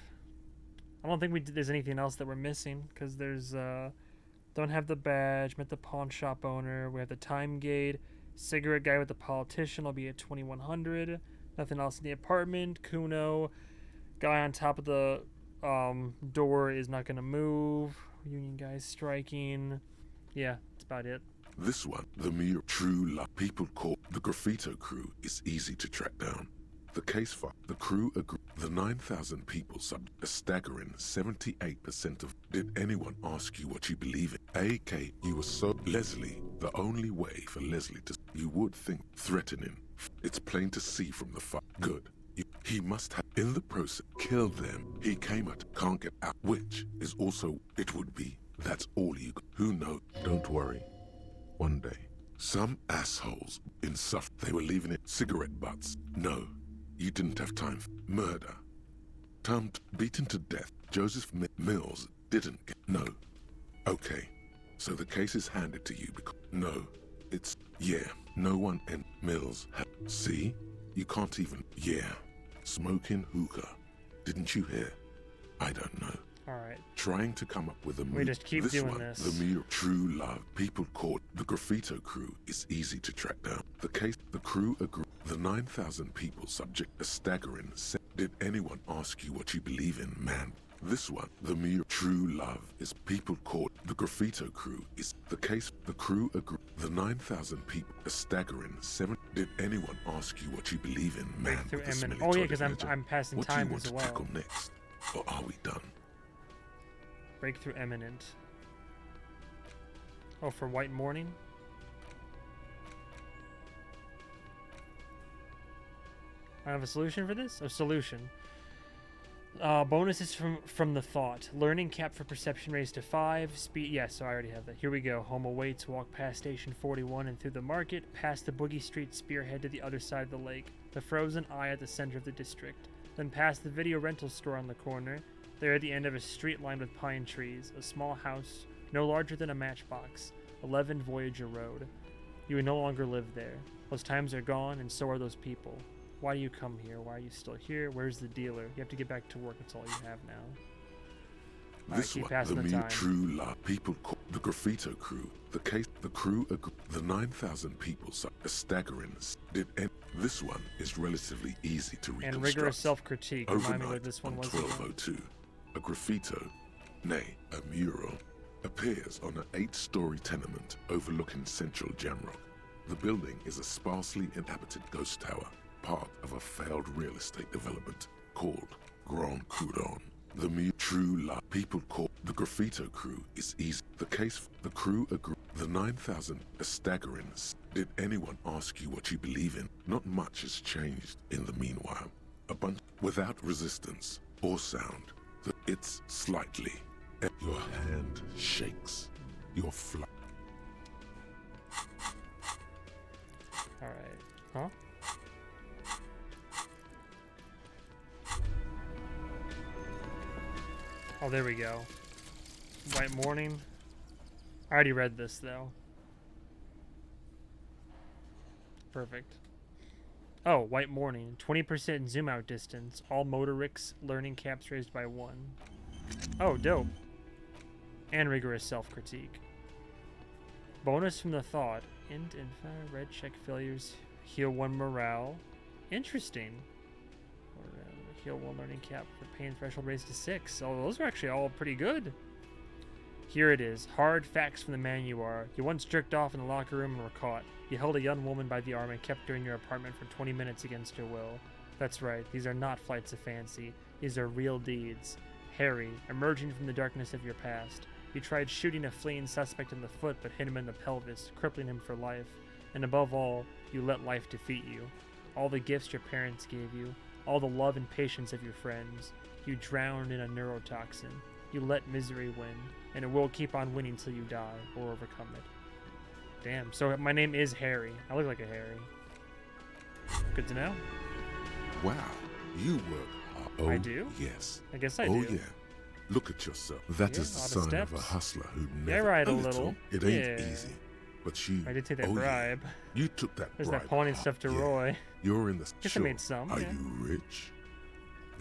I don't think there's anything else that we're missing, because there's don't have the badge, met the pawn shop owner, we have the time gate, cigarette guy with the politician will be at 2100, nothing else in the apartment, Kuno, guy on top of the door is not gonna move, union guys striking, yeah, that's about it. This one, the mere true love people call the Graffito crew, is easy to track down. The case file, the crew agree. The 9,000 people sub a staggering 78% of. Did anyone ask you what you believe in? AK, you were so. Leslie, the only way for Leslie to. You would think threatening. It's plain to see from the file. Good. He must have, in the process, killed them. He came at, can't get out, which is also, it would be. That's all you. Who knows? Don't worry. One day, some assholes insuffered. They were leaving it cigarette butts. No, you didn't have time for murder. Beaten to death. Joseph Mills didn't get. No. Okay, so the case is handed to you because. No, it's. Yeah, no one in Mills had. See? You can't even. Yeah. Smoking hookah. Didn't you hear? I don't know. Alright. Trying to come up with a move. We just keep doing this. The mere true love people caught. The Graffito crew is easy to track down. The case, the crew agree. The 9,000 people subject a staggering. Did anyone ask you what you believe in, man? This one, the mere true love is people caught. The Graffito crew is the case. The crew agree. The 9,000 people, a staggering 7. Did anyone ask you what you believe in, man? Oh yeah, because I'm passing time as well. What do you want to tackle next, or are we done? Breakthrough imminent. Oh, for White Morning? I have a solution for this? A solution. Bonuses from the thought. Learning cap for perception raised to 5. Speed. Yes, so I already have that. Here we go. Home awaits. Walk past Station 41 and through the market. Past the Boogie Street spearhead to the other side of the lake. The frozen eye at the center of the district. Then past the video rental store on the corner. There at the end of a street lined with pine trees, a small house, no larger than a matchbox, 11 Voyager Road. You would no longer live there. Those times are gone, and so are those people. Why do you come here? Why are you still here? Where's the dealer? You have to get back to work. That's all you have now. This one, the mere true love people call the Graffito crew. The case, the crew agree. The 9,000 people a staggering. This one is relatively easy to reconstruct. And rigorous self-critique. Remind me what this one on was. 1202. A graffito, nay, a mural, appears on an 8-story tenement overlooking central Jamrock. The building is a sparsely inhabited ghost tower, part of a failed real estate development called Grand Coudon. The mere true love people call the Graffito crew is easy. The case, the crew agree. The 9,000, a staggering. Did anyone ask you what you believe in? Not much has changed in the meanwhile. A bunch without resistance. or sound. It's slightly. Your hand shakes. Your fly. Alright. Huh? Oh, there we go. White Morning. I already read this, though. Perfect. Oh, White Morning. 20% zoom out distance. All motorics learning caps raised by 1. Oh, dope. And rigorous self-critique. Bonus from the thought. Int and red check failures. Heal 1 morale. Interesting. Or, heal 1 learning cap for pain threshold raised to 6. Oh, those are actually all pretty good. Here it is. Hard facts from the man you are. You once jerked off in the locker room and were caught. You held a young woman by the arm and kept her in your apartment for 20 minutes against her will. That's right. These are not flights of fancy. These are real deeds. Harry, emerging from the darkness of your past. You tried shooting a fleeing suspect in the foot but hit him in the pelvis, crippling him for life. And above all, you let life defeat you. All the gifts your parents gave you, all the love and patience of your friends. You drowned in a neurotoxin. You let misery win, and it will keep on winning till you die or overcome it. Damn, so my name is Harry. I look like a Harry. Good to know. Wow, you work hard. Oh, I do? Yes. I guess I oh, do. yeah. Look at yourself. That is the sign of a hustler who never... Yeah, right, a little. It ain't easy. But you... I did take that oh, bribe. Yeah. You took that There's bribe. that pawning stuff to yeah. Roy. You're in the... Guess sure. I made some. Are yeah. you rich?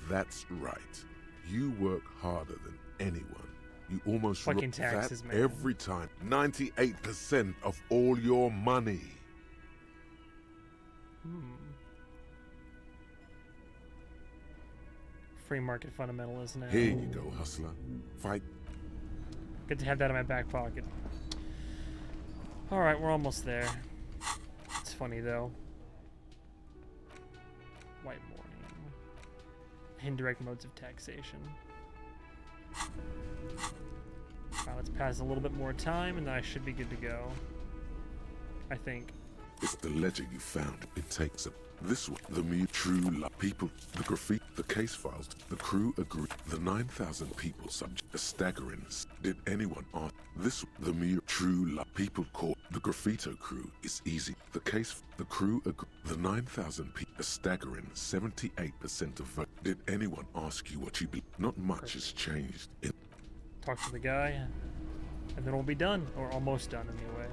That's right. You work harder than anyone. You almost fucking taxes, that man. Every time. 98% of all your money. Free market fundamentalist now. Here you go, hustler. Fight. Good to have that in my back pocket. Alright, we're almost there. It's funny, though. White Morning. Indirect modes of taxation. Alright, let's pass a little bit more time, and then I should be good to go. I think. It's the ledger you found. It takes a... This one, the true people, the graffiti, the case files, the crew agree. The 9,000 people subject a staggering. Did anyone ask this? The true people call the graffito crew is easy. The case, the crew agree. The 9,000 people, a staggering 78% of vote. Did anyone ask you what you believe? Not much has changed. Talk to the guy, and then we'll be done, or almost done anyway.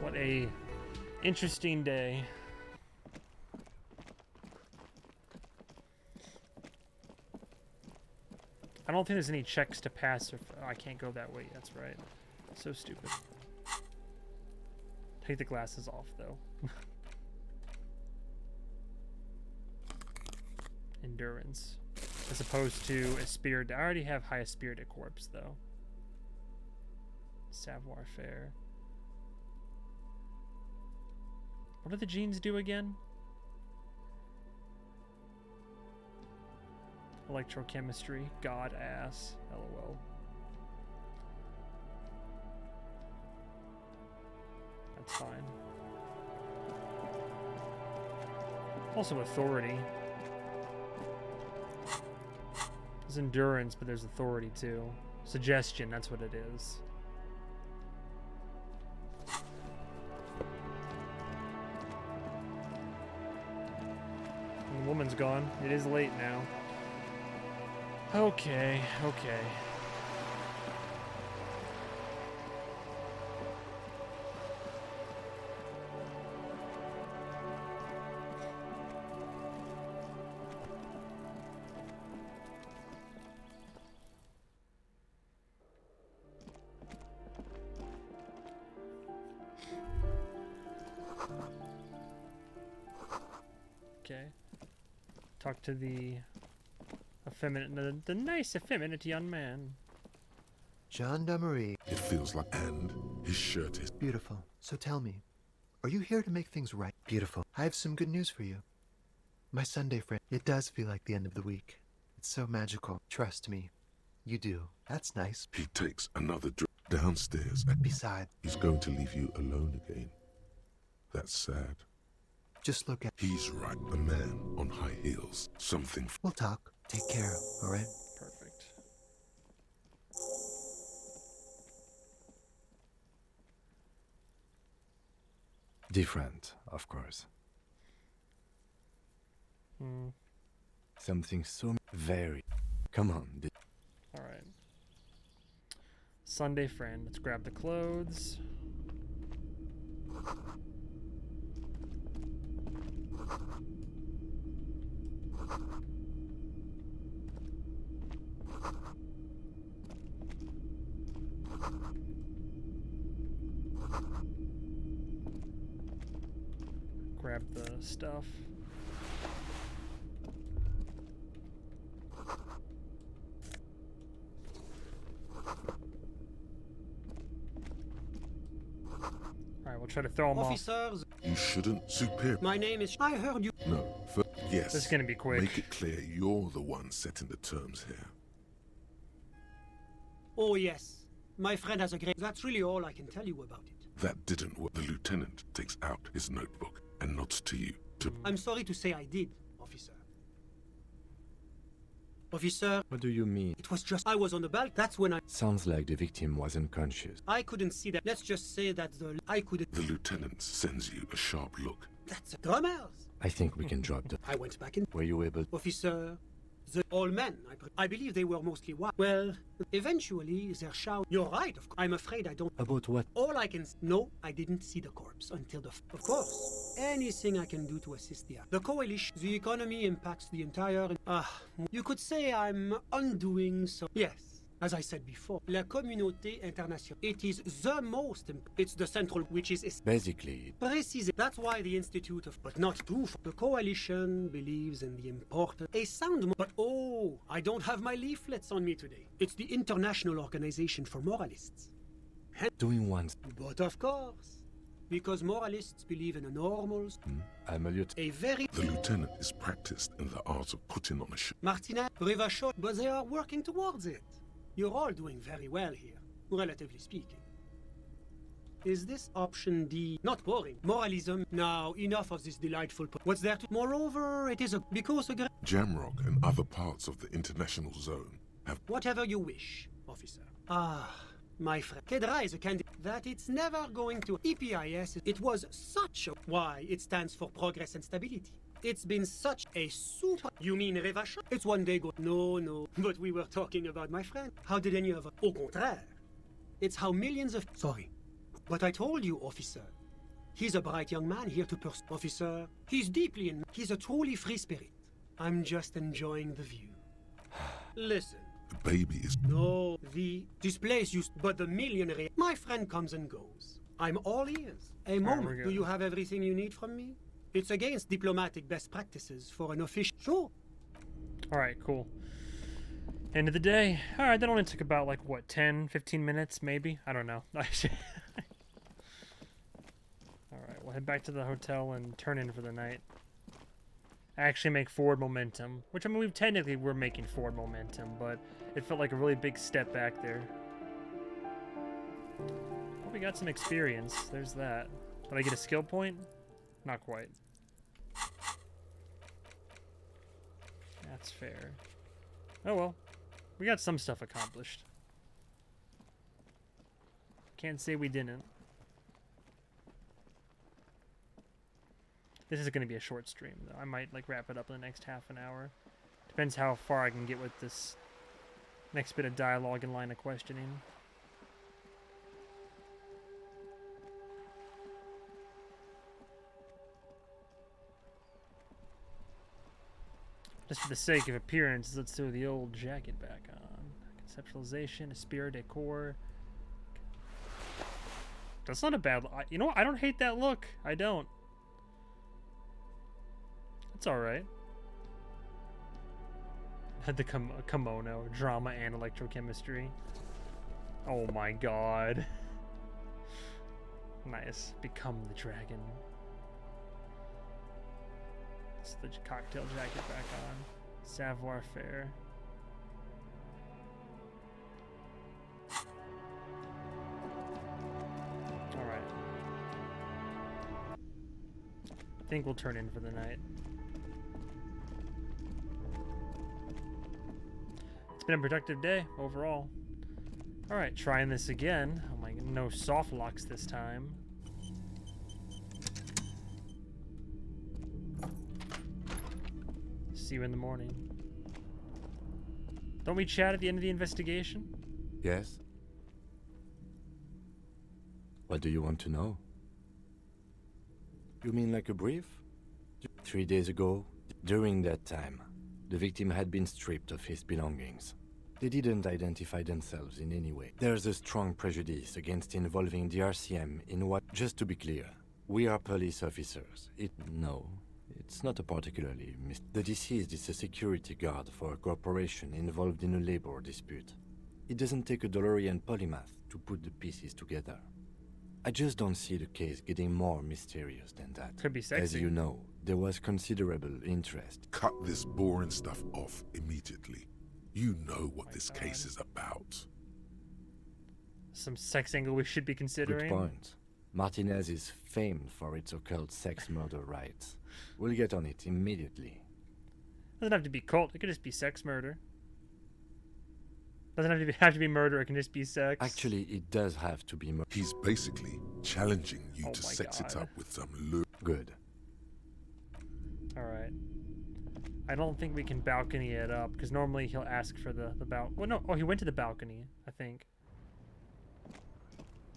What a interesting day. I don't think there's any checks to pass if I can't go that way. That's right. So stupid. Take the glasses off, though. Endurance. As opposed to a spirit. I already have high spirited corpse, though. Savoir faire. What do the genes do again? Electrochemistry. God ass. LOL. That's fine. Also authority. There's endurance, but there's authority too. Suggestion, that's what it is. The woman's gone. It is late now. Okay, okay. Okay. Talk to the effeminate, the nice effeminate young man. Gendarmerie. It feels like, and his shirt is Beautiful. So tell me, are you here to make things right? Beautiful. I have some good news for you. My Sunday friend, it does feel like the end of the week. It's so magical. Trust me. You do. That's nice. He takes another drink downstairs. Besides, he's going to leave you alone again. That's sad. Just look at. He's right. A man on high heels. Something. We'll talk. Take care, alright? Perfect. Different, of course. Hmm. Something so very. Come on. All right. Sunday friend. Let's grab the clothes. Grab the stuff. Alright, we'll try to throw them off. Officers, You shouldn't. Superior. my name is. I heard you. No. Yes. This is gonna be quick. Make it clear you're the one setting the terms here. Oh, yes. My friend has a great. That's really all I can tell you about it. That didn't work. The lieutenant takes out his notebook and nods to you. I'm sorry to say I did, officer. Officer, What do you mean? it was just. I was on the belt. That's when I. Sounds like the victim was unconscious. I couldn't see that. Let's just say that I couldn't. The lieutenant sends you a sharp look. That's a drummers. I think we can drop the. I went back in. Were you able? Officer, the all men. I believe they were mostly white. Well, eventually their shout. You're right. Of course. I'm afraid I don't. About what? All I can. No, I didn't see the corpse until the. Of course, anything I can do to assist the coalition. The economy impacts the entire. You could say I'm undoing so. Yes. As I said before, la communauté internationale. It is the most. It's the central, which is. Basically. Precisely. That's why the Institute of. But not too. The coalition believes in the importance. A sound. But oh, I don't have my leaflets on me today. It's the International Organization for Moralists. Doing one. But of course, because moralists believe in a normal. I'm a lieutenant. A very. The lieutenant is practiced in the art of putting on a show. Martinez, Rivachot, but they are working towards it. You're all doing very well here, relatively speaking. Is this option D not boring? Moralism? Now, enough of this delightful. What's there to. Moreover, it is a. Because a. Jamrock and other parts of the international zone have. Whatever you wish, officer. My friend. Kedra is a candidate that it's never going to. EPIS, it was such a. Why? It stands for progress and stability. It's been such a super. You mean Revachon? It's one day go. No. But we were talking about my friend. How did any of us? Au contraire. It's how millions of. Sorry. But I told you, officer. He's a bright young man here to pursue. Officer, he's deeply in. He's a truly free spirit. I'm just enjoying the view. Listen. The baby is. No, this place used. But the millionaire. My friend comes and goes. I'm all ears. A moment. Do you have everything you need from me? It's against diplomatic best practices for an official. Sure. Alright, cool. End of the day. Alright, that only took about, like, what, 10, 15 minutes, maybe? I don't know. Alright, we'll head back to the hotel and turn in for the night. Actually make forward momentum. Which, I mean, we're making forward momentum, but it felt like a really big step back there. Well, we got some experience. There's that. Did I get a skill point? Not quite. That's fair. Oh well. We got some stuff accomplished. Can't say we didn't. This is going to be a short stream, though. I might like wrap it up in the next half an hour. Depends how far I can get with this next bit of dialogue and line of questioning. Just for the sake of appearance, let's throw the old jacket back on. Conceptualization, Esprit decor. That's not a bad look. You know what? I don't hate that look. I don't. It's alright. Had the kimono, drama, and electrochemistry. Oh my god. Nice. Become the dragon. The cocktail jacket back on. Savoir faire. Alright. think we'll turn in for the night. It's been a productive day overall. Alright, trying this again. Oh my, no soft locks this time. See you in the morning. Don't we chat at the end of the investigation? Yes? What do you want to know? You mean like a brief? 3 days ago, during that time, the victim had been stripped of his belongings. They didn't identify themselves in any way. There's a strong prejudice against involving the RCM in what... Just to be clear, we are police officers. No, it's not a particularly The deceased is a security guard for a corporation involved in a labor dispute. It doesn't take a DeLorean polymath to put the pieces together. I just don't see the case getting more mysterious than that. Could be sexy. As you know, there was considerable interest. Cut this boring stuff off immediately. You know what this case is about. Some sex angle we should be considering. Good point. Martinez is famed for its occult sex murder rights. We'll get on it immediately. Doesn't have to be cult. It could just be sex murder. Doesn't have to be murder. It can just be sex. Actually, it does have to be murder. He's basically challenging you to sex it up with some lure. Good. Alright. I don't think we can balcony it up, because normally he'll ask for the balcony. Well, no. Oh, he went to the balcony, I think.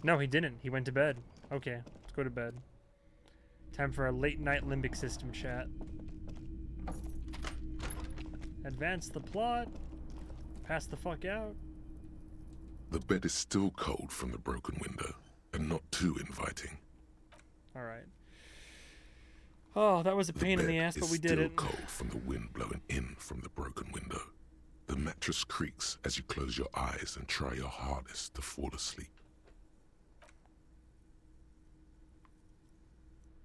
No, he didn't. He went to bed. Okay, let's go to bed. Time for a late night limbic system chat. Advance the plot. Pass the fuck out. The bed is still cold from the broken window, and not too inviting. Alright. Oh, that was a pain in the ass, but we did it. It's still cold from the wind blowing in from the broken window. The mattress creaks as you close your eyes and try your hardest to fall asleep.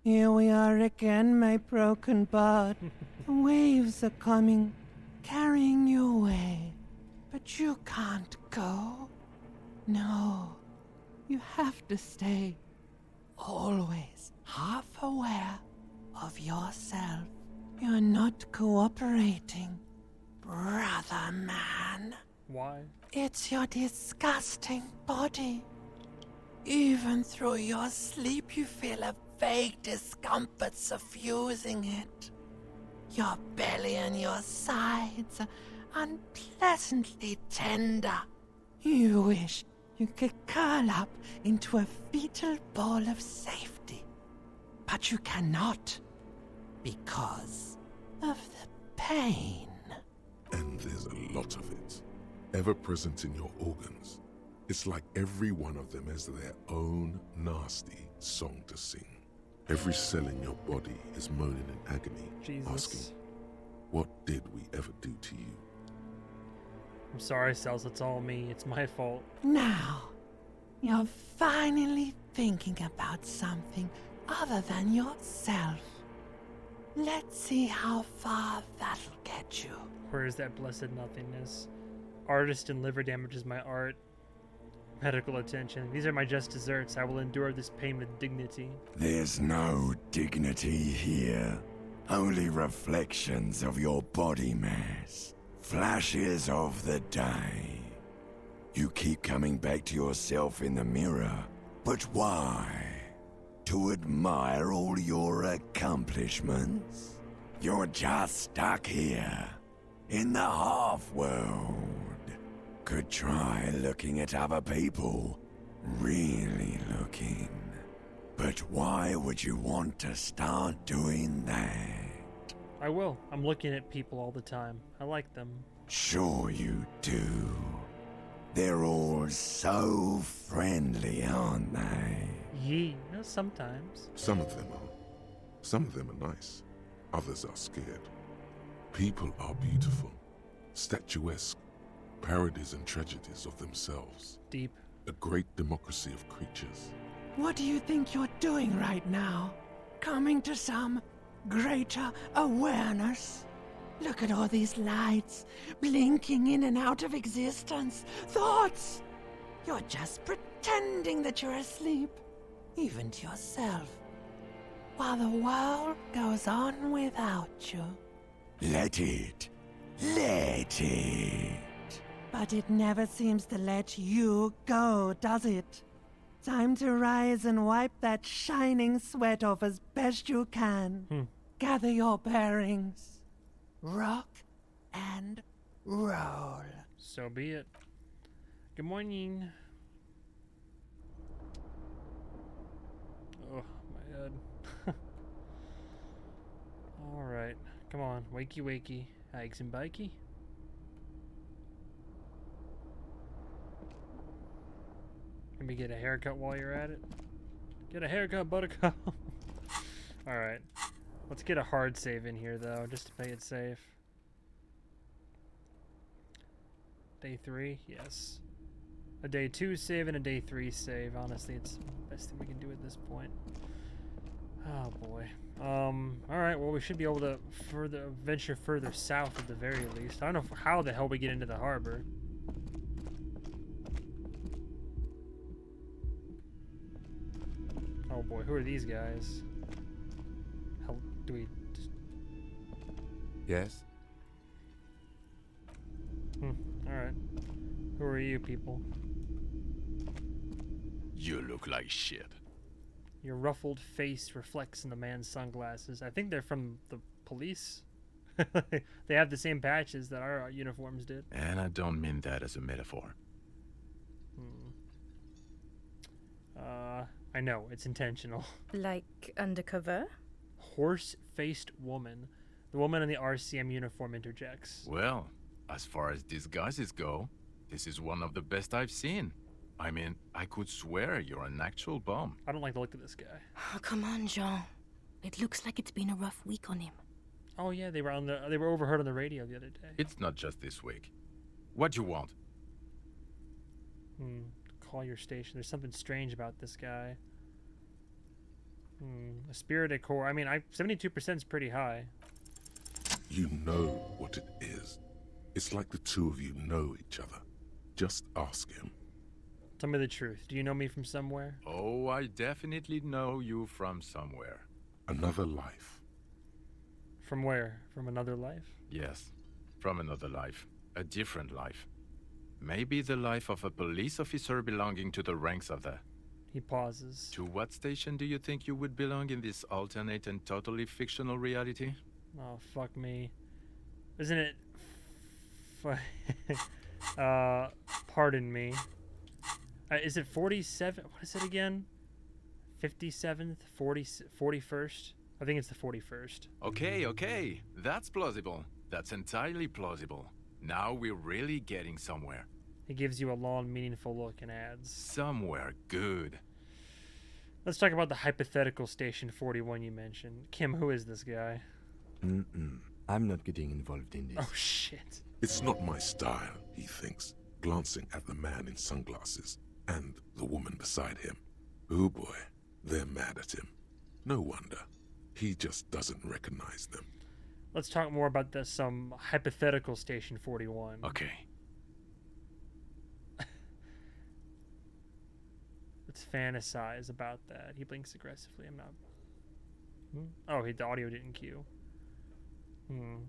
Here we are again, my broken bud. The waves are coming, carrying you away. But you can't go. No, you have to stay. Always half aware of yourself. You're not cooperating, brother man. Why? It's your disgusting body. Even through your sleep, you feel a vague discomfort suffusing it. Your belly and your sides are unpleasantly tender. You wish you could curl up into a fetal ball of safety. But you cannot, because of the pain. And there's a lot of it, ever present in your organs. It's like every one of them has their own nasty song to sing. Every cell in your body is moaning in agony, asking, what did we ever do to you? I'm sorry, Cells, it's all me. It's my fault. Now, you're finally thinking about something other than yourself. Let's see how far that'll get you. Where is that blessed nothingness? Artist and liver damage is my art. Medical attention. These are my just desserts. I will endure this pain with dignity. There's no dignity here. Only reflections of your body mass. Flashes of the day. You keep coming back to yourself in the mirror. But why? To admire all your accomplishments? You're just stuck here, in the half-world. Could try looking at other people. Really looking. But why would you want to start doing that? I will. I'm looking at people all the time. I like them. Sure you do. They're all so friendly, aren't they? Yee, sometimes. Some of them are. Some of them are nice. Others are scared. People are beautiful. Statuesque. Parodies and tragedies of themselves. Deep. A great democracy of creatures. What do you think you're doing right now? Coming to some greater awareness? Look at all these lights, blinking in and out of existence. Thoughts! You're just pretending that you're asleep, even to yourself. while the world goes on without you. Let it. Let it. But it never seems to let you go, does it? Time to rise and wipe that shining sweat off as best you can. Gather your bearings. Rock and roll. So be it. Good morning. Oh, my head. Alright. Come on. Wakey, wakey. Hikes and bikey. Let me get a haircut while you're at it. Get a haircut, buttercup. Alright. Let's get a hard save in here, though, just to play it safe. Day 3? Yes. A day 2 save and a day 3 save. Honestly, it's the best thing we can do at this point. Oh, boy. Alright, well, we should be able to venture further south at the very least. I don't know how the hell we get into the harbor. Oh boy, who are these guys? How do we... Yes? Alright. Who are you people? You look like shit. Your ruffled face reflects in the man's sunglasses. I think they're from the police. They have the same patches that our uniforms did. And I don't mean that as a metaphor. I know, it's intentional. Like undercover? Horse-faced woman. The woman in the RCM uniform interjects. Well, as far as disguises go, this is one of the best I've seen. I mean, I could swear you're an actual bum. I don't like the look of this guy. Oh, come on, Jean. It looks like it's been a rough week on him. Oh yeah, they were overheard on the radio the other day. It's not just this week. What you want? Call your station. There's something strange about this guy. A spirited core. I mean, 72% is pretty high. You know what it is. It's like the two of you know each other. Just ask him. Tell me the truth. Do you know me from somewhere? Oh, I definitely know you from somewhere. Another life. From where? From another life? Yes, from another life. A different life. Maybe the life of a police officer belonging to the ranks of the... He pauses. To what station do you think you would belong in this alternate and totally fictional reality? Oh, fuck me. Isn't it... pardon me. Is it 47? What is it again? 57th? 41st? I think it's the 41st. Okay. That's plausible. That's entirely plausible. Now we're really getting somewhere. He gives you a long, meaningful look and adds... Somewhere good. Let's talk about the hypothetical Station 41 you mentioned. Kim, who is this guy? I'm not getting involved in this. Oh, shit. It's not my style, he thinks, glancing at the man in sunglasses and the woman beside him. Oh boy, they're mad at him. No wonder. He just doesn't recognize them. Let's talk more about some hypothetical Station 41. Okay. Let's fantasize about that. He blinks aggressively. I'm not... Oh, the audio didn't cue.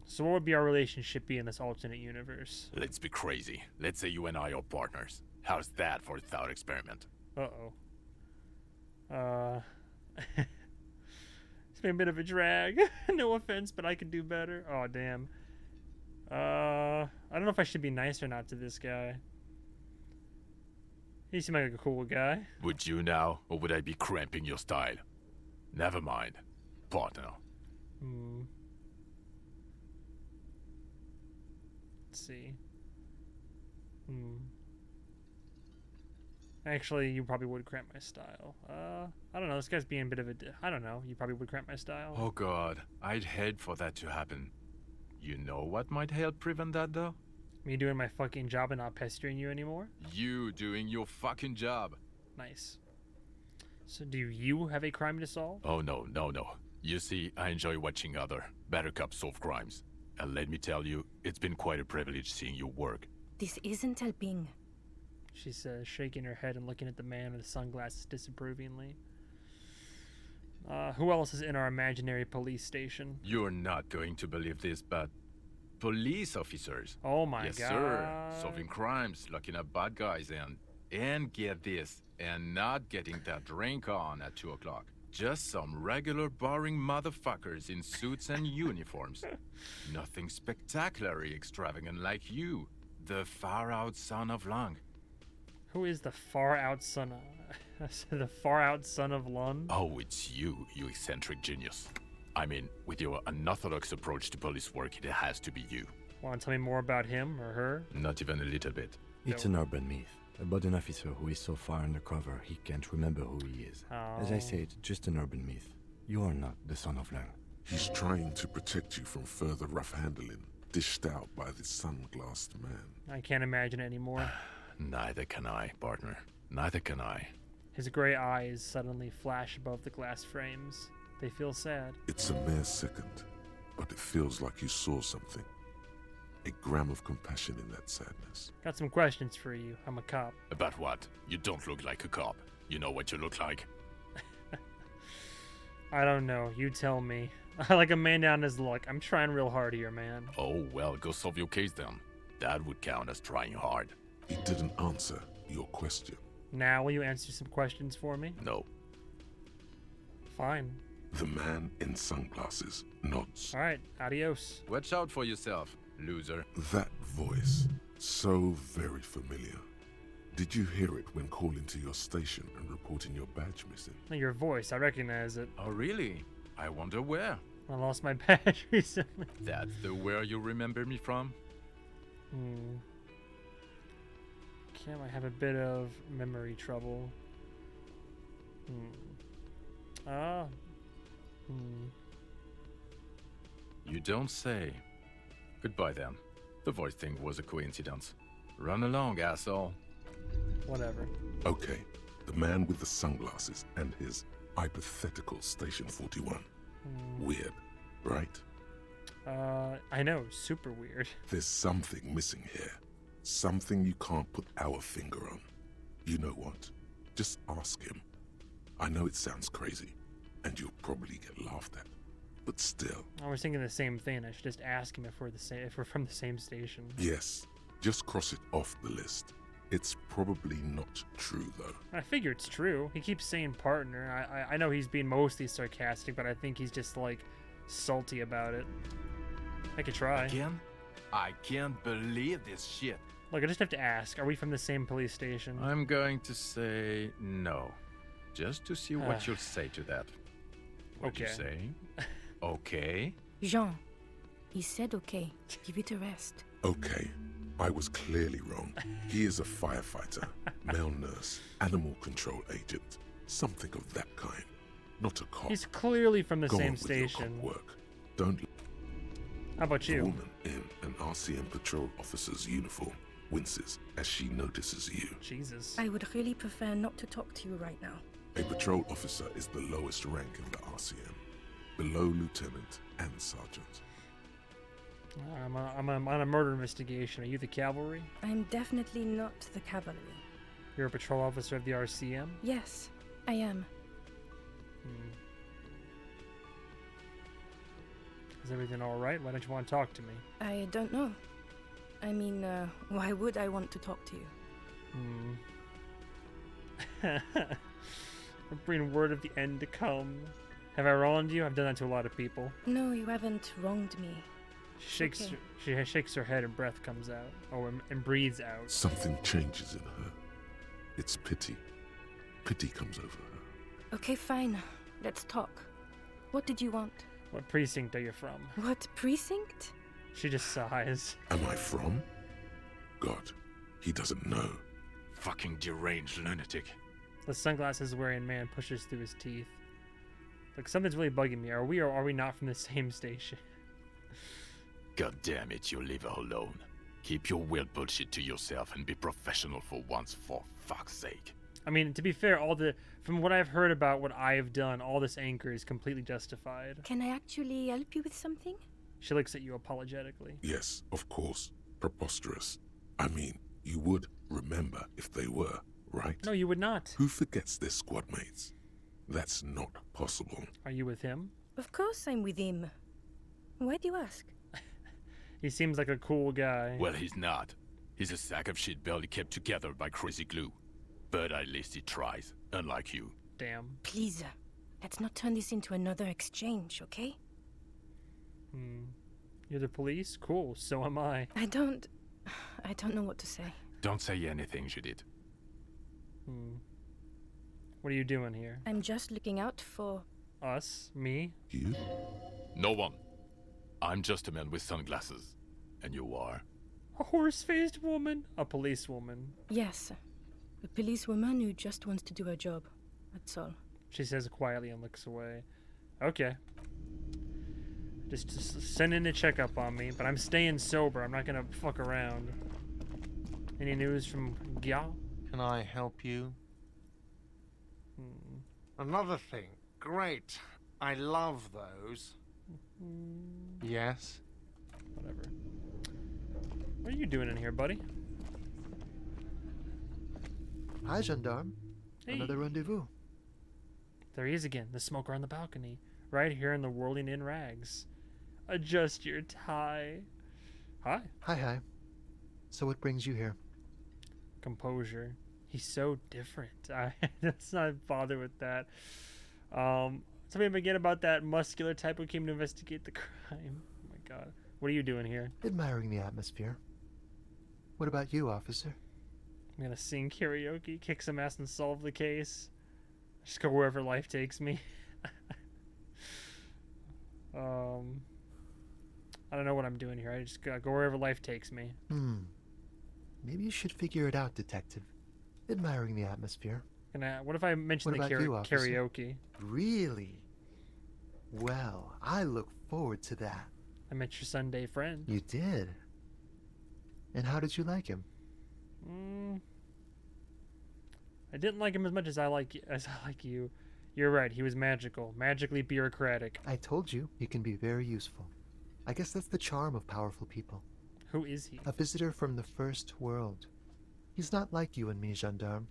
So what would be our relationship be in this alternate universe? Let's be crazy. Let's say you and I are partners. How's that for a thought experiment? Uh-oh. It's been a bit of a drag. No offense, but I can do better. Oh, damn. I don't know if I should be nice or not to this guy. He seemed like a cool guy. Would you now, or would I be cramping your style? Never mind. Partner. Let's see. Actually, you probably would cramp my style. I don't know. This guy's being a bit of a... I don't know. You probably would cramp my style. Oh, God. I'd hate for that to happen. You know what might help prevent that, though? Me doing my fucking job and not pestering you anymore? You doing your fucking job. Nice. So do you have a crime to solve? Oh, no. You see, I enjoy watching other better cops solve crimes. And let me tell you, it's been quite a privilege seeing you work. This isn't helping. She says, shaking her head and looking at the man with the sunglasses disapprovingly. Who else is in our imaginary police station? You're not going to believe this, but police officers. Oh my yes, god. sir. Solving crimes, locking up bad guys, and get this, and not getting that drink on at 2 o'clock. Just some regular boring motherfuckers in suits and uniforms. Nothing spectacularly extravagant like you, the far out son of Lung. Who is the far out son of... the far out son of Lun? Oh, it's you eccentric genius. I mean, with your unorthodox approach to police work, it has to be you. Want to tell me more about him or her? Not even a little bit. It's an urban myth about an officer who is so far undercover he can't remember who he is. As I said, just an urban myth. You are not the son of Lang. He's trying to protect you from further rough handling, dished out by the sunglassed man. I can't imagine it anymore. Neither can I, partner. Neither can I. His gray eyes suddenly flash above the glass frames. They feel sad. It's a mere second, but it feels like you saw something. A gram of compassion in that sadness. Got some questions for you. I'm a cop. About what? You don't look like a cop. You know what you look like? I don't know. You tell me. I like a man down his luck. I'm trying real hard here, man. Oh, well, go solve your case then. That would count as trying hard. He didn't answer your question. Now, will you answer some questions for me? No. Fine. The man in sunglasses nods. All right, adios. Watch out for yourself, loser. That voice, so very familiar. Did you hear it when calling to your station and reporting your badge missing? Your voice, I recognize it. Oh, really? I wonder where. I lost my badge recently. That's the where you remember me from? Kim, I have a bit of memory trouble. You don't say. Goodbye then. The voice thing was a coincidence. Run along, asshole. Whatever. Okay, the man with the sunglasses and his hypothetical Station 41. Weird, right? I know, super weird. There's something missing here. Something you can't put our finger on. You know what? Just ask him. I know it sounds crazy, and you'll probably get laughed at. But still. I was thinking the same thing. I should just ask him if we're from the same station. Yes, just cross it off the list. It's probably not true, though. I figure it's true. He keeps saying partner. I know he's being mostly sarcastic, but I think he's just, like, salty about it. I could try. Again? I can't believe this shit. Look, I just have to ask. Are we from the same police station? I'm going to say no. Just to see what you'll say to that. What'd you say? Okay? Jean, he said okay. Give it a rest. Okay. I was clearly wrong. He is a firefighter, male nurse, animal control agent, something of that kind. Not a cop. He's clearly from the Go same on with your station. cop work. Don't. How about The you? woman in an RCM patrol officer's uniform winces as she notices you. Jesus. I would really prefer not to talk to you right now. A patrol officer is the lowest rank in the RCM, below lieutenant and sergeant. I'm on a murder investigation. Are you the cavalry? I'm definitely not the cavalry. You're a patrol officer of the RCM? Yes, I am. Is everything all right? Why don't you want to talk to me? I don't know. I mean, why would I want to talk to you? I'm bringing word of the end to come. Have I wronged you? I've done that to a lot of people. No, you haven't wronged me. She shakes her head and breath comes out. Oh, and breathes out. Something changes in her. It's pity. Pity comes over her. Okay, fine. Let's talk. What did you want? What precinct are you from? What precinct? She just sighs. Am I from? God, he doesn't know. Fucking deranged lunatic. The sunglasses wearing man pushes through his teeth. Like, something's really bugging me. Are we not from the same station? God damn it, you leave her alone. Keep your weird bullshit to yourself and be professional for once, for fuck's sake. I mean, to be fair, from what I've heard about what I've done, all this anger is completely justified. Can I actually help you with something? She looks at you apologetically. Yes, of course. Preposterous. I mean, you would remember if they were, right? No, you would not. Who forgets their squad mates? That's not possible. Are you with him? Of course I'm with him. Why do you ask? He seems like a cool guy. Well, he's not. He's a sack of shit barely kept together by crazy glue. But at least he tries, unlike you. Damn. Please, let's not turn this into another exchange, okay? You're the police? Cool, so am I. I don't know what to say. Don't say anything, Judith. What are you doing here? I'm just looking out for... Us? Me? You? No one. I'm just a man with sunglasses. And you are? A horse-faced woman? A policewoman. Yes. A policewoman who just wants to do her job. That's all. She says quietly and looks away. Okay. Just send in a checkup on me, but I'm staying sober. I'm not gonna fuck around. Any news from Gya? Can I help you? Another thing. Great. I love those. Yes? Whatever. What are you doing in here, buddy? Hi, gendarme. Hey. Another rendezvous. There he is again, the smoker on the balcony. Right here in the whirling in rags. Adjust your tie. Hi. Hi. So what brings you here? Composure. He's so different. Let's not bother with that. Tell me again about that muscular type who came to investigate the crime. Oh my god. What are you doing here? Admiring the atmosphere. What about you, officer? I'm gonna sing karaoke, kick some ass, and solve the case. Just go wherever life takes me. I don't know what I'm doing here. I just gotta go wherever life takes me. Maybe you should figure it out, detective. Admiring the atmosphere. What if I mention the karaoke? Really? Well, I look forward to that. I met your Sunday friend. You did? And how did you like him? I didn't like him as much as I like you. You're right, he was magical. Magically bureaucratic. I told you, he can be very useful. I guess that's the charm of powerful people. Who is he? A visitor from the first world. He's not like you and me, gendarme.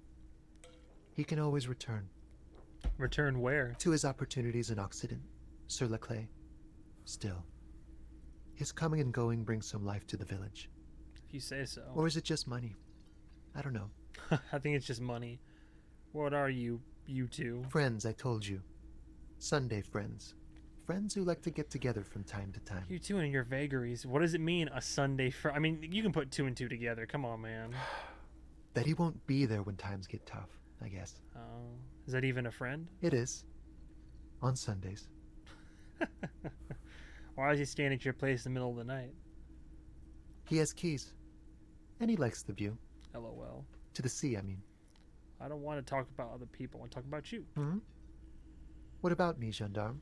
He can always return. Return where? To his opportunities in Occident, Sur la Clé. Still, his coming and going brings some life to the village. If you say so. Or is it just money? I don't know. I think it's just money. What are you two? Friends, I told you. Sunday friends. Friends who like to get together from time to time. You two and your vagaries. What does it mean, a Sunday friend? I mean, you can put 2 and 2 together. Come on, man. That he won't be there when times get tough, I guess. Oh. Is that even a friend? It is. On Sundays. Why is he staying at your place in the middle of the night? He has keys. And he likes the view. LOL. To the sea, I mean. I don't want to talk about other people. I want to talk about you. What about me, gendarme?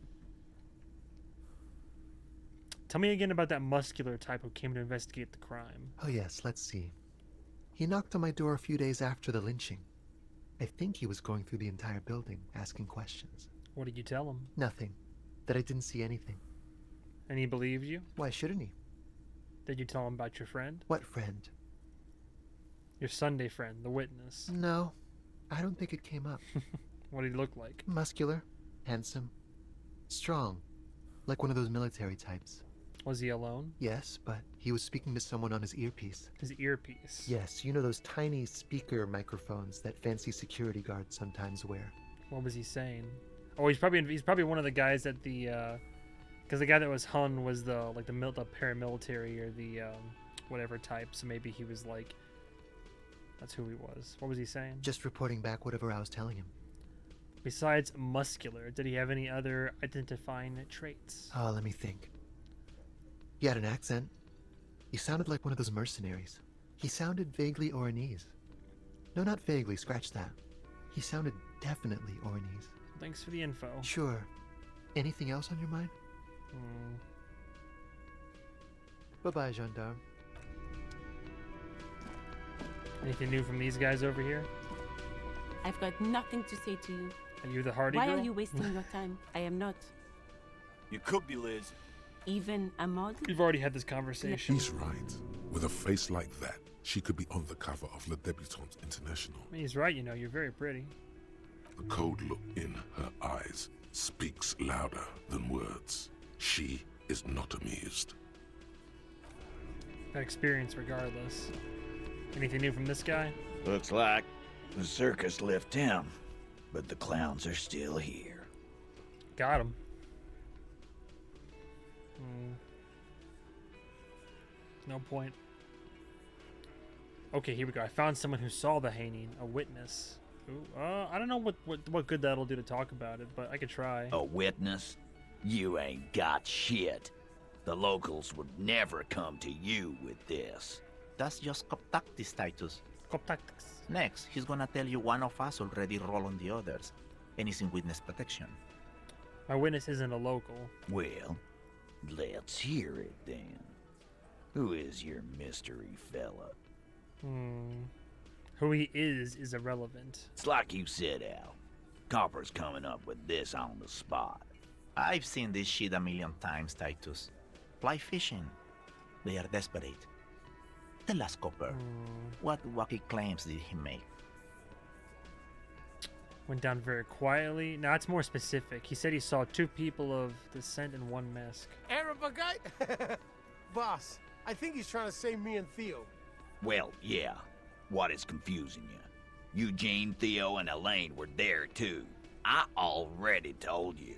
Tell me again about that muscular type who came to investigate the crime. Oh yes, let's see. He knocked on my door a few days after the lynching. I think he was going through the entire building, asking questions. What did you tell him? Nothing. That I didn't see anything. And he believed you? Why shouldn't he? Did you tell him about your friend? What friend? Your Sunday friend, the witness. No, I don't think it came up. What did he look like? Muscular, handsome, strong, like one of those military types. Was he alone? Yes, but he was speaking to someone on his earpiece. His earpiece? Yes, you know those tiny speaker microphones that fancy security guards sometimes wear. What was he saying? Oh, he's probably one of the guys that the, because the guy that was hung was the paramilitary or the whatever type. So maybe he was like, that's who he was. What was he saying? Just reporting back whatever I was telling him. Besides muscular, did he have any other identifying traits? Oh, let me think. He had an accent. He sounded like one of those mercenaries. He sounded vaguely Oranese. No, not vaguely, scratch that. He sounded definitely Oranese. Thanks for the info. Sure. Anything else on your mind? Bye-bye, gendarme. Anything new from these guys over here? I've got nothing to say to you. Are you the hardy Why girl? are you wasting your time? I am not. You could be Liz. Even a mod? We've already had this conversation. He's right. With a face like that, she could be on the cover of Le Debutante International. He's right, you know, you're very pretty. The cold look in her eyes speaks louder than words. She is not amused. Got experience regardless. Anything new from this guy? Looks like the circus left town, but the clowns are still here. Got him. No point. Okay, here we go. I found someone who saw the hanging, a witness. Ooh, I don't know what good that'll do to talk about it, but I could try. A witness? You ain't got shit. The locals would never come to you with this. That's just Coptactis, Titus. Coptactis. Next, he's gonna tell you one of us already roll on the others, and he's in witness protection. My witness isn't a local. Well, let's hear it then. Who is your mystery fella? Who he is irrelevant. It's like you said, Al. Copper's coming up with this on the spot. I've seen this shit a million times, Titus. Fly fishing. They are desperate. Tell us, Copper, what wacky claims did he make? Went down very quietly. Now it's more specific. He said he saw 2 people of descent and 1 mask. Arab guy? Boss, I think he's trying to save me and Theo. Well, yeah. What is confusing you? Eugene, Theo, and Elaine were there too. I already told you.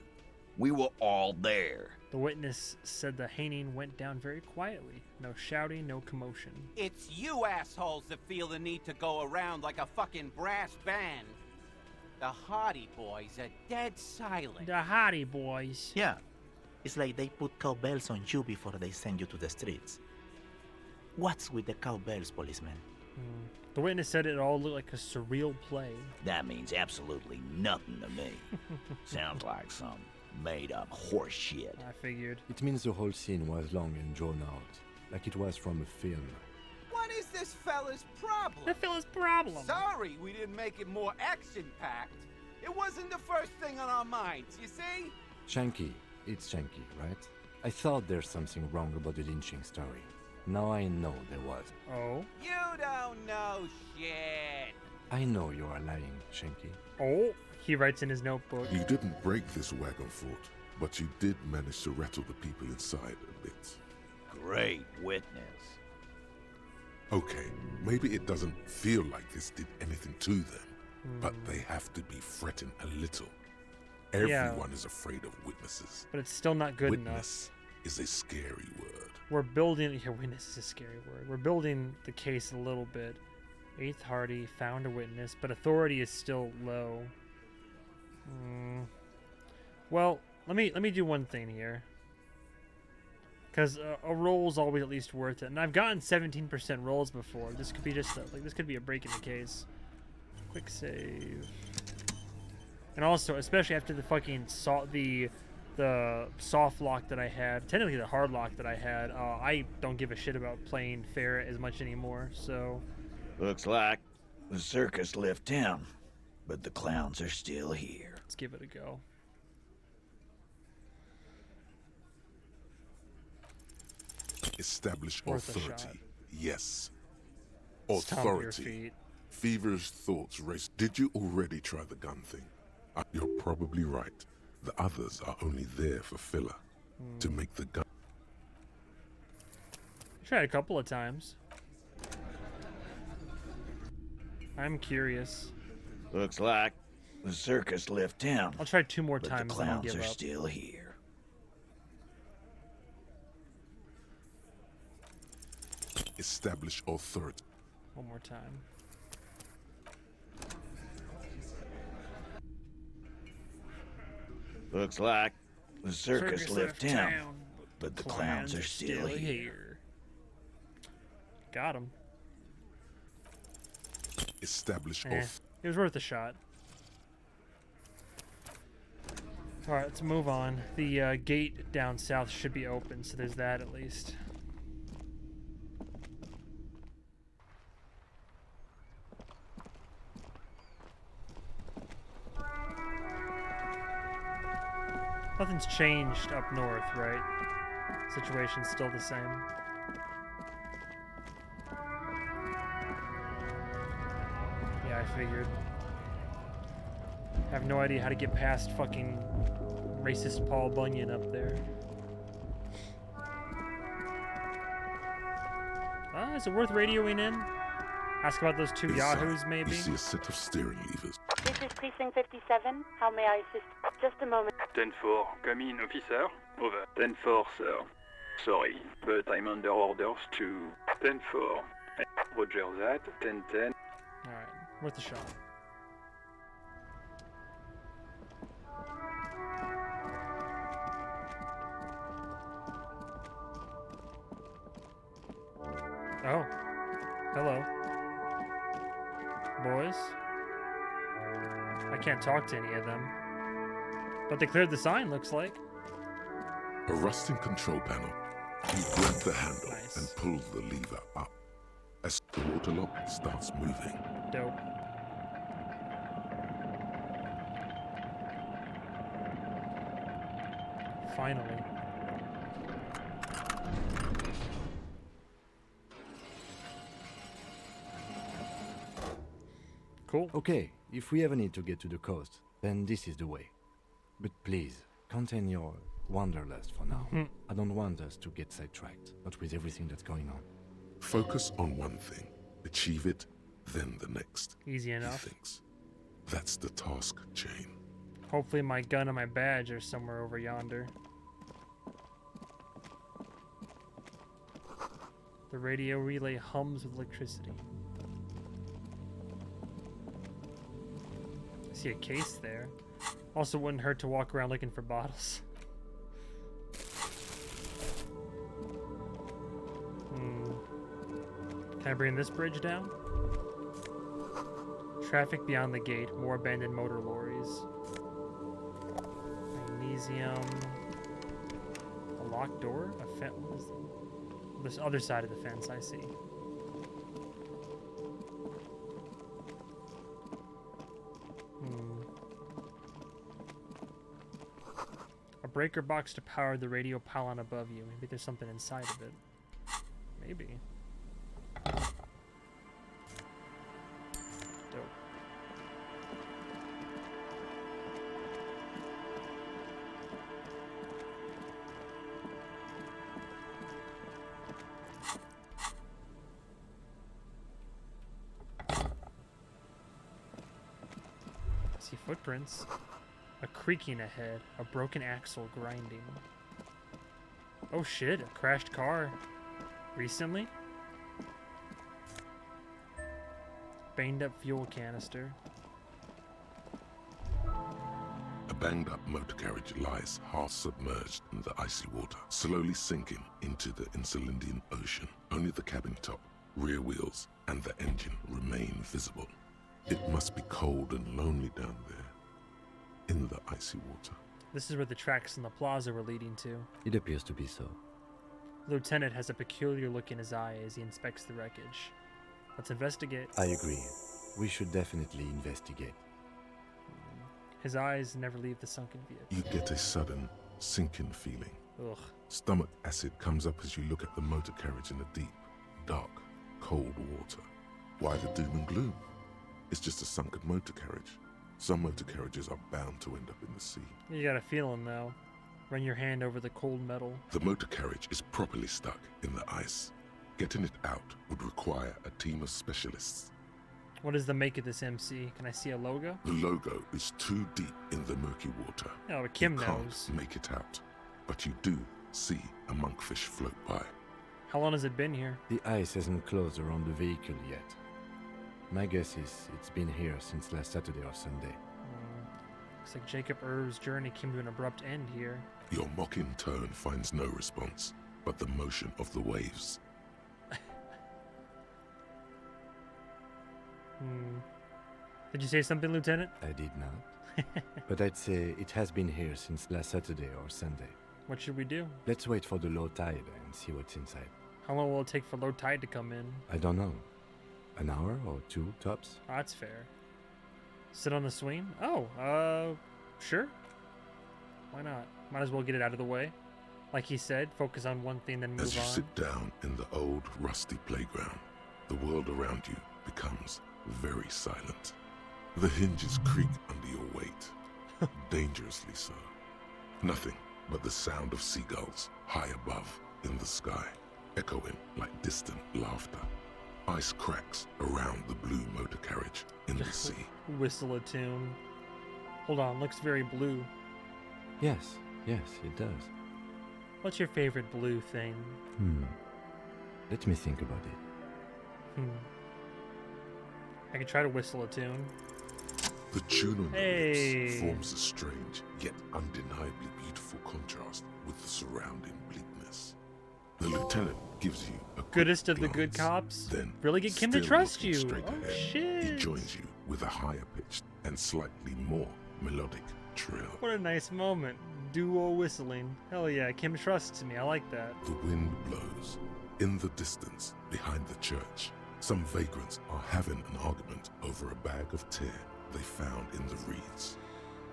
We were all there. The witness said the hanging went down very quietly. No shouting, no commotion. It's you assholes that feel the need to go around like a fucking brass band. The Hardy Boys are dead silent. The Hardy Boys. Yeah. It's like they put cowbells on you before they send you to the streets. What's with the cowbells, policeman? The witness said it all looked like a surreal play. That means absolutely nothing to me. Sounds like some made-up horse shit. I figured. It means the whole scene was long and drawn out, like it was from a film. What is this fella's problem? The fella's problem. Sorry we didn't make it more action-packed. It wasn't the first thing on our minds, you see? Shanky. It's Shanky, right? I thought there's something wrong about the lynching story. Now I know there was. Oh? You don't know shit. I know you are lying, Shanky. Oh? He writes in his notebook. You didn't break this wagon fort, but you did manage to rattle the people inside a bit. Great witness. Okay, maybe it doesn't feel like this did anything to them, but they have to be fretting a little. Everyone is afraid of witnesses. But it's still not good Witness enough. is a scary word. We're building... Here, witness is a scary word. We're building the case a little bit. 8th Hardy found a witness, but authority is still low. Well, let me do one thing here. Because a roll's always at least worth it. And I've gotten 17% rolls before. This could be just this could be a break in the case. Quick save. And also, especially after the fucking the soft lock that I had, technically the hard lock that I had, I don't give a shit about playing fair as much anymore, so... Looks like the circus left town, but the clowns are still here. Let's give it a go. Establish Worth a authority. shot. Yes. Stomp your Authority. feet. Feverish thoughts race. Did you already try the gun thing? You're probably right. The others are only there for filler. To make the gun. Tried a couple of times. I'm curious. Looks like the circus left town. I'll try 2 more but times the and I'll clowns give are up. still here. Establish authority. One more time. Looks like the circus left town, but the clowns are still here. Got him. Establish It was worth a shot. Alright, let's move on. The gate down south should be open, so there's that at least. Nothing's changed up north, right? Situation's still the same. Yeah, I figured. I have no idea how to get past fucking racist Paul Bunyan up there. Is it worth radioing in? Ask about those two Inside, yahoos, maybe? You see a set of steering levers. This is Precinct 57. How may I assist? Just a moment. 10-4, come in, officer. Over. 10-4, sir. Sorry, but I'm under orders to 10-4. Roger that. 10-10. Alright, worth a shot. Oh. Hello. Boys. I can't talk to any of them. But they cleared the sign, looks like. A rusting control panel. You grab the handle and pull the lever up. As the water lock starts moving. Dope. Finally. Cool. Okay, if we ever need to get to the coast, then this is the way. But please, contain your wanderlust for now. I don't want us to get sidetracked, not with everything that's going on. Focus on one thing. Achieve it, then the next. Easy enough. He thinks. That's the task, Jane. Hopefully my gun and my badge are somewhere over yonder. The radio relay hums with electricity. I see a case there. Also wouldn't hurt to walk around looking for bottles. Can I bring this bridge down? Traffic beyond the gate. More abandoned motor lorries. Elysium. A locked door? A fence? What is this other side of the fence, I see. A breaker box to power the radio pylon above you. Maybe there's something inside of it. Maybe. Dope. I see footprints. A creaking ahead. A broken axle grinding. Oh shit, a crashed car. Recently? Banged up fuel canister. A banged up motor carriage lies half submerged in the icy water, slowly sinking into the Insulindian Ocean. Only the cabin top, rear wheels, and the engine remain visible. It must be cold and lonely down there, in the icy water. This is where the tracks in the plaza were leading to. It appears to be so. Lieutenant has a peculiar look in his eye as he inspects the wreckage. Let's investigate. I agree. We should definitely investigate. His eyes never leave the sunken vehicle. You get a sudden, sinking feeling. Ugh. Stomach acid comes up as you look at the motor carriage in the deep, dark, cold water. Why the doom and gloom? It's just a sunken motor carriage. Some motor carriages are bound to end up in the sea. You got a feeling, though. Run your hand over the cold metal. The motor carriage is properly stuck in the ice. Getting it out would require a team of specialists. What is the make of this MC? Can I see a logo? The logo is too deep in the murky water. Oh, but Kim you knows. Can't make it out, but you do see a monkfish float by. How long has it been here? The ice hasn't closed around the vehicle yet. My guess is it's been here since last Saturday or Sunday. Looks like Jacob Irv's journey came to an abrupt end here. Your mocking tone finds no response, but the motion of the waves. Did you say something, Lieutenant? I did not. But I'd say it has been here since last Saturday or Sunday. What should we do? Let's wait for the low tide and see what's inside. How long will it take for low tide to come in? I don't know. An hour or two, tops? Oh, that's fair. Sit on the swing? Oh, sure. Why not? Might as well get it out of the way. Like he said, focus on one thing, then move on. As you sit down in the old, rusty playground, the world around you becomes very silent. The hinges creak under your weight, dangerously so. Nothing but the sound of seagulls high above in the sky, echoing like distant laughter. Ice cracks around the blue motor carriage in the sea. Whistle a tune. Hold on, looks very blue. Yes, it does. What's your favorite blue thing? Let me think about it. I can try to whistle a tune. The tune on Hey. your lips forms a strange, yet undeniably beautiful contrast with the surrounding bleakness. The lieutenant gives you a quick Goodest of the good glance, cops? Then, Really get Kim to still trust looking you. straight Oh, ahead, shit. He joins you with a higher pitched and slightly more melodic trill. What a nice moment. Duo whistling. Hell yeah, Kim trusts me. I like that. The wind blows. In the distance, behind the church, some vagrants are having an argument over a bag of tear they found in the reeds.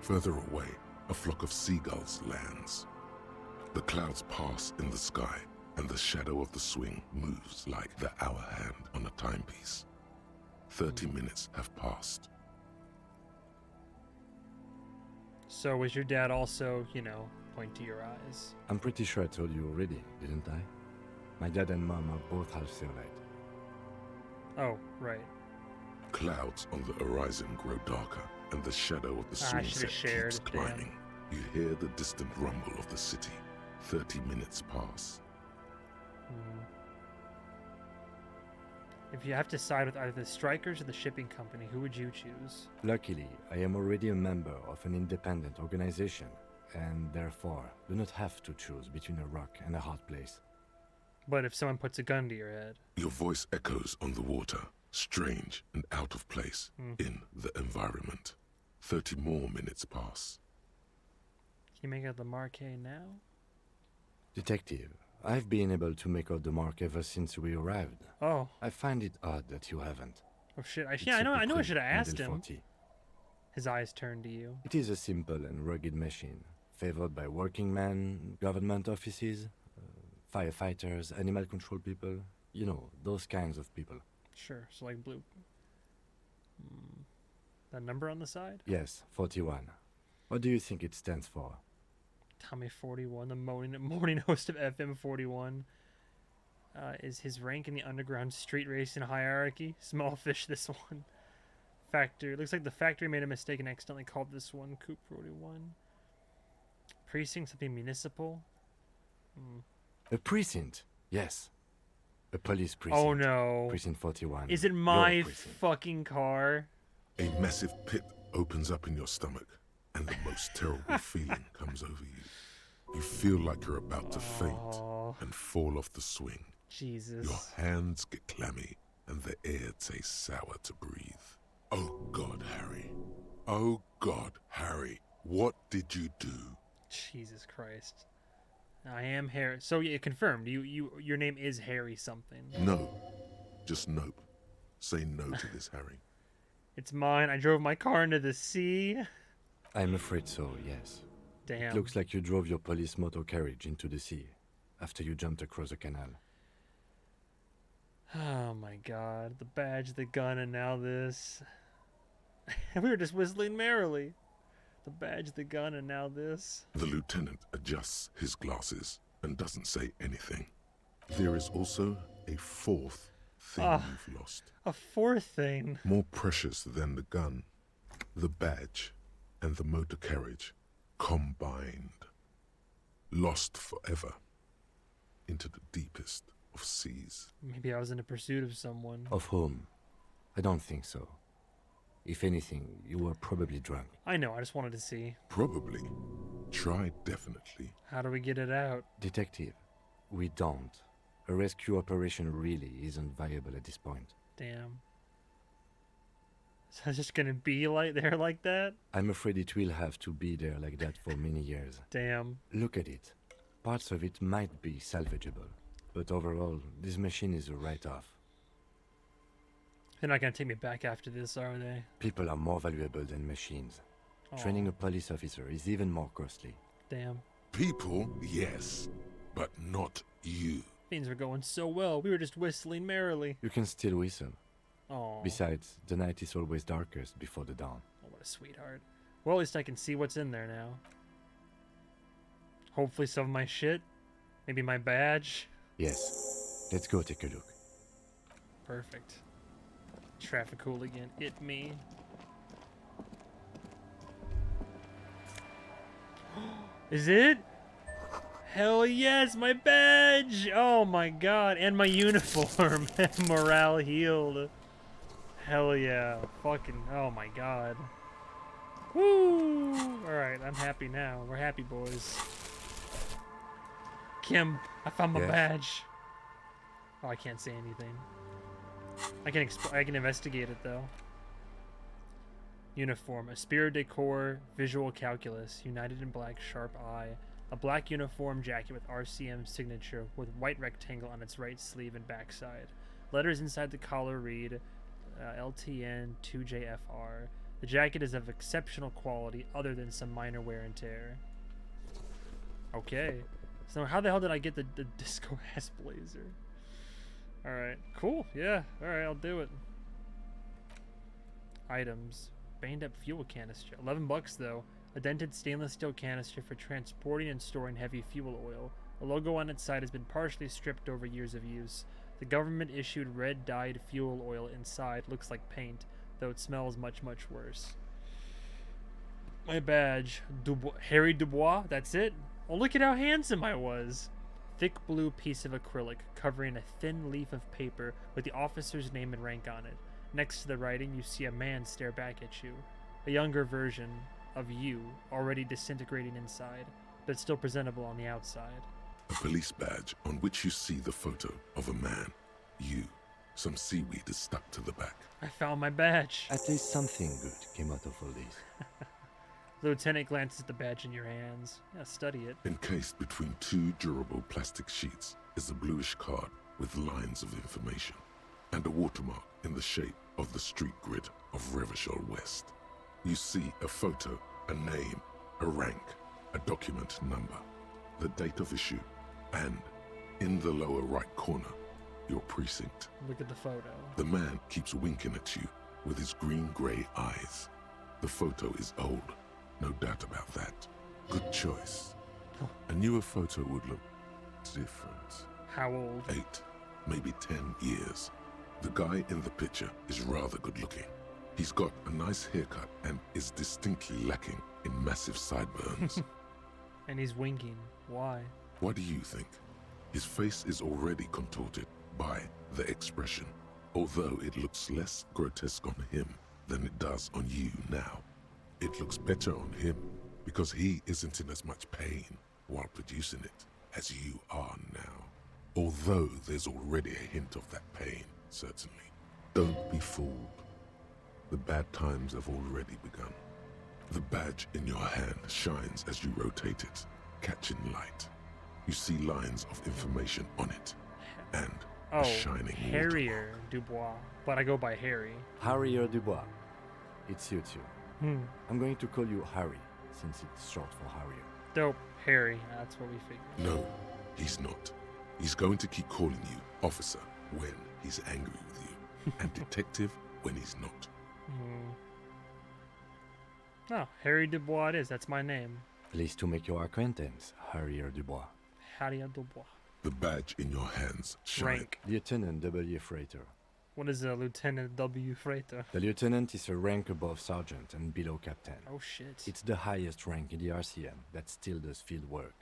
Further away, a flock of seagulls lands. The clouds pass in the sky, and the shadow of the swing moves like the hour hand on a timepiece. 30 minutes have passed. So was your dad also, point to your eyes? I'm pretty sure I told you already, didn't I? My dad and mom are both half Celite. Oh, right. Clouds on the horizon grow darker, and the shadow of the swing set keeps climbing. You hear the distant rumble of the city. 30 minutes pass. If you have to side with either the strikers or the shipping company, who would you choose? Luckily, I am already a member of an independent organization, and therefore do not have to choose between a rock and a hard place. But if someone puts a gun to your head? Your voice echoes on the water, strange and out of place in the environment. 30 more minutes pass. Can you make out the marquee now? Detective, I've been able to make out the mark ever since we arrived. Oh. I find it odd that you haven't. Oh shit, I know I should have asked him. 40. His eyes turned to you. It is a simple and rugged machine, favored by working men, government offices, firefighters, animal control people, those kinds of people. Sure, so like blue. That number on the side? Yes, 41. What do you think it stands for? Tommy 41, the morning host of FM 41. Is his rank in the underground street racing hierarchy? Small fish, this one. Factory. Looks like the factory made a mistake and accidentally called this one Coop 41. Precinct, something municipal. A precinct, yes. A police precinct. Oh no. Precinct 41. Is it my fucking car? A massive pit opens up in your stomach, and the most terrible feeling comes over you. You feel like you're about to faint and fall off the swing. Jesus. Your hands get clammy, and the air tastes sour to breathe. Oh God, Harry. Oh God, Harry. What did you do? Jesus Christ. I am Harry. So yeah, confirmed. Your name is Harry something. No. Just nope. Say no to this, Harry. It's mine. I drove my car into the sea. I'm afraid so, yes. Damn. It looks like you drove your police motor carriage into the sea after you jumped across a canal. Oh my God. The badge, the gun, and now this. We were just whistling merrily. The badge, the gun, and now this. The lieutenant adjusts his glasses and doesn't say anything. There is also a fourth thing you've lost. A fourth thing? More precious than the gun, the badge, and the motor carriage combined. Lost forever into the deepest of seas. Maybe I was in a pursuit of someone. Of whom? I don't think so. If anything, you were probably drunk. I know, I just wanted to see. Probably. Try definitely. How do we get it out? Detective, we don't. A rescue operation really isn't viable at this point. Damn. So it's just gonna be like that? I'm afraid it will have to be there like that for many years. Damn. Look at it. Parts of it might be salvageable, but overall, this machine is a write-off. They're not gonna take me back after this, are they? People are more valuable than machines. Training a police officer is even more costly. Damn. People, yes, but not you. Things were going so well. We were just whistling merrily. You can still whistle. Oh. Besides, the night is always darkest before the dawn. Oh, what a sweetheart. Well, at least I can see what's in there now. Hopefully some of my shit. Maybe my badge. Yes. Let's go take a look. Perfect. Traffic hooligan, it me. Is it? Hell yes, my badge! Oh my god, and my uniform. Morale healed. Hell yeah. Fucking, oh my god. Woo! Alright, I'm happy now. We're happy boys. Kim, I found my badge. Oh, I can't say anything. I can investigate it though. Uniform: Aspiro Decor, Visual Calculus, United in Black, Sharp Eye, a black uniform jacket with RCM signature with white rectangle on its right sleeve and backside. Letters inside the collar read LTN 2JFR. The jacket is of exceptional quality other than some minor wear and tear. Okay. So how the hell did I get the disco ass blazer? Alright, cool. Yeah, alright, I'll do it. Items. Banged up fuel canister. $11 though. A dented stainless steel canister for transporting and storing heavy fuel oil. The logo on its side has been partially stripped over years of use. The government issued red dyed fuel oil inside. Looks like paint, though it smells much, much worse. My badge. Harry Dubois, that's it? Oh, look at how handsome I was. Thick blue piece of acrylic covering a thin leaf of paper with the officer's name and rank on it. Next to the writing, you see a man stare back at you. A younger version of you, already disintegrating inside, but still presentable on the outside. A police badge on which you see the photo of a man. You. Some seaweed is stuck to the back. I found my badge. At least something good came out of all this. The lieutenant glances at the badge in your hands. Yeah, study it. Encased between two durable plastic sheets is a bluish card with lines of information and a watermark in the shape of the street grid of Revachol West. You see a photo, a name, a rank, a document number, the date of issue, and in the lower right corner, your precinct. Look at the photo. The man keeps winking at you with his green-gray eyes. The photo is old, no doubt about that. Good choice. A newer photo would look different. How old? 8, maybe 10 years. The guy in the picture is rather good looking. He's got a nice haircut and is distinctly lacking in massive sideburns. And he's winking. Why? What do you think? His face is already contorted by the expression, although it looks less grotesque on him than it does on you now. It looks better on him because he isn't in as much pain while producing it as you are now. Although there's already a hint of that pain, certainly. Don't be fooled. The bad times have already begun. The badge in your hand shines as you rotate it, catching light. You see lines of information on it, and a shining Harrier Dubois. But I go by Harry. Harrier Dubois. It suits you. I'm going to call you Harry, since it's short for Harrier. Dope. Harry. That's what we figured. No, he's not. He's going to keep calling you officer when he's angry with you, and detective when he's not. Oh, Harry Dubois it is. That's my name. Pleased to make your acquaintance, Harrier Dubois. Harrier Dubois. The badge in your hands shine. Rank. Lieutenant W. Freighter. What is a Lieutenant W. Freighter? The lieutenant is a rank above sergeant and below captain. Oh shit. It's the highest rank in the RCM that still does field work.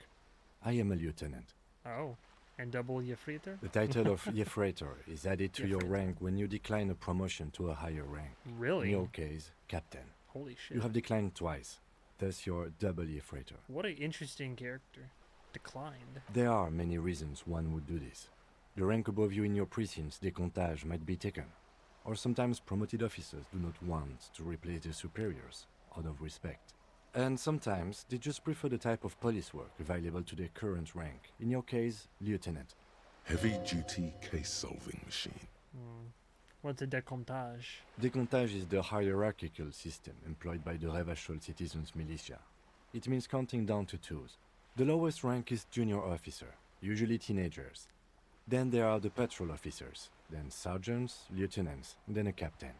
I am a lieutenant. Oh. And W. Freighter? The title of Freighter is added to your rank when you decline a promotion to a higher rank. Really? In your case, captain. Holy shit. You have declined twice. Thus you're W. Freighter. What an interesting character. Declined. There are many reasons one would do this. The rank above you in your precinct's decomptage might be taken. Or sometimes promoted officers do not want to replace their superiors, out of respect. And sometimes they just prefer the type of police work available to their current rank. In your case, lieutenant. Heavy-duty case-solving machine. What's a decomptage? Decomptage is the hierarchical system employed by the Revachol Citizens Militia. It means counting down to twos. The lowest rank is junior officer, usually teenagers. Then there are the patrol officers. then sergeants, lieutenants, then a captain.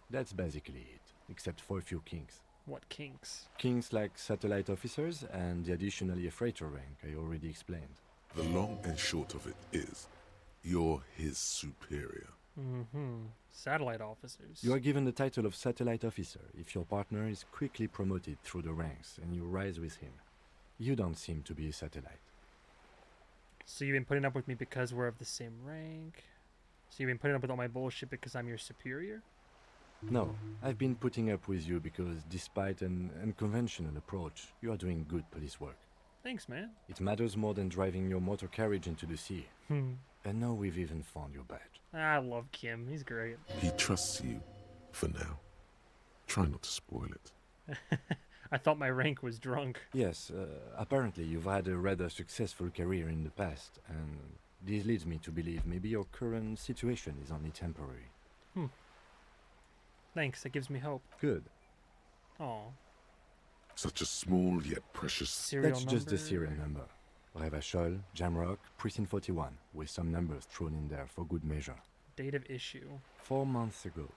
That's basically it, except for a few kinks. What kinks? Kinks like satellite officers and the additional freighter rank I already explained. The long and short of it is, you're his superior. Mm-hmm. Satellite officers. You are given the title of satellite officer if your partner is quickly promoted through the ranks and you rise with him. You don't seem to be a satellite. So you've been putting up with me because we're of the same rank? So you've been putting up with all my bullshit because I'm your superior? No, I've been putting up with you because despite an unconventional approach, you are doing good police work. Thanks, man. It matters more than driving your motor carriage into the sea. Hmm. And now we've even found your badge. I love Kim. He's great. He trusts you, for now. Try not to spoil it. I thought my rank was drunk. Yes, apparently you've had a rather successful career in the past, and this leads me to believe maybe your current situation is only temporary. Thanks, that gives me hope. Good. Aw. Such a small yet precious... Serial That's just the number? serial number. Revachol, Jamrock, Precinct 41, with some numbers thrown in there for good measure. Date of issue. 4 months ago.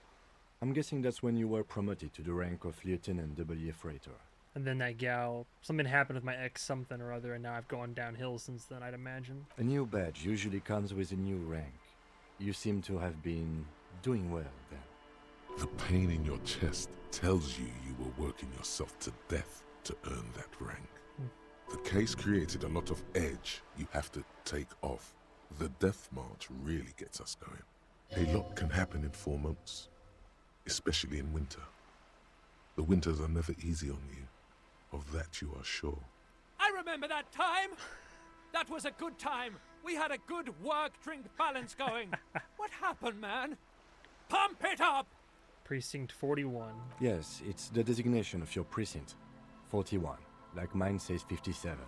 I'm guessing that's when you were promoted to the rank of Lieutenant W. Freighter. And then that gal, something happened with my ex something or other, and now I've gone downhill since then, I'd imagine. A new badge usually comes with a new rank. You seem to have been doing well then. The pain in your chest tells you you were working yourself to death to earn that rank. The case created a lot of edge you have to take off. The death march really gets us going. A lot can happen in 4 months, especially in winter. The winters are never easy on you. Of that you are sure. I remember that time! That was a good time. We had a good work-drink balance going. What happened, man? Pump it up! Precinct 41. Yes, it's the designation of your precinct. 41. Like mine says 57.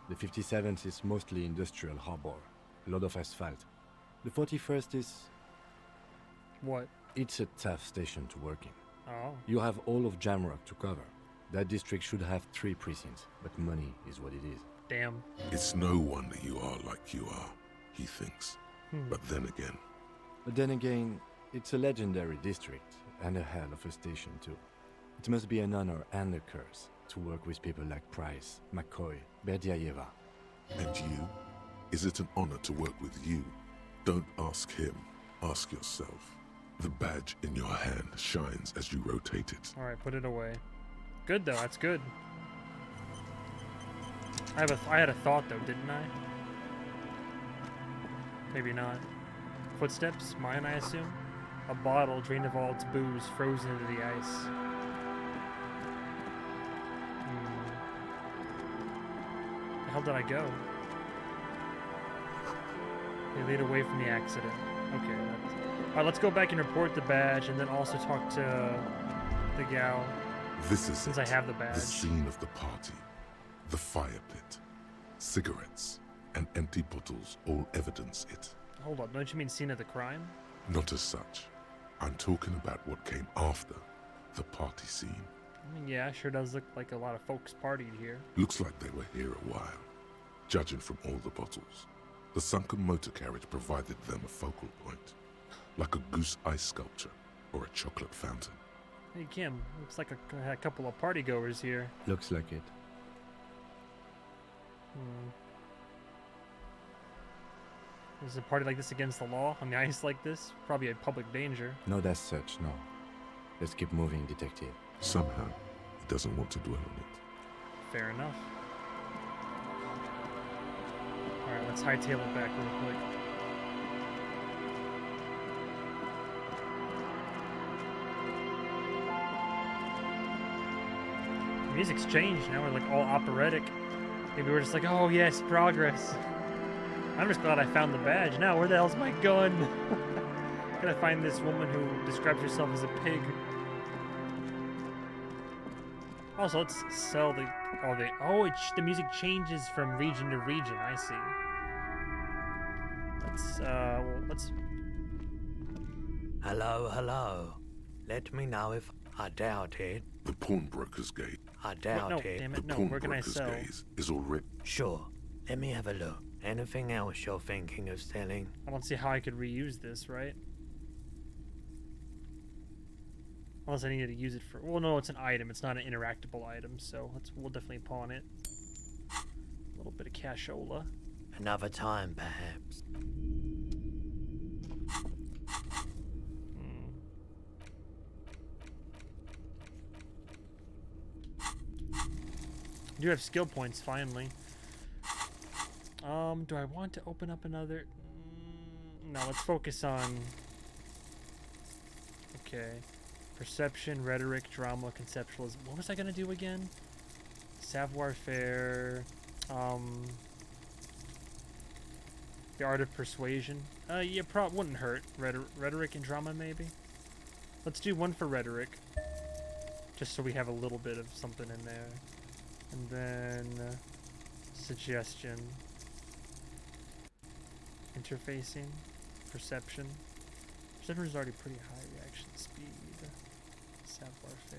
The 57th is mostly industrial harbor. A lot of asphalt. The 41st is... What? It's a tough station to work in. Oh. You have all of Jamrock to cover. That district should have 3 precincts, but money is what it is. Damn. It's no wonder you are like you are, he thinks. But then again, it's a legendary district, and a hell of a station too. It must be an honor and a curse to work with people like Price, McCoy, Berdiaeva. And you? Is it an honor to work with you? Don't ask him, ask yourself. The badge in your hand shines as you rotate it. Alright, put it away. Good though, that's good. I had a thought though, didn't I? Maybe not. Footsteps? Mine, I assume? A bottle drained of all its booze, frozen into the ice. The hell did I go? They lead away from the accident. Okay. Alright, let's go back and report the badge, and then also talk to the gal. This is since it. I have the badge. The scene of the party. The fire pit. Cigarettes and empty bottles all evidence it. Hold on, don't you mean scene of the crime? Not as such. I'm talking about what came after the party scene. I mean, yeah, sure does look like a lot of folks partied here. Looks like they were here a while, judging from all the bottles. The sunken motor carriage provided them a focal point, like a goose ice sculpture or a chocolate fountain. Hey Kim, looks like a couple of party goers here. Looks like it. Is a party like this against the law? On the ice like this? Probably a public danger. Not as such, no. Let's keep moving, detective. Somehow, he doesn't want to dwell on it. Fair enough. Alright, let's hightail it back real quick. The music's changed now, we're like all operatic. Maybe we're just like, oh yes, progress. I'm just glad I found the badge. Now, where the hell's my gun? Gotta find this woman who describes herself as a pig. Also, let's sell the... the music changes from region to region. I see. Let's... Hello, hello. Let me know if I doubt it. The pawnbroker's gate. I doubt no, it. damn it, no. Where can I sell? Gaze is already... Sure. Let me have a look. Anything else you're thinking of selling? I don't see how I could reuse this, right? Unless I needed to use it for... Well, no, it's an item. It's not an interactable item, so we'll definitely pawn it. A little bit of cashola. Another time, perhaps. I do have skill points, finally. Do I want to open up another... No, let's focus on... Okay. Perception, rhetoric, drama, conceptualism. What was I gonna do again? Savoir-faire... The art of persuasion. Yeah, wouldn't hurt. Rhetoric and drama, maybe? Let's do one for rhetoric. Just so we have a little bit of something in there. And then... suggestion. Interfacing. Perception. Perception is already pretty high reaction speed. Savoir-faire.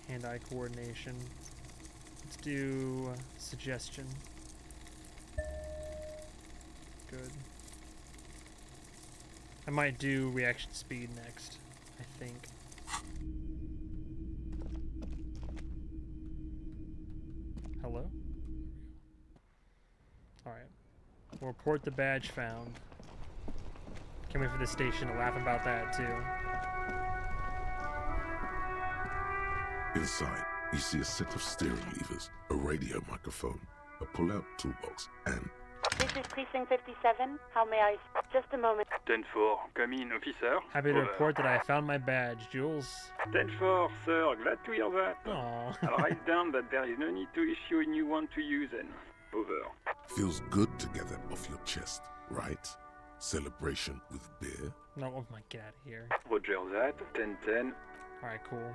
Hand-eye coordination. Let's do suggestion. Good. I might do reaction speed next, I think. Hello? Alright. We'll report the badge found. Can't wait for the station to laugh about that, too. Inside, you see a set of steering levers, a radio microphone, a pull-out toolbox, and... This is Precinct 57. How may I... Just a moment. 10-4, come in, officer. Happy to report that I found my badge, Jules. 10-4, sir, glad to hear that. Aww. I'll write down that there is no need to issue a new one to you then. Over. Feels good to get that off your chest, right? Celebration with beer? No, oh my, get out of here. Roger that, 10-10. Alright, cool.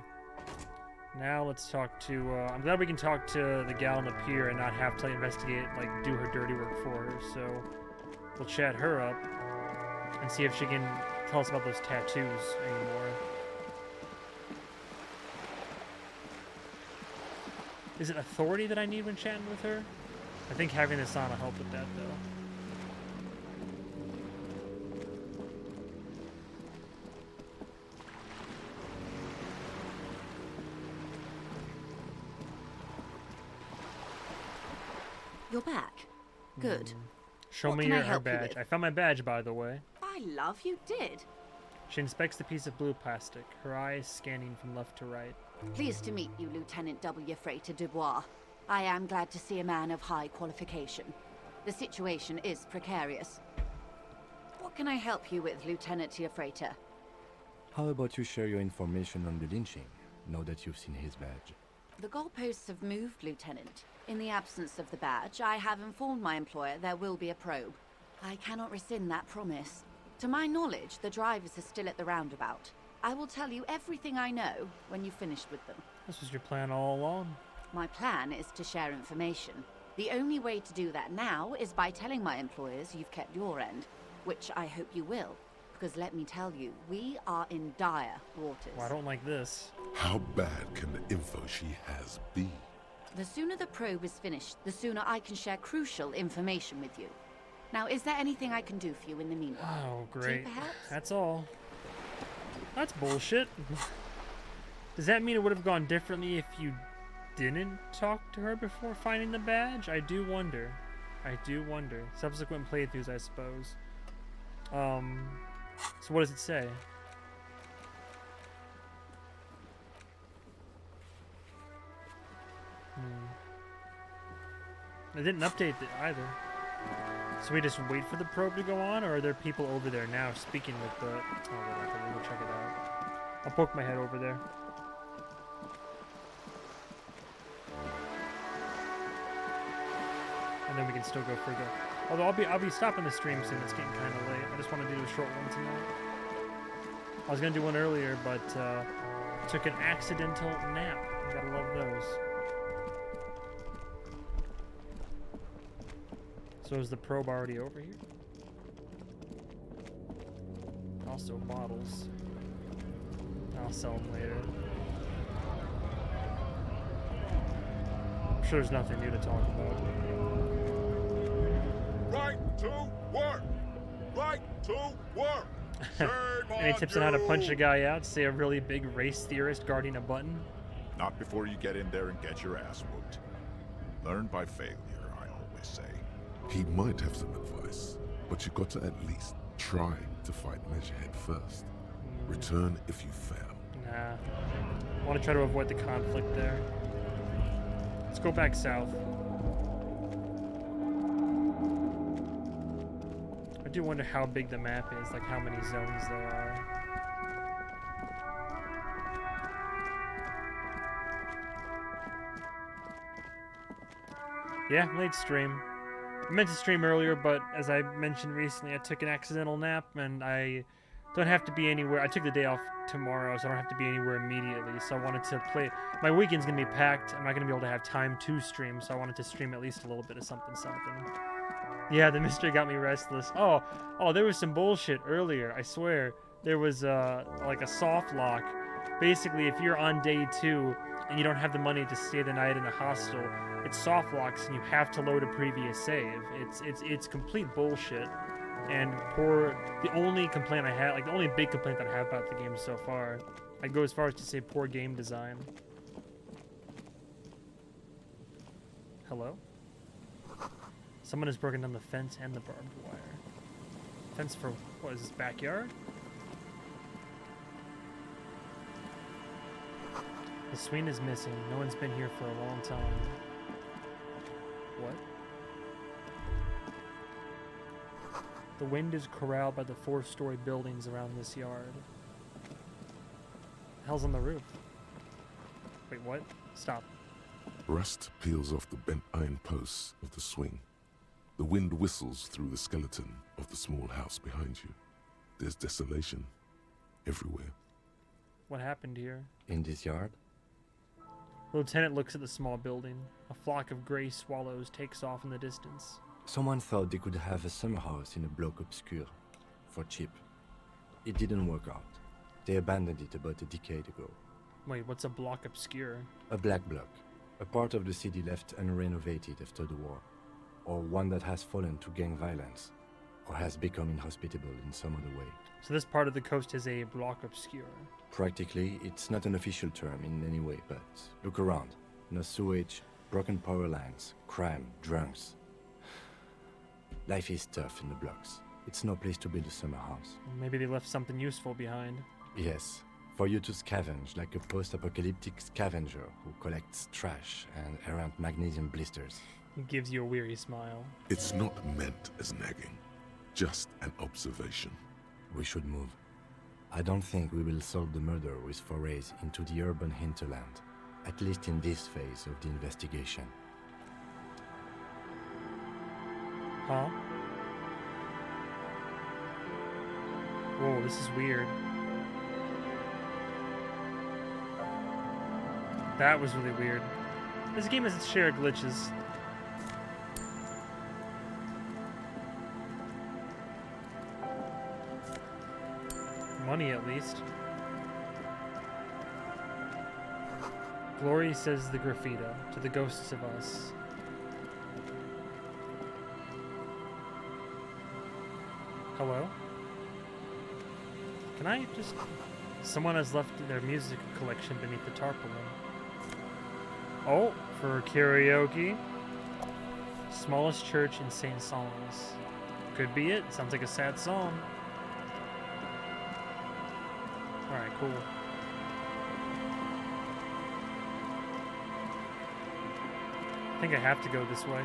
Now let's talk to, I'm glad we can talk to the gal on the pier and not have to investigate, like, do her dirty work for her, so we'll chat her up and see if she can tell us about those tattoos anymore. Is it authority that I need when chatting with her? I think having this on will help with that, though. You're back. Good. Show What me can I her help you badge. with? I found my badge, by the way. I love you did. She inspects the piece of blue plastic, her eyes scanning from left to right. Pleased to meet you, Lieutenant W. Freighter Dubois. I am glad to see a man of high qualification. The situation is precarious. What can I help you with, Lieutenant Freighter? How about you share your information on the lynching, now that you've seen his badge? The goalposts have moved, Lieutenant. In the absence of the badge, I have informed my employer there will be a probe. I cannot rescind that promise. To my knowledge, the drivers are still at the roundabout. I will tell you everything I know when you've finished with them. This was your plan all along. My plan is to share information. The only way to do that now is by telling my employers you've kept your end, which I hope you will. Because let me tell you, we are in dire waters. Well, I don't like this. How bad can the info she has be? The sooner the probe is finished, the sooner I can share crucial information with you. Now, is there anything I can do for you in the meanwhile? Oh, great. Tea, perhaps? That's all. That's bullshit. Does that mean it would have gone differently if you didn't talk to her before finding the badge? I do wonder. I do wonder. Subsequent playthroughs, I suppose. So what does it say? It didn't update it either. So we just wait for the probe to go on, or are there people over there now speaking with the... Oh, whatever, we'll check it out. I'll poke my head over there. And then we can still go further. Although I'll be stopping the stream soon. It's getting kind of late. I just want to do a short one tonight. I was gonna do one earlier, but took an accidental nap. You gotta love those. So is the probe already over here? Also models. I'll sell them later. I'm sure there's nothing new to talk about. Right to work! Right to work! Any tips on how to punch a guy out? Say a really big race theorist guarding a button? Not before you get in there and get your ass whooped. Learn by failure, I always say. He might have some advice, but you got to at least try to fight Measurehead first. Return if you fail. Nah. I want to try to avoid the conflict there. Let's go back south. I do wonder how big the map is, like how many zones there are. Yeah, late stream. I meant to stream earlier, but as I mentioned recently, I took an accidental nap, and I don't have to be anywhere. I took the day off tomorrow, so I don't have to be anywhere immediately. So I wanted to play. My weekend's gonna be packed. I'm not gonna be able to have time to stream, so I wanted to stream at least a little bit of something. Yeah, the mystery got me restless. Oh, there was some bullshit earlier. I swear, there was like a soft lock. Basically, if you're on day 2 and you don't have the money to stay the night in a hostel, it soft locks and you have to load a previous save. It's complete bullshit. And the only complaint I had, like the only big complaint that I have about the game so far, I'd go as far as to say poor game design. Hello? Someone has broken down the fence and the barbed wire. Fence for what is this, backyard? The swing is missing. No one's been here for a long time. What? The wind is corralled by the 4-story buildings around this yard. The hell's on the roof? Wait, what? Stop. Rust peels off the bent iron posts of the swing. The wind whistles through the skeleton of the small house behind you. There's desolation everywhere. What happened here? In this yard? The lieutenant looks at the small building. A flock of gray swallows takes off in the distance. Someone thought they could have a summer house in a bloc obscure, for cheap. It didn't work out. They abandoned it about a decade ago. Wait, what's a block obscure? A black bloc. A part of the city left unrenovated after the war. Or one that has fallen to gang violence. Or has become inhospitable in some other way. So this part of the coast is a block obscure. Practically, it's not an official term in any way, but look around. No sewage, broken power lines, crime, drunks. Life is tough in the blocks. It's no place to build a summer house. Maybe they left something useful behind. Yes, for you to scavenge like a post-apocalyptic scavenger who collects trash and errant magnesium blisters. He gives you a weary smile. It's not meant as nagging, just an observation. We should move. I don't think we will solve the murder with forays into the urban hinterland, at least in this phase of the investigation. Huh? Whoa, this is weird. That was really weird. This game has its share of glitches. Money, at least. Glory, says the graffito, to the ghosts of us. Hello? Can I just... Someone has left their music collection beneath the tarpaulin. Oh, for karaoke. Smallest church in St. Solomons. Could be it. Sounds like a sad song. Alright, cool. I think I have to go this way.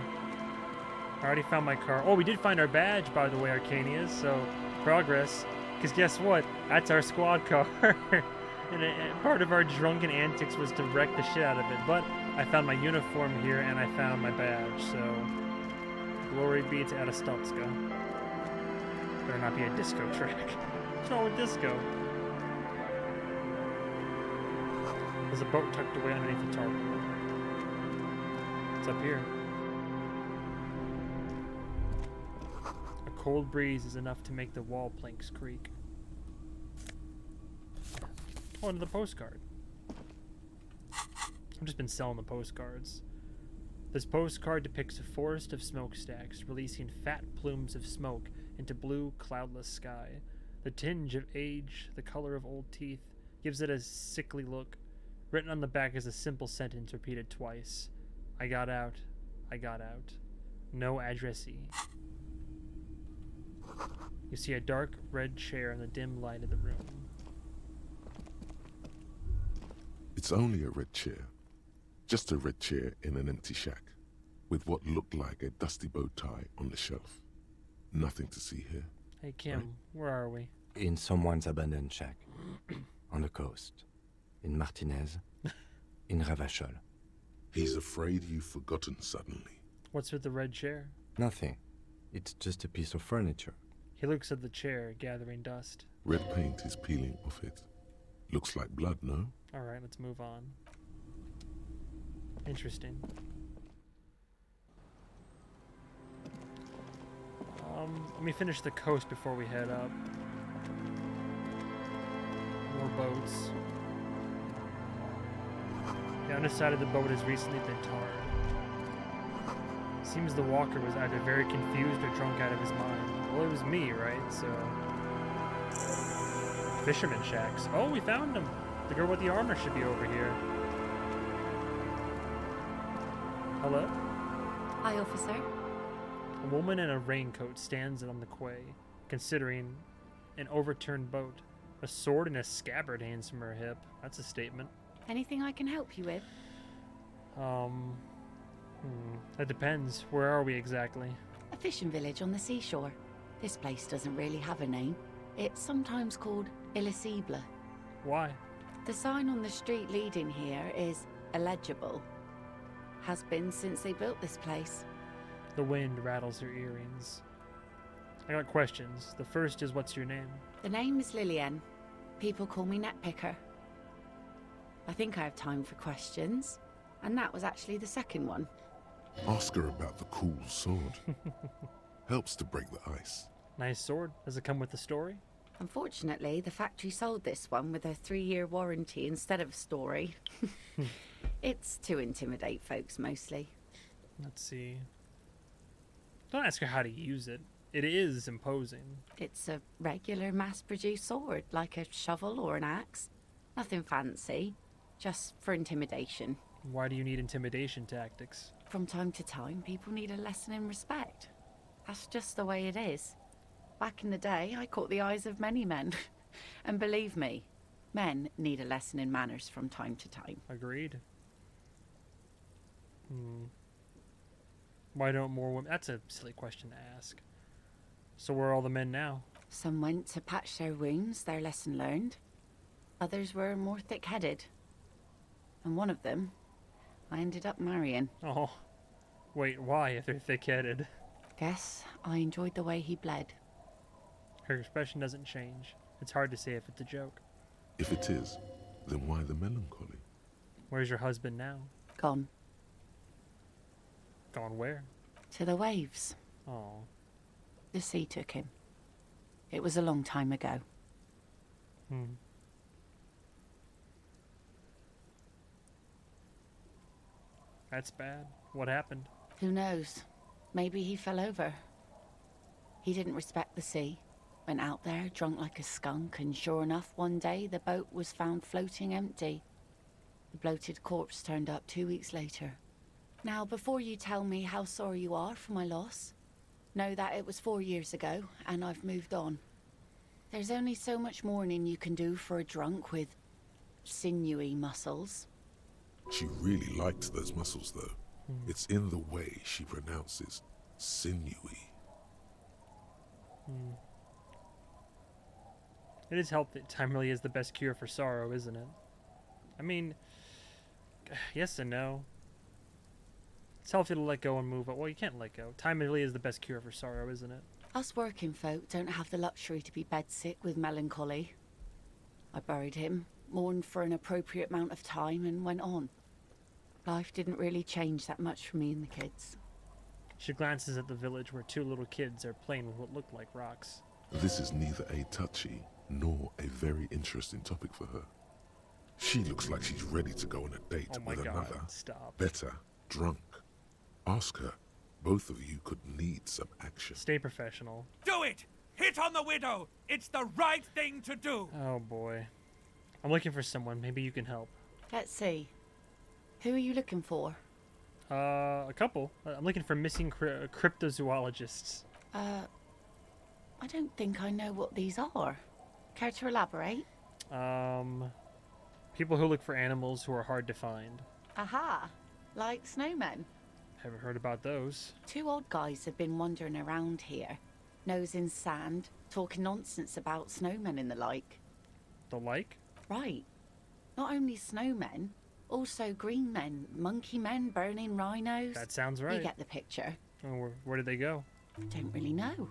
I already found my car. Oh, we did find our badge, by the way, Arcanias, so progress. Because guess what? That's our squad car. and part of our drunken antics was to wreck the shit out of it. But I found my uniform here, and I found my badge, so... Glory be to Aristotska. Better not be a disco track. What's wrong with disco? There's a boat tucked away underneath the tarpaulin. It's up here. A cold breeze is enough to make the wall planks creak. Oh, another postcard. I've just been selling the postcards. This postcard depicts a forest of smokestacks releasing fat plumes of smoke into blue, cloudless sky. The tinge of age, the color of old teeth, gives it a sickly look. Written on the back is a simple sentence repeated twice. I got out. I got out. No addressee. You see a dark red chair in the dim light of the room. It's only a red chair. Just a red chair in an empty shack, with what looked like a dusty bow tie on the shelf. Nothing to see here. Hey Kim, where are we? In someone's abandoned shack. On the coast. In Martinez. In Ravachol. He's afraid you've forgotten suddenly. What's with the red chair? Nothing. It's just a piece of furniture. He looks at the chair, gathering dust. Red paint is peeling off it. Looks like blood, no? Alright, let's move on. Interesting. Let me finish the coast before we head up. More boats. The underside of the boat has recently been tarred. Seems the walker was either very confused or drunk out of his mind. Well, it was me, right? So... Fisherman shacks. Oh, we found him! The girl with the armor should be over here. Hello? Hi, officer. A woman in a raincoat stands on the quay, considering an overturned boat. A sword and a scabbard hangs from her hip. That's a statement. Anything I can help you with? That depends. Where are we exactly? A fishing village on the seashore. This place doesn't really have a name. It's sometimes called Elysium. Why? The sign on the street leading here is illegible. Has been since they built this place. The wind rattles her earrings. I got questions. The first is, what's your name? The name is Lillian. People call me Netpicker. I think I have time for questions. And that was actually the second one. Ask her about the cool sword. Helps to break the ice. Nice sword. Does it come with the story? Unfortunately, the factory sold this one with a 3-year warranty instead of a story. It's to intimidate folks, mostly. Let's see. Don't ask her how to use it. It is imposing. It's a regular mass-produced sword, like a shovel or an axe. Nothing fancy, just for intimidation. Why do you need intimidation tactics? From time to time, people need a lesson in respect. That's just the way it is. Back in the day, I caught the eyes of many men. And believe me, men need a lesson in manners from time to time. Agreed. Why don't more women... That's a silly question to ask. So where are all the men now? Some went to patch their wounds, their lesson learned. Others were more thick-headed. And one of them, I ended up marrying. Oh. Wait, why if they're thick-headed? Guess I enjoyed the way he bled. Her expression doesn't change. It's hard to say if it's a joke. If it is, then why the melancholy? Where's your husband now? Gone. Gone where? To the waves. Oh. The sea took him. It was a long time ago. That's bad. What happened? Who knows? Maybe he fell over. He didn't respect the sea. Went out there, drunk like a skunk, and sure enough, one day the boat was found floating empty. The bloated corpse turned up 2 weeks later. Now, before you tell me how sorry you are for my loss, know that it was 4 years ago, and I've moved on. There's only so much mourning you can do for a drunk with sinewy muscles. She really liked those muscles, though. It's in the way she pronounces sinewy. It is helpful that time really is the best cure for sorrow, isn't it? I mean, yes and no. It's healthy to let go and move on. Well, you can't let go. Time really is the best cure for sorrow, isn't it? Us working folk don't have the luxury to be bedsick with melancholy. I buried him, mourned for an appropriate amount of time, and went on. Life didn't really change that much for me and the kids. She glances at the village where 2 little kids are playing with what look like rocks. This is neither a touchy nor a very interesting topic for her. She looks like she's ready to go on a date with another. Stop. Better, drunk. Ask her. Both of you could need some action. Stay professional. Do it! Hit on the widow! It's the right thing to do! Oh boy. I'm looking for someone. Maybe you can help. Let's see. Who are you looking for? A couple. I'm looking for missing cryptozoologists. I don't think I know what these are. Care to elaborate? People who look for animals who are hard to find. Aha! Like snowmen. Haven't heard about those. Two odd guys have been wandering around here, nose in sand, talking nonsense about snowmen and the like. The like? Right. Not only snowmen, also green men, monkey men, burning rhinos. That sounds right. You get the picture. Oh, where did they go? Don't really know.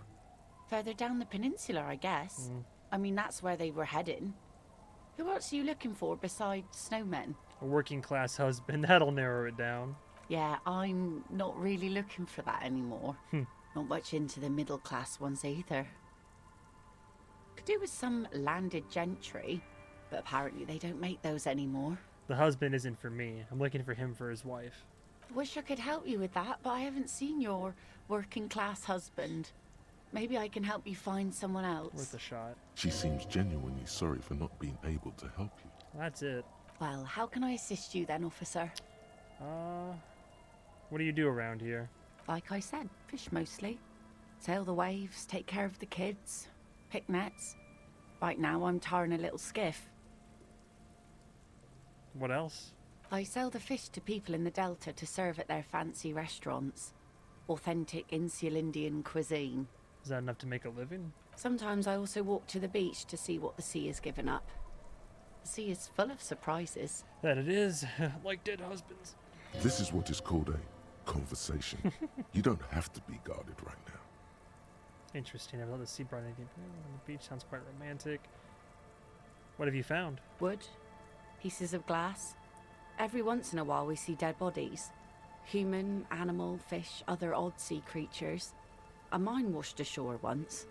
Further down the peninsula, I guess. I mean, that's where they were heading. Who else are you looking for besides snowmen? A working class husband. That'll narrow it down. Yeah, I'm not really looking for that anymore. Not much into the middle class ones either. Could do with some landed gentry, but apparently they don't make those anymore. The husband isn't for me. I'm looking for him for his wife. Wish I could help you with that, but I haven't seen your working class husband. Maybe I can help you find someone else. Worth a shot. She seems genuinely sorry for not being able to help you. That's it. Well, how can I assist you then, officer? What do you do around here? Like I said, fish mostly. Sail the waves, take care of the kids, pick nets. Right now I'm tarring a little skiff. What else? I sell the fish to people in the Delta to serve at their fancy restaurants. Authentic Insular Indian cuisine. Is that enough to make a living? Sometimes I also walk to the beach to see what the sea has given up. The sea is full of surprises. That it is. Like dead husbands. This is what is called a conversation. You don't have to be guarded right now. Interesting. I've let the sea brought anything on the beach. Sounds quite romantic. What have you found? Wood. Pieces of glass. Every once in a while we see dead bodies. Human, animal, fish, other odd sea creatures. A mine washed ashore once.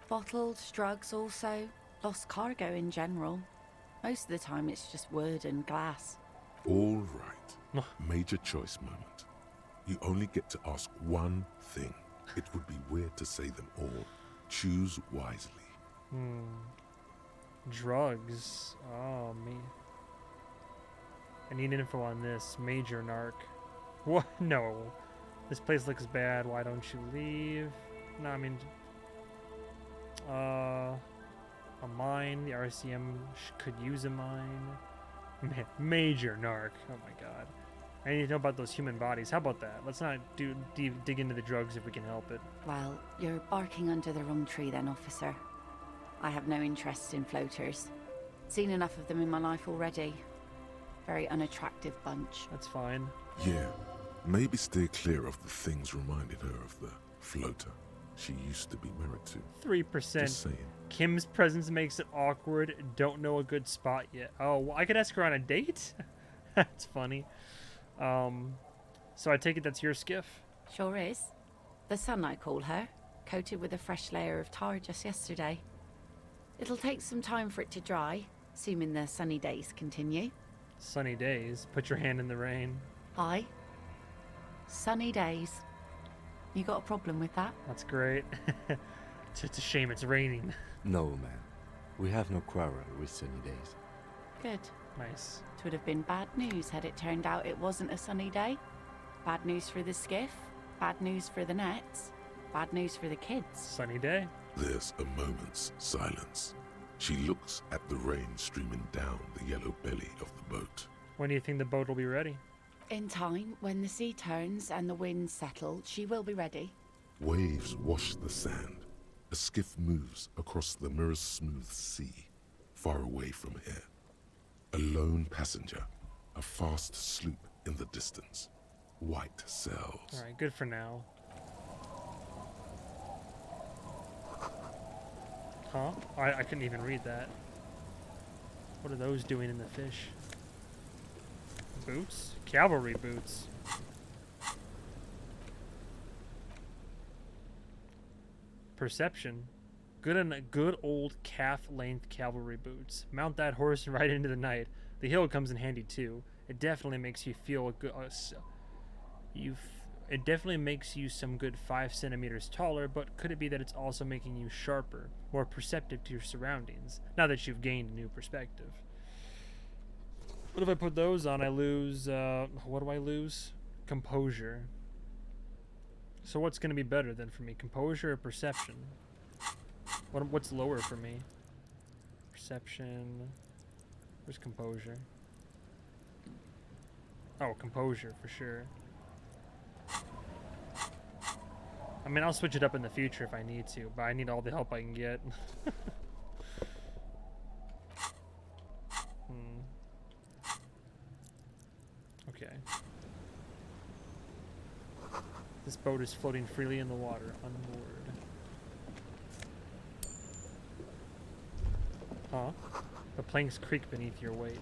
Bottles, drugs also. Lost cargo in general. Most of the time it's just wood and glass. All right. Major choice moment. You only get to ask one thing. It would be weird to say them all. Choose wisely. Drugs. Oh, me. I need info on this. Major narc. What? No. This place looks bad. Why don't you leave? No, I mean... a mine. The RCM could use a mine. Major narc. Oh my god. I need to know about those human bodies. How about that? Let's not dig into the drugs if we can help it. Well, you're barking under the wrong tree then, officer. I have no interest in floaters. Seen enough of them in my life already. Very unattractive bunch. That's fine. Yeah. Maybe steer clear of the things reminded her of the floater she used to be married to. 3%. Just saying. Kim's presence makes it awkward. Don't know a good spot yet. Oh, well, I could ask her on a date? That's funny. So I take it that's your skiff? Sure is. The Sun, I call her. Coated with a fresh layer of tar just yesterday. It'll take some time for it to dry, assuming the sunny days continue. Sunny days? Put your hand in the rain. Aye. Sunny days. You got a problem with that? That's great. It's a shame it's raining. No, man. We have no quarrel with sunny days. Good. Nice. It would have been bad news had it turned out it wasn't a sunny day. Bad news for the skiff, bad news for the nets, bad news for the kids. Sunny day. There's a moment's silence. She looks at the rain streaming down the yellow belly of the boat. When do you think the boat will be ready? In time, when the sea turns and the winds settle, she will be ready. Waves wash the sand. A skiff moves across the mirror-smooth sea, far away from here. A lone passenger, a fast sloop in the distance. White sails. Alright, good for now. Huh? I couldn't even read that. What are those doing in the fish? Boots? Cavalry boots. Perception. Good old calf-length cavalry boots. Mount that horse and ride into the night. The hill comes in handy too. It definitely makes you feel a good. It definitely makes you some good 5 centimeters taller, but could it be that it's also making you sharper, more perceptive to your surroundings, now that you've gained a new perspective? What if I put those on? I lose, what do I lose? Composure. So what's going to be better then for me? Composure or perception? What's lower for me? Perception. Where's composure? Oh, composure for sure. I mean, I'll switch it up in the future if I need to, but I need all the help I can get. Okay. This boat is floating freely in the water, unmoored. Huh? The planks creak beneath your weight.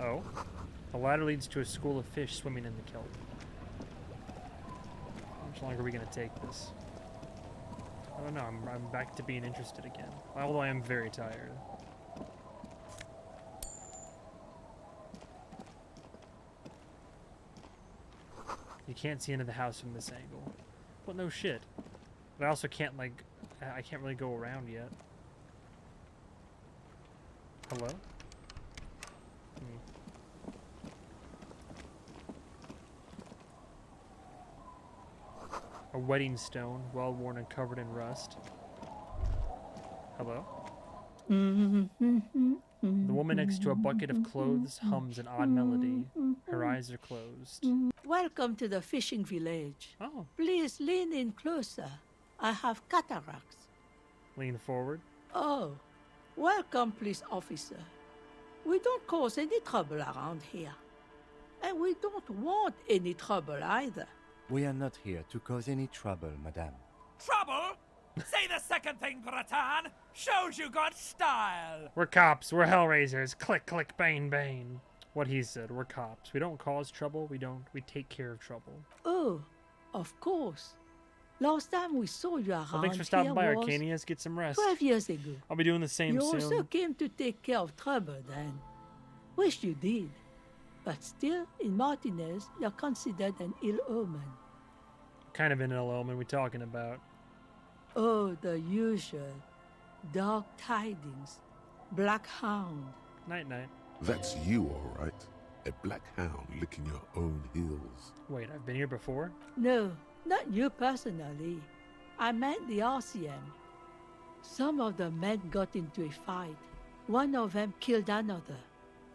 Oh? The ladder leads to a school of fish swimming in the kelp. How much longer are we going to take this? I don't know, I'm back to being interested again. Although I am very tired. You can't see into the house from this angle. Well, no shit. But I also can't, like, I can't really go around yet. Hello? A wedding stone, well worn and covered in rust. Hello? The woman next to a bucket of clothes hums an odd melody. Her eyes are closed. Welcome to the fishing village. Oh. Please lean in closer. I have cataracts. Lean forward. Oh, welcome, police officer. We don't cause any trouble around here. And we don't want any trouble either. We are not here to cause any trouble, madame. Trouble? Say the second thing, Bratan. Shows you got style. We're cops. We're hellraisers. Click, click, bang, bang. What he said. We're cops. We don't cause trouble. We take care of trouble. Oh, of course. Last time we saw you around Well, thanks for stopping by, here Arcanius. Get some rest. 12 years ago. I'll be doing the same You soon. also came to take care of trouble then. Wish you did. But still, in Martinez, you're considered an ill omen. Kind of an ill omen we talking about. Oh, the usual. Dark tidings. Black hound. Night-night. That's you, all right. A black hound licking your own heels. Wait, I've been here before? No, not you personally. I meant the RCM. Some of the men got into a fight. One of them killed another.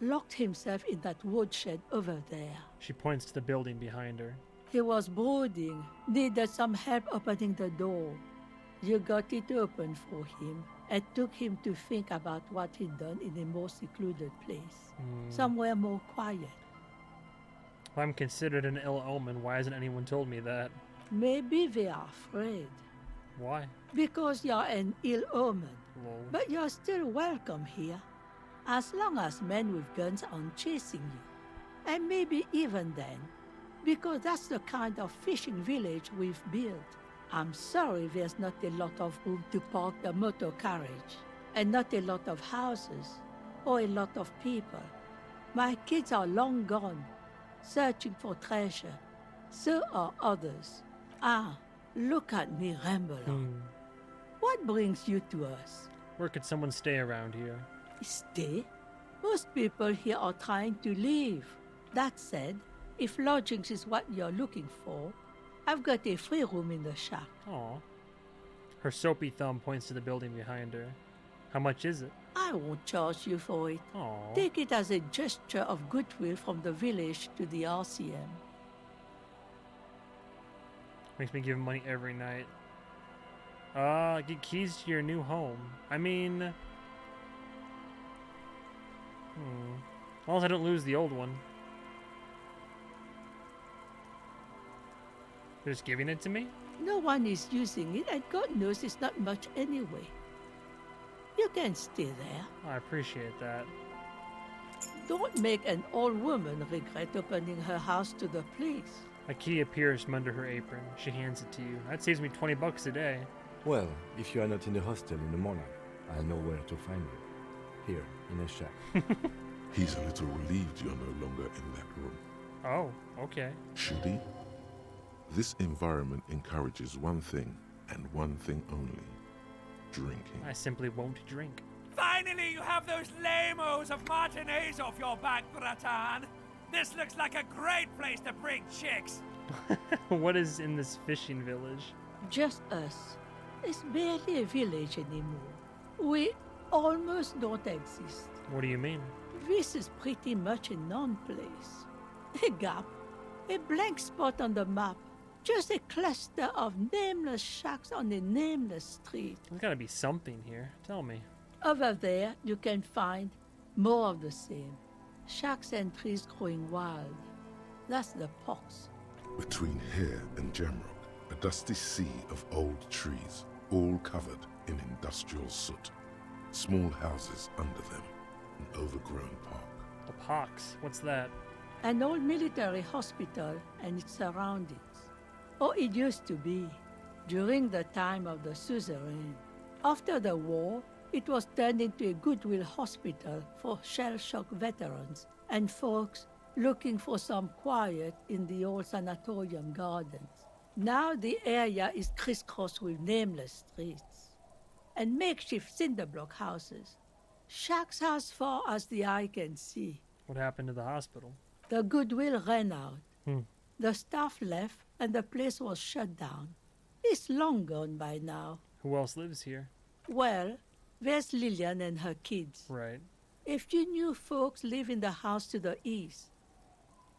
Locked himself in that woodshed over there. She points to the building behind her. He was brooding, needed some help opening the door. You got it open for him and took him to think about what he'd done in a more secluded place. Somewhere more quiet. If I'm considered an ill omen, why hasn't anyone told me that? Maybe they are afraid. Why? Because you're an ill omen. Lol. But you're still welcome here. As long as men with guns aren't chasing you. And maybe even then. Because that's the kind of fishing village we've built. I'm sorry there's not a lot of room to park the motor carriage. And not a lot of houses. Or a lot of people. My kids are long gone. Searching for treasure. So are others. Ah, look at me ramble on. What brings you to us? Where could someone stay around here? Stay? Most people here are trying to leave. That said, if lodgings is what you're looking for, I've got a free room in the shack. Aw. Her soapy thumb points to the building behind her. How much is it? I won't charge you for it. Aw. Take it as a gesture of goodwill from the village to the RCM. Makes me give him money every night. Get keys to your new home. I mean... As long as I don't lose the old one. They're just giving it to me? No one is using it, and God knows it's not much anyway. You can stay there. I appreciate that. Don't make an old woman regret opening her house to the place. A key appears from under her apron. She hands it to you. That saves me $20 a day. Well, if you are not in the hostel in the morning, I'll know where to find you. Here, in a shack. He's a little relieved you're no longer in that room. Oh, okay. Should he? This environment encourages one thing and one thing only: drinking. I simply won't drink. Finally, you have those lamos of matinees off your back, Bratan. This looks like a great place to bring chicks. What is in this fishing village? Just us. It's barely a village anymore. We almost don't exist. What do you mean? This is pretty much a non-place. A gap. A blank spot on the map. Just a cluster of nameless shacks on a nameless street. There's gotta be something here. Tell me. Over there, you can find more of the same. Shacks and trees growing wild. That's the pox. Between here and Jamrock, a dusty sea of old trees, all covered in industrial soot. Small houses under them, an overgrown park. The pox? What's that? An old military hospital and its surroundings. Or it used to be, during the time of the suzerain. After the war, it was turned into a goodwill hospital for shell-shock veterans and folks looking for some quiet in the old sanatorium gardens. Now the area is crisscrossed with nameless streets and makeshift cinderblock houses. Shacks as far as the eye can see. What happened to the hospital? The goodwill ran out. Hmm. The staff left and the place was shut down. It's long gone by now. Who else lives here? Well, there's Lillian and her kids. Right. A few new folks live in the house to the east.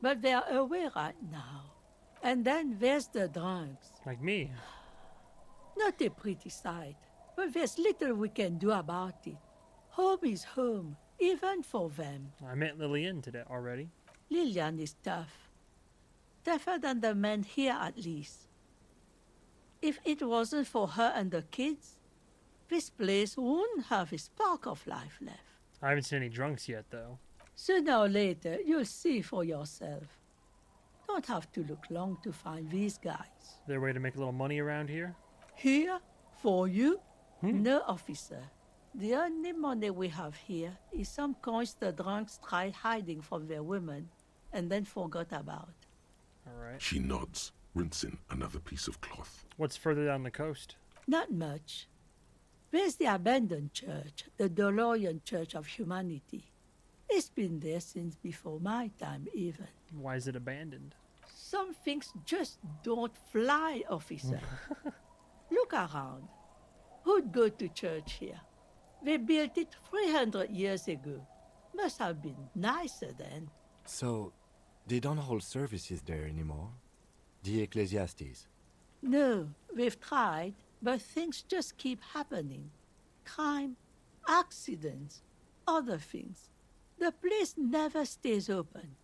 But they're away right now. And then there's the drunks. Like me. Not a pretty sight, but there's little we can do about it. Home is home, even for them. I met Lillian today already. Lillian is tough. Tougher than the men here, at least. If it wasn't for her and the kids, this place wouldn't have a spark of life left. I haven't seen any drunks yet, though. Sooner or later, you'll see for yourself. Don't have to look long to find these guys. Is there a way to make a little money around here? Here? For you? No, officer. The only money we have here is some coins the drunks tried hiding from their women and then forgot about. All right. She nods, rinsing another piece of cloth. What's further down the coast? Not much. There's the abandoned church, the DeLorean Church of Humanity. It's been there since before my time, even. Why is it abandoned? Some things just don't fly, officer. Look around. Who'd go to church here? They built it 300 years ago. Must have been nicer then. So, they don't hold services there anymore? The Ecclesiastes? No, we've tried, but things just keep happening. Crime, accidents, other things. The place never stays open.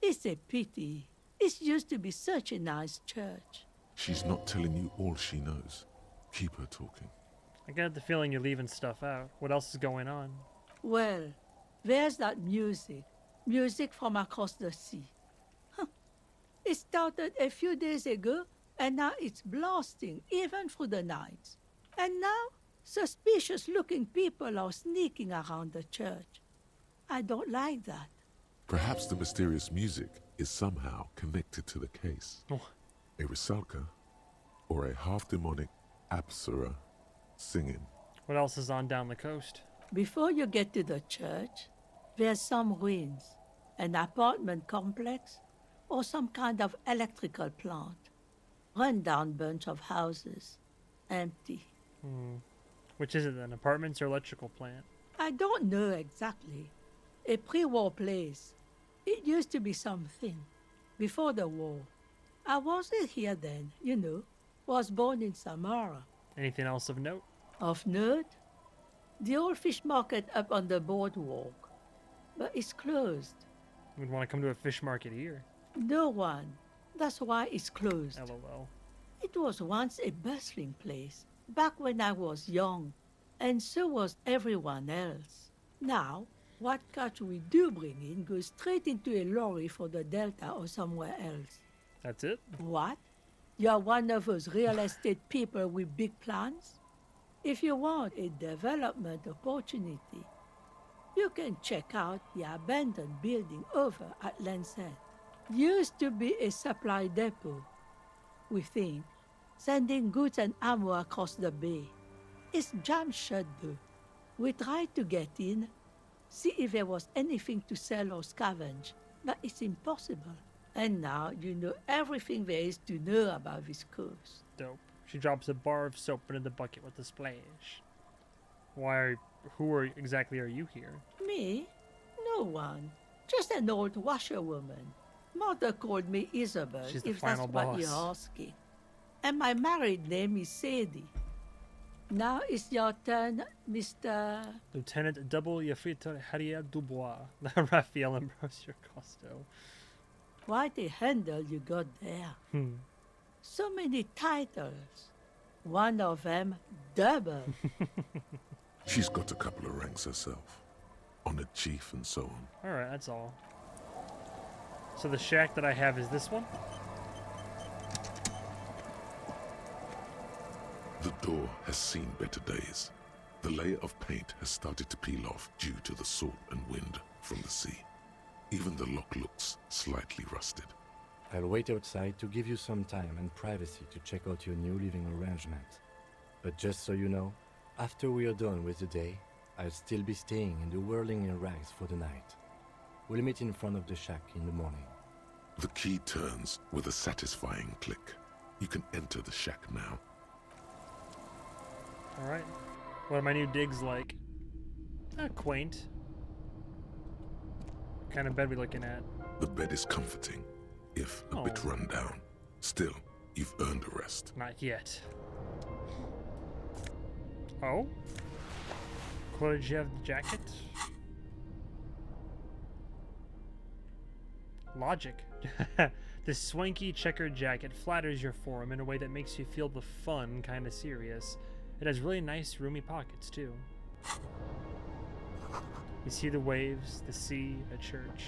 It's a pity. It used to be such a nice church. She's not telling you all she knows. Keep her talking. I got the feeling you're leaving stuff out. What else is going on? Well, there's that music. Music from across the sea. It started a few days ago, and now it's blasting, even through the nights. And now, suspicious-looking people are sneaking around the church. I don't like that. Perhaps the mysterious music is somehow connected to the case. A Rusalka or a half-demonic Apsara singing. What else is on down the coast? Before you get to the church, there's some ruins, an apartment complex, or some kind of electrical plant. Run-down bunch of houses, empty. Which is it then, apartments or electrical plant? I don't know exactly. A pre-war place. It used to be something. Before the war. I wasn't here then, you know. Was born in Samara. Anything else of note? Of note? The old fish market up on the boardwalk. But it's closed. You would want to come to a fish market here. No one. That's why it's closed. LOL. It was once a bustling place, back when I was young. And so was everyone else. Now, what catch we do bring in goes straight into a lorry for the Delta or somewhere else. That's it? What? You're one of those real estate people with big plans? If you want a development opportunity, you can check out the abandoned building over at Land's End. Used to be a supply depot. within, sending goods and ammo across the bay. It's jammed shut though. We tried to get in, see if there was anything to sell or scavenge, but it's impossible. And now you know everything there is to know about this coast. Dope. She drops a bar of soap into the bucket with a splash. Exactly are you here? Me? No one. Just an old washerwoman. Mother called me Isabel, She's the if that's final what you're boss. asking. And my married name is Sadie. Now it's your turn, Mr. Lieutenant Double Yafrito Harrier Dubois. Raphael Ambrosio Costo. Quite a handle you got there. So many titles. One of them double. She's got a couple of ranks herself. Honored chief and so on. Alright, that's all. So the shack that I have is this one? The door has seen better days. The layer of paint has started to peel off due to the salt and wind from the sea. Even the lock looks slightly rusted. I'll wait outside to give you some time and privacy to check out your new living arrangement. But just so you know, after we are done with the day, I'll still be staying in the whirling in rags for the night. We'll meet in front of the shack in the morning. The key turns with a satisfying click. You can enter the shack now. Alright. What are my new digs like? Quaint. What kind of bed we looking at? The bed is comforting, if a bit run down. Still, you've earned a rest. Not yet. Oh? What did you have the jacket? Logic. This swanky checkered jacket flatters your form in a way that makes you feel the fun kind of serious. It has really nice roomy pockets too. You see the waves, the sea, a church.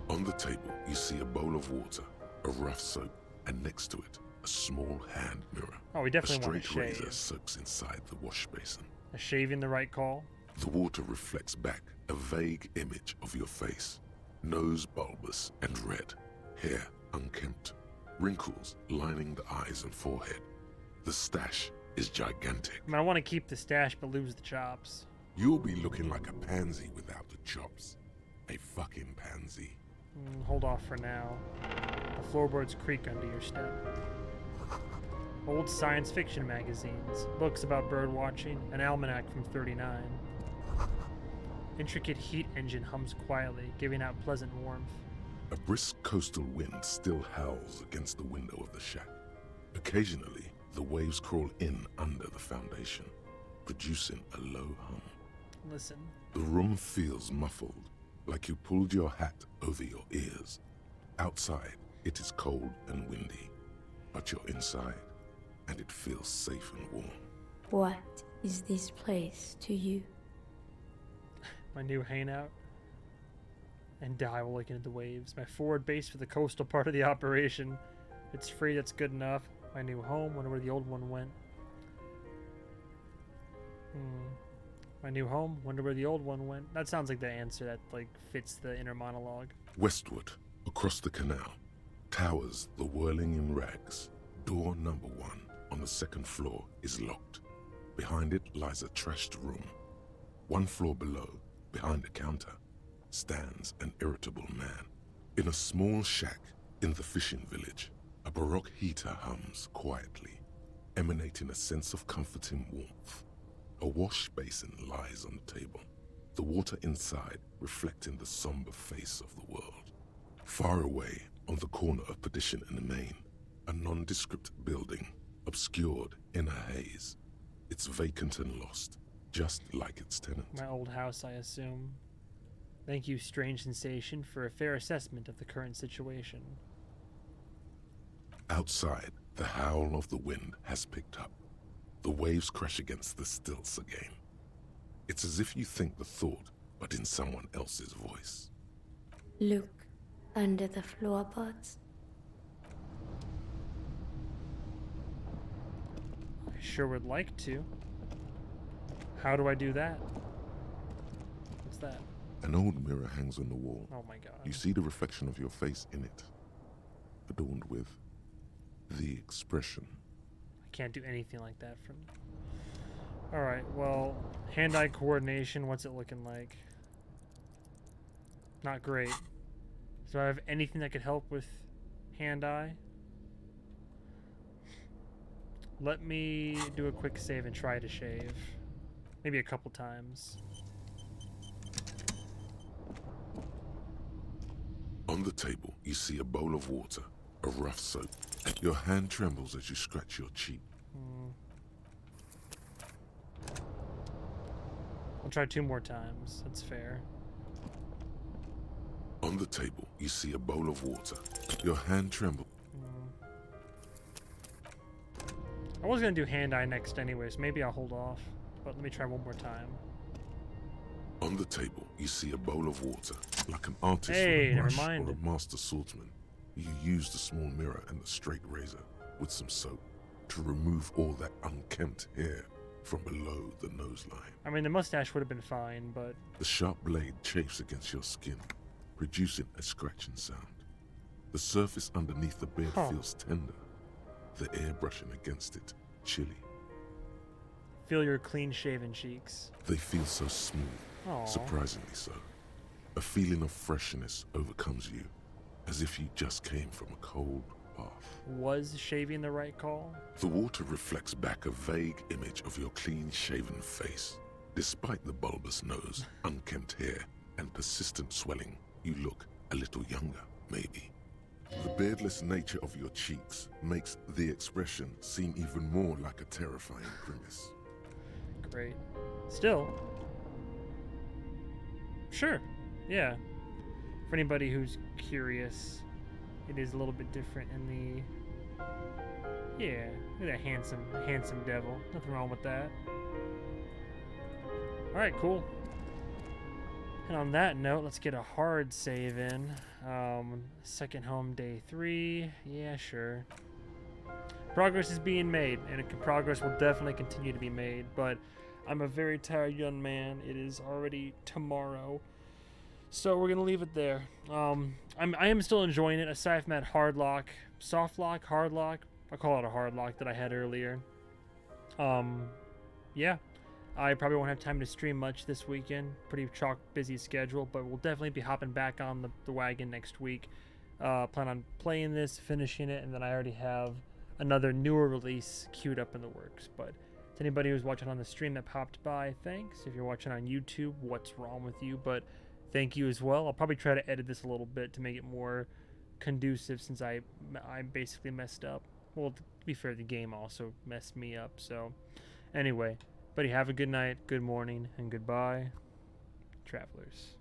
On the table, you see a bowl of water, a rough soap, and next to it, a small hand mirror. Oh, we definitely want A to straight shave. razor soaks inside the wash basin. A shaving the right call? The water reflects back a vague image of your face. Nose bulbous and red, hair unkempt, wrinkles lining the eyes and forehead. The stash is gigantic. I mean, I want to keep the stash but lose the chops. You'll be looking like a pansy without the chops. A fucking pansy. Hold off for now. The floorboards creak under your step. Old science fiction magazines, books about bird watching, an almanac from '39. Intricate heat engine hums quietly, giving out pleasant warmth. A brisk coastal wind still howls against the window of the shack. Occasionally, the waves crawl in under the foundation, producing a low hum. Listen. The room feels muffled, like you pulled your hat over your ears. Outside, it is cold and windy, but you're inside, and it feels safe and warm. What is this place to you? My new hangout. And die while looking at the waves. My forward base for the coastal part of the operation. If it's free, that's good enough. My new home, wonder where the old one went. My new home, wonder where the old one went. That sounds like the answer that like fits the inner monologue. Westward, across the canal, towers the whirling in rags. Door number 1 on the second floor is locked. Behind it lies a trashed room. 1 floor below, behind a counter, stands an irritable man. In a small shack in the fishing village, a baroque heater hums quietly, emanating a sense of comforting warmth. A wash basin lies on the table, the water inside reflecting the somber face of the world. Far away, on the corner of Perdition and Main, a nondescript building, obscured in a haze. It's vacant and lost, just like its tenant. My old house, I assume. Thank you, strange sensation, for a fair assessment of the current situation. Outside, the howl of the wind has picked up. The waves crash against the stilts again. It's as if you think the thought, but in someone else's voice. Look under the floorboards. I sure would like to. How do I do that? What's that? An old mirror hangs on the wall. Oh my god. You see the reflection of your face in it, adorned with the expression. I can't do anything like that from... Alright, well, hand-eye coordination, what's it looking like? Not great. Do I have anything that could help with hand-eye? Let me do a quick save and try to shave. Maybe a couple times. On the table, you see a bowl of water, a rough soap. Your hand trembles as you scratch your cheek. I'll try 2 more times. That's fair. On the table, you see a bowl of water. Your hand trembles. I was going to do hand-eye next anyways. Maybe I'll hold off. But let me try one more time. On the table, you see a bowl of water. Like an artist with Hey, a never brush mind. or a master swordsman, you use the small mirror and the straight razor with some soap to remove all that unkempt hair from below the nose line. I mean, the mustache would have been fine, but... The sharp blade chafes against your skin, producing a scratching sound. The surface underneath the beard feels tender, the air brushing against it chilly. Feel your clean-shaven cheeks. They feel so smooth, Aww. surprisingly so. A feeling of freshness overcomes you, as if you just came from a cold bath. Was shaving the right call? The water reflects back a vague image of your clean-shaven face. Despite the bulbous nose, unkempt hair, and persistent swelling, you look a little younger, maybe. The beardless nature of your cheeks makes the expression seem even more like a terrifying grimace. Great. Still. Sure. Yeah. For anybody who's curious, it is a little bit different in the... Yeah. Look at that handsome devil. Nothing wrong with that. Alright, cool. And on that note, let's get a hard save in. Second home, day 3. Yeah, sure. Progress is being made, and progress will definitely continue to be made, but I'm a very tired young man. It is already tomorrow. So we're going to leave it there. I am still enjoying it, aside from that hard lock. Soft lock, hard lock. I call it a hard lock that I had earlier. Yeah. I probably won't have time to stream much this weekend. Pretty busy schedule, but we'll definitely be hopping back on the wagon next week. Plan on playing this, finishing it, and then I already have another newer release queued up in the works. But to anybody who's watching on the stream that popped by, thanks. If you're watching on YouTube, what's wrong with you? But thank you as well. I'll probably try to edit this a little bit to make it more conducive, since I basically messed up. Well, to be fair, the game also messed me up. So anyway, buddy, have a good night, good morning, and goodbye, travelers.